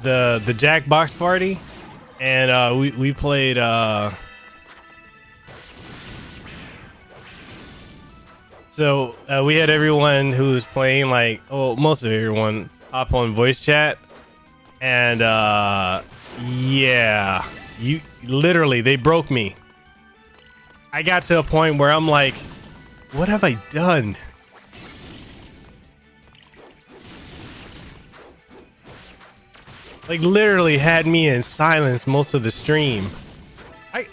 the Jackbox party, and we played so we had everyone who was playing, like, oh, most of everyone hop on voice chat, and yeah, you literally, they broke me. I got to a point where I'm like, what have I done? Like, literally had me in silence most of the stream.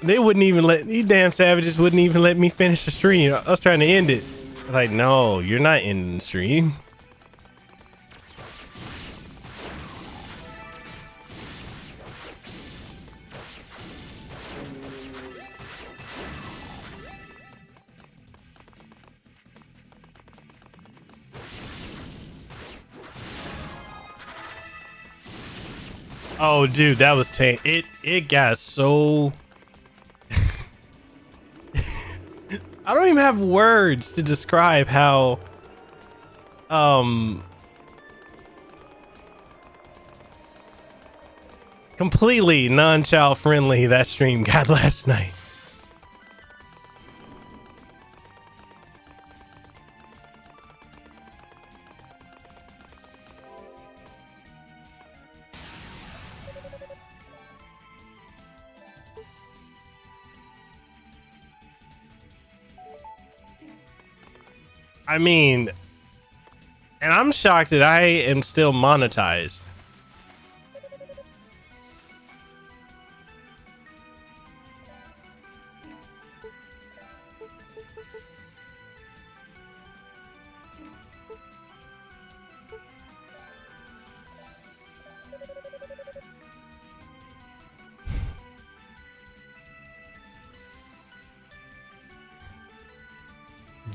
They wouldn't even these damn savages wouldn't even let me finish the stream. I was trying to end it. I was like, no, you're not ending the stream. Oh, dude, that was it got so... I don't even have words to describe how completely non-child friendly that stream got last night. I mean, and I'm shocked that I am still monetized.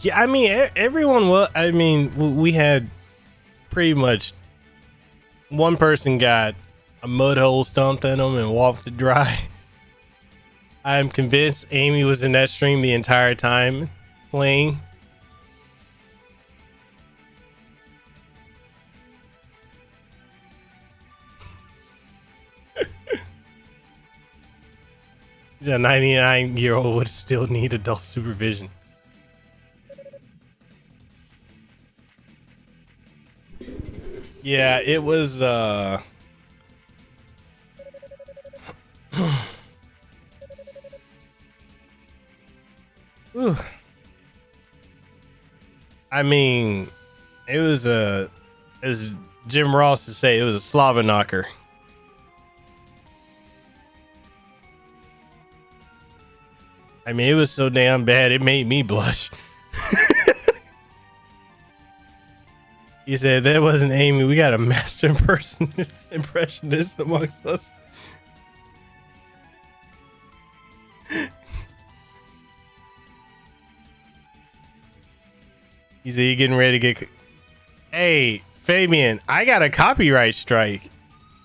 Yeah, I mean, everyone was. I mean, we had pretty much one person got a mud hole stumped in them and walked it dry. I'm convinced Amy was in that stream the entire time playing. A 99-year-old would still need adult supervision. Yeah, it was Ooh. I mean, it was as Jim Ross would say, it was a slobber knocker. I mean, it was so damn bad it made me blush. He said that wasn't Amy. We got a master impressionist amongst us. He said you getting ready to get. Hey, Fabian, I got a copyright strike.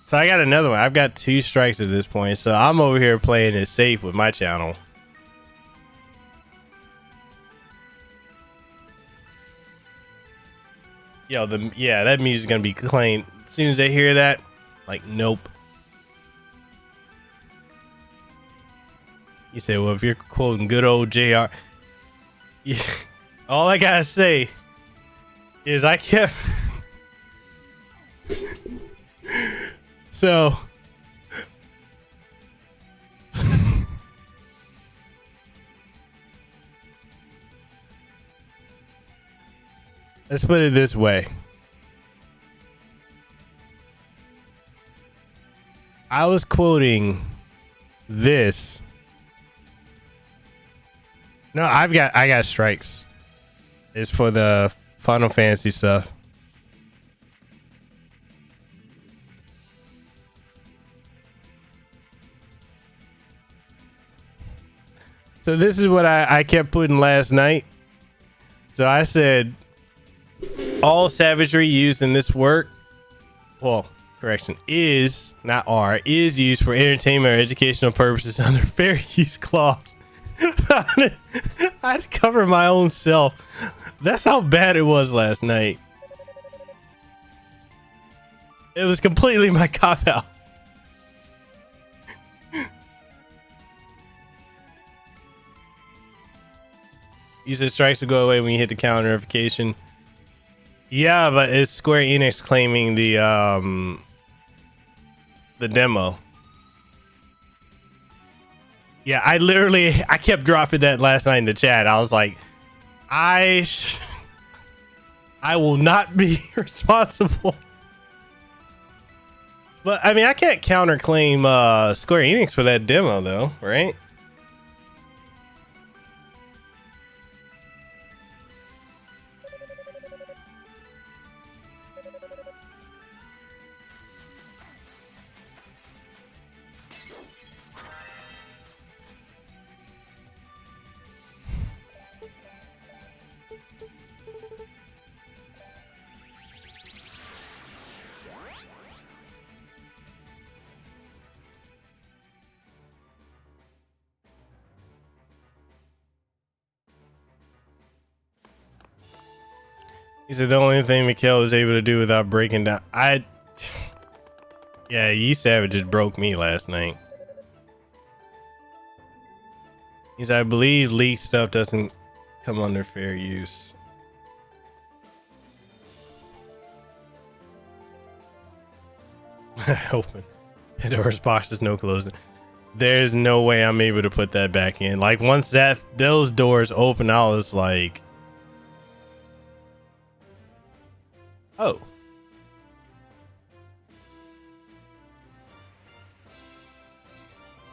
So I got another one. I've got 2 strikes at this point. So I'm over here playing it safe with my channel. Yo, yeah, that music's gonna be claimed. As soon as they hear that, like, nope. You say, well, if you're quoting good old JR, yeah, all I gotta say is I kept. So. Let's put it this way. I was quoting this. No, I got strikes. It's for the Final Fantasy stuff. So this is what I kept putting last night. So I said, all savagery used in this work, well, correction, is, not are, is used for entertainment or educational purposes under fair use clause. I had to cover my own self. That's how bad it was last night. It was completely my cop out. You said strikes will go away when you hit the counter notification. Yeah, but it's Square Enix claiming the demo. Yeah, I kept dropping that last night in the chat. I was like, I will not be responsible. But I mean, I can't counterclaim Square Enix for that demo though, right? He said the only thing Miguel was able to do without breaking down. Yeah, you savages broke me last night. He said, I believe leaked stuff doesn't come under fair use. Open. Pandora's box is no closing. There's no way I'm able to put that back in. Like once those doors open, I was like, oh.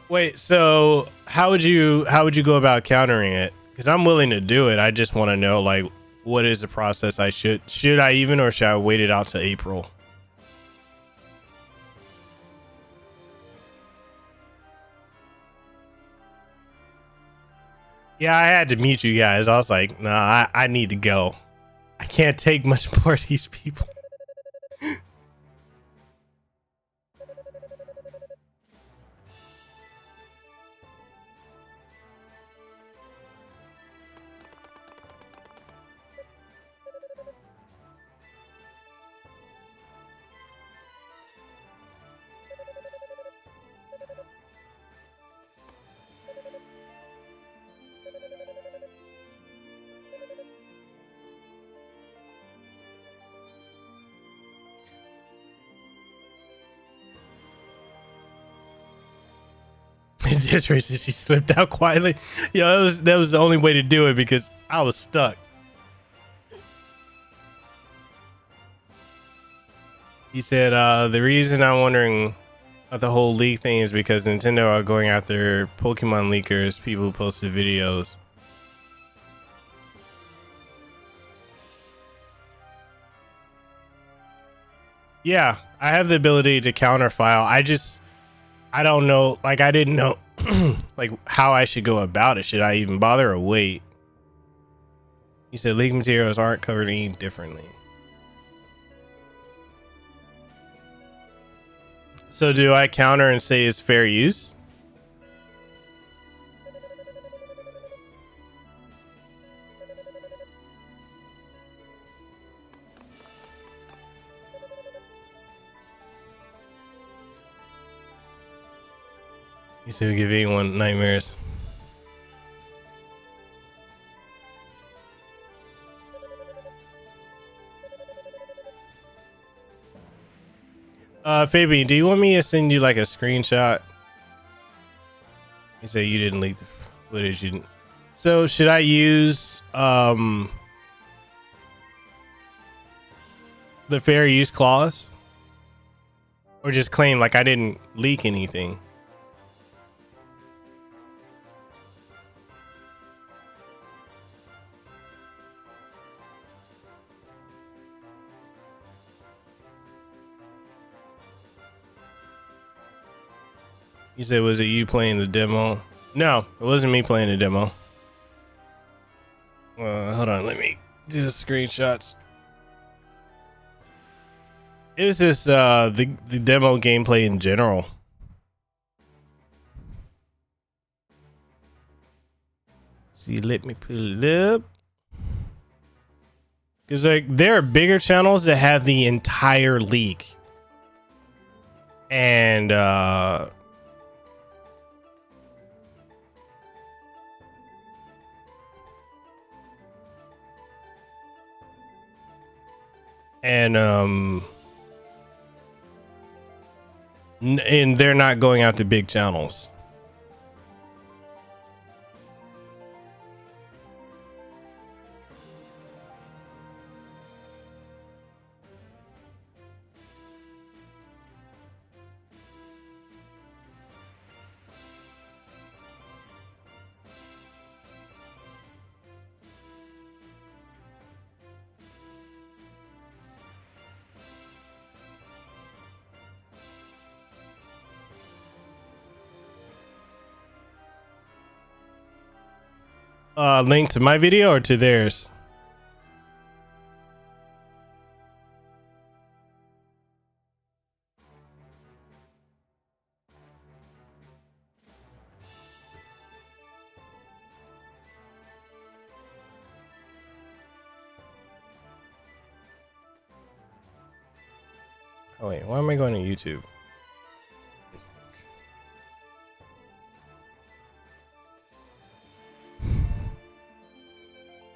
Wait, so how would you go about countering it? Because I'm willing to do it. I just want to know, like, what is the process I should I even, or should I wait it out to April? Yeah, I had to mute you guys. I was like, nah, I need to go. I can't take much more of these people. Just racist. She slipped out quietly. Yo, that was the only way to do it because I was stuck. He said, the reason I'm wondering about the whole leak thing is because Nintendo are going after Pokemon leakers, people who posted videos. Yeah, I have the ability to counterfile. I don't know. Like, I didn't know like how I should go about it. Should I even bother or wait? He said leak materials aren't covered any differently. So do I counter and say it's fair use? He said we give anyone nightmares. Fabian, do you want me to send you like a screenshot? He said you didn't leak the footage. You didn't. So should I use the fair use clause, or just claim like I didn't leak anything? You said, was it you playing the demo? No, it wasn't me playing the demo. Hold on, let me do the screenshots. It was just the demo gameplay in general. See, let me pull it up. Because like there are bigger channels that have the entire leak. And and they're not going out to big channels. Link to my video or to theirs? Oh wait, why am I going to YouTube?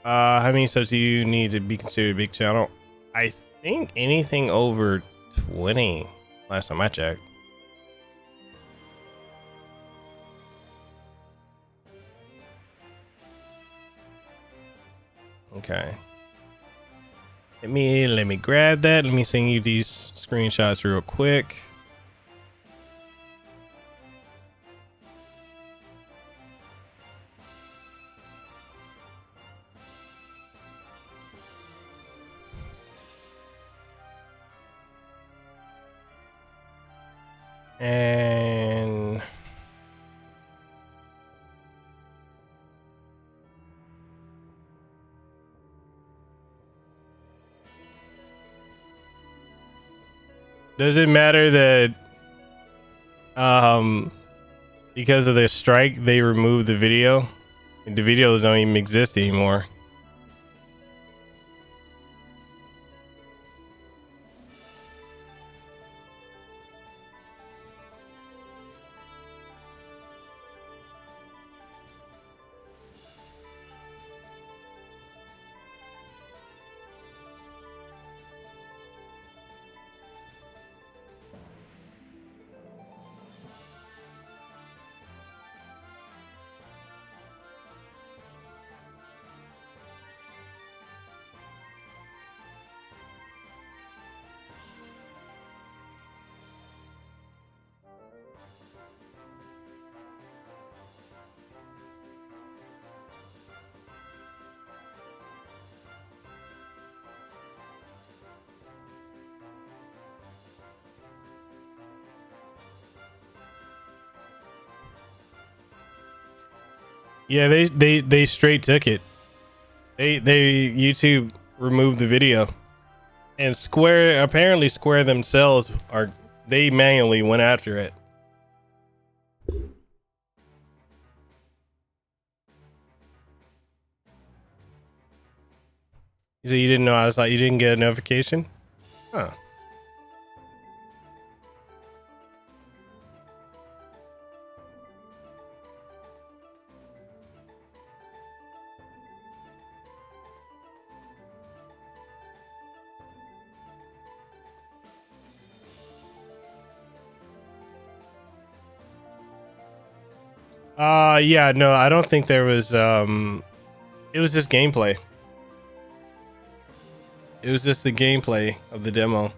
How many subs do you need to be considered a big channel? I think anything over 20 last time I checked. Okay. Let me grab that. Let me send you these screenshots real quick. And Does it matter that because of the strike they removed the video? The videos don't even exist anymore. Yeah, they straight took it. They YouTube removed the video, and Square themselves they manually went after it. So you didn't know? I was like, you didn't get a notification? Huh. Yeah, no, I don't think there was it was just gameplay. It was just the gameplay of the demo.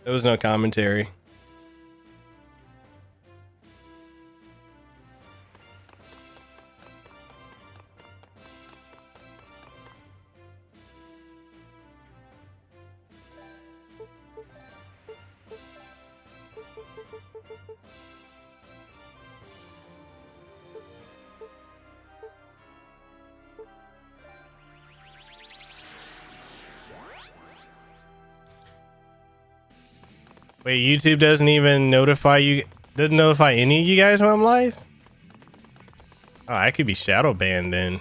There was no commentary. Wait, YouTube doesn't even notify you? Doesn't notify any of you guys when I'm live? Oh, I could be shadow banned then.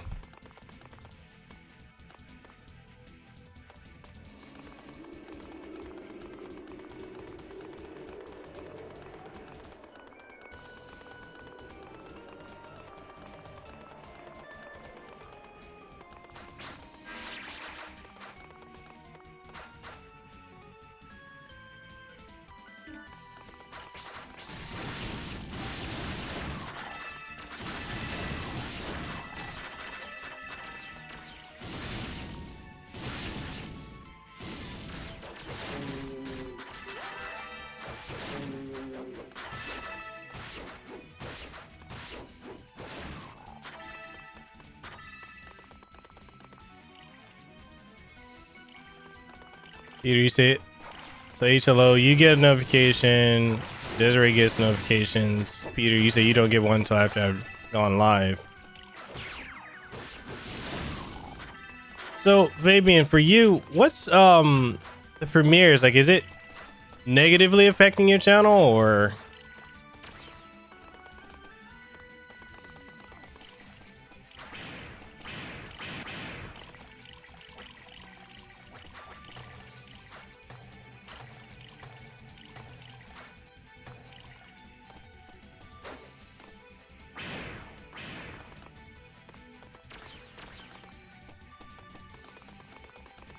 Peter, you see it? So HLO, you get a notification. Desiree gets notifications. Peter, you say you don't get one until after I've gone live. So Fabian, for you, what's the premieres like? Is it negatively affecting your channel or?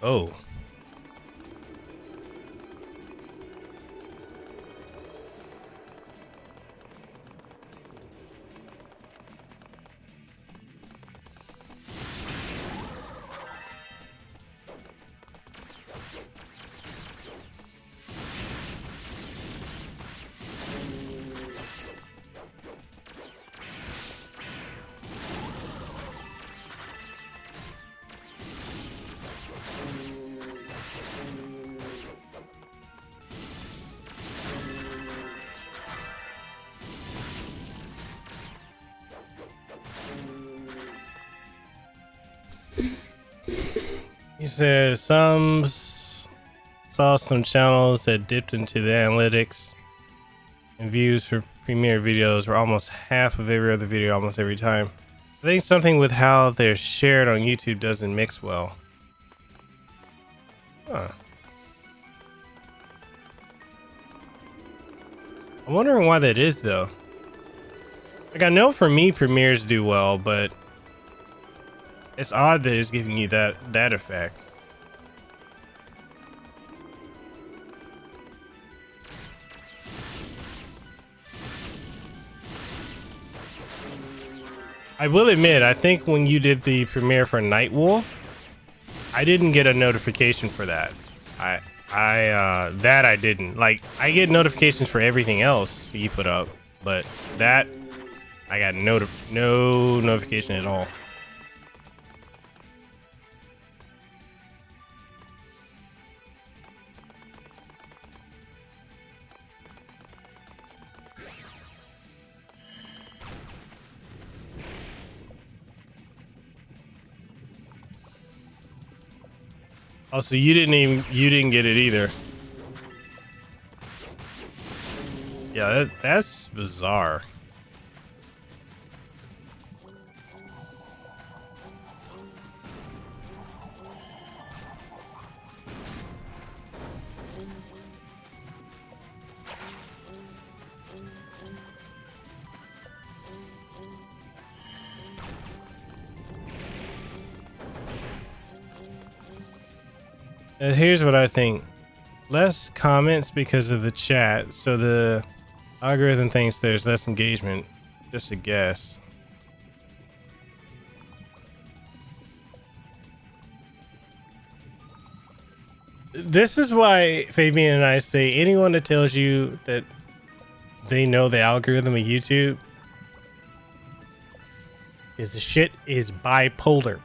Oh. He says some saw some channels that dipped into the analytics, and views for premiere videos were almost half of every other video almost every time. I think something with how they're shared on YouTube doesn't mix well. Huh. I'm wondering why that is though. Like, I know for me premieres do well, but it's odd that it's giving you that effect. I will admit, I think when you did the premiere for Nightwolf, I didn't get a notification for that. I didn't. Like, I get notifications for everything else you put up, but that I got no notification at all. Oh, so you didn't get it either. Yeah, that's bizarre. Here's what I think. Less comments because of the chat, so the algorithm thinks there's less engagement. Just a guess. This is why Fabian and I say anyone that tells you that they know the algorithm of YouTube is bipolar.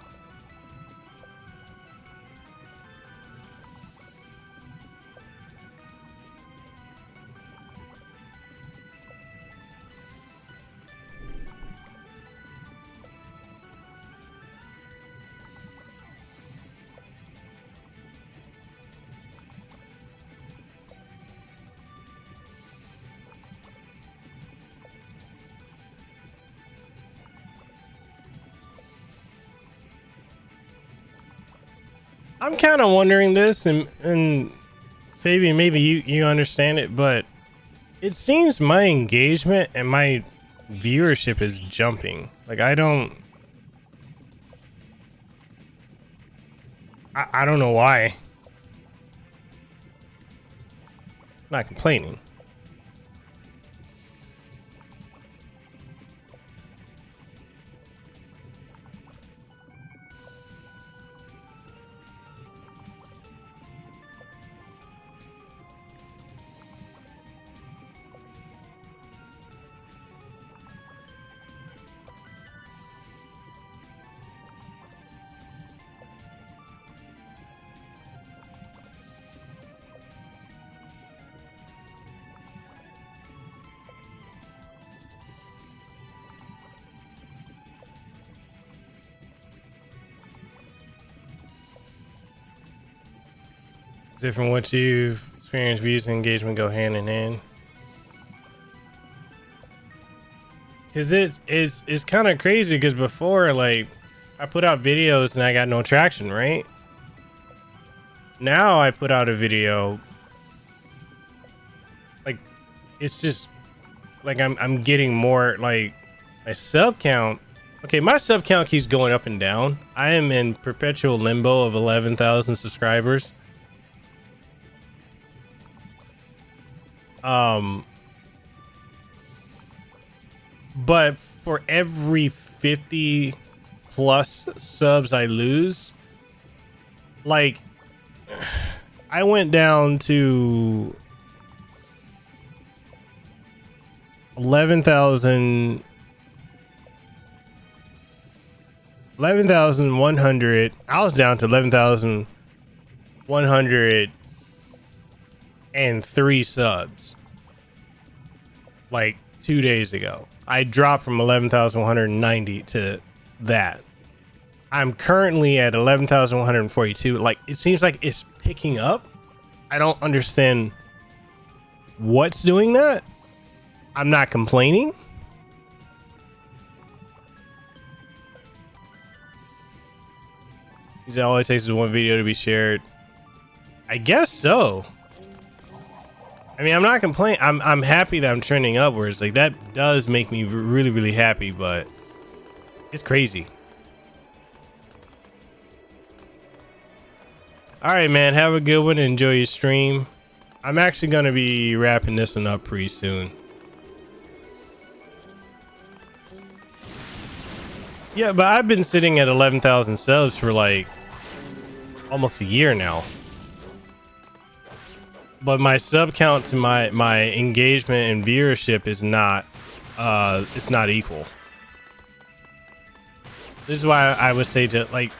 I'm kind of wondering this, and Fabian, maybe you understand it, but it seems my engagement and my viewership is jumping. Like, I don't know why. I'm not complaining. Different what you've experienced, views and engagement go hand in hand. Cause it's kind of crazy because before, like, I put out videos and I got no traction, right? Now I put out a video, like, it's just like I'm getting more, like, my sub count. Okay, my sub count keeps going up and down. I am in perpetual limbo of 11,000 subscribers. But for every 50 plus subs I lose, like, I went down to 11,100. I was down to 11,103 subs like 2 days ago. I dropped from 11,190 to that. I'm currently at 11,142. Like, it seems like it's picking up, I don't understand what's doing that. I'm not complaining. He said all it takes is one video to be shared. I guess so. I mean, I'm not complaining. I'm happy that I'm trending upwards. Like, that does make me really, really happy, but it's crazy. All right, man. Have a good one. Enjoy your stream. I'm actually going to be wrapping this one up pretty soon. Yeah, but I've been sitting at 11,000 subs for like almost a year now. But my sub count to my engagement and viewership is not it's not equal. This is why I would say to like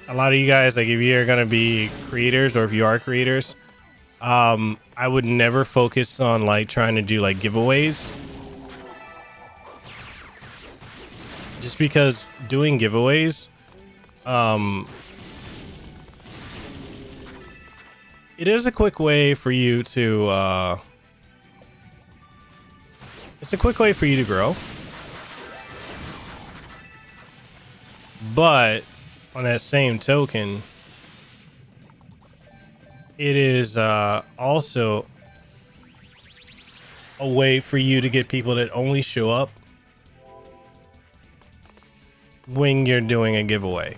a lot of you guys, like if you're gonna be creators or if you are creators, I would never focus on like trying to do like giveaways. Just because doing giveaways, it is a quick way for you to it's a quick way for you to grow. But on that same token, it is also a way for you to get people that only show up when you're doing a giveaway.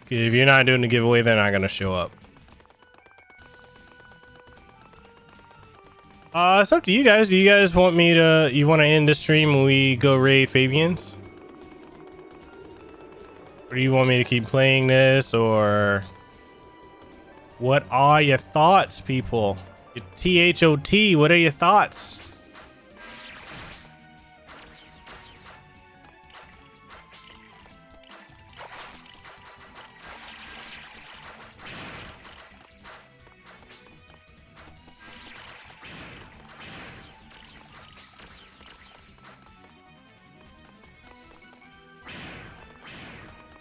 If you're not doing a giveaway, they're not gonna show up. It's up to you guys. Do you guys want me to, you want to end the stream when we go raid Fabians? Or do you want me to keep playing this, or what are your thoughts, people? THOT, what are your thoughts?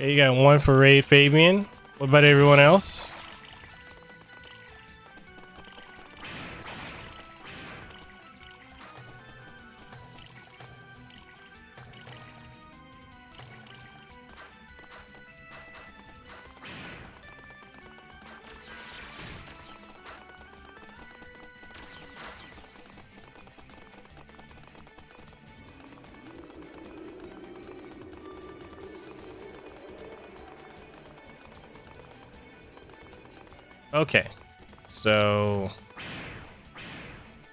Okay, you got one for Raid Fabian. What about everyone else? Okay, so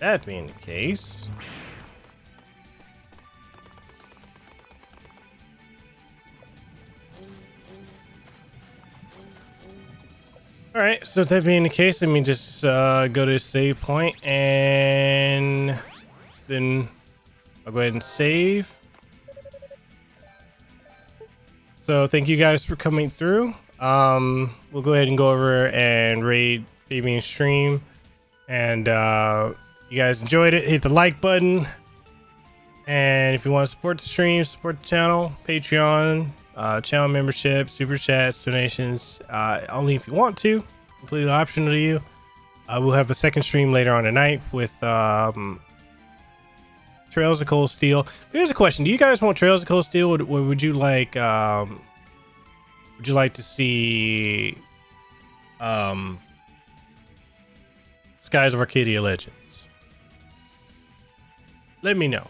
that being the case, all right, so that being the case, let me just go to save point and then I'll go ahead and save. So thank you guys for coming through. We'll go ahead and go over and raid Fabian's stream, and you guys enjoyed it, hit the like button, and if you want to support the stream, support the channel, Patreon, channel membership, super chats, donations, only if you want to, completely optional to you. We'll have a second stream later on tonight with Trails of Cold Steel. Here's a question: do you guys want Trails of Cold Steel? Would you like would you like to see Skies of Arcadia Legends? Let me know.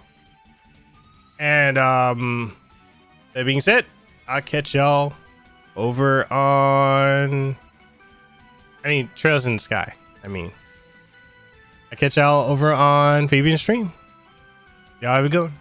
And that being said, I'll catch y'all over on Trails in the Sky. I'll catch y'all over on Fabian's stream. Y'all have a good one.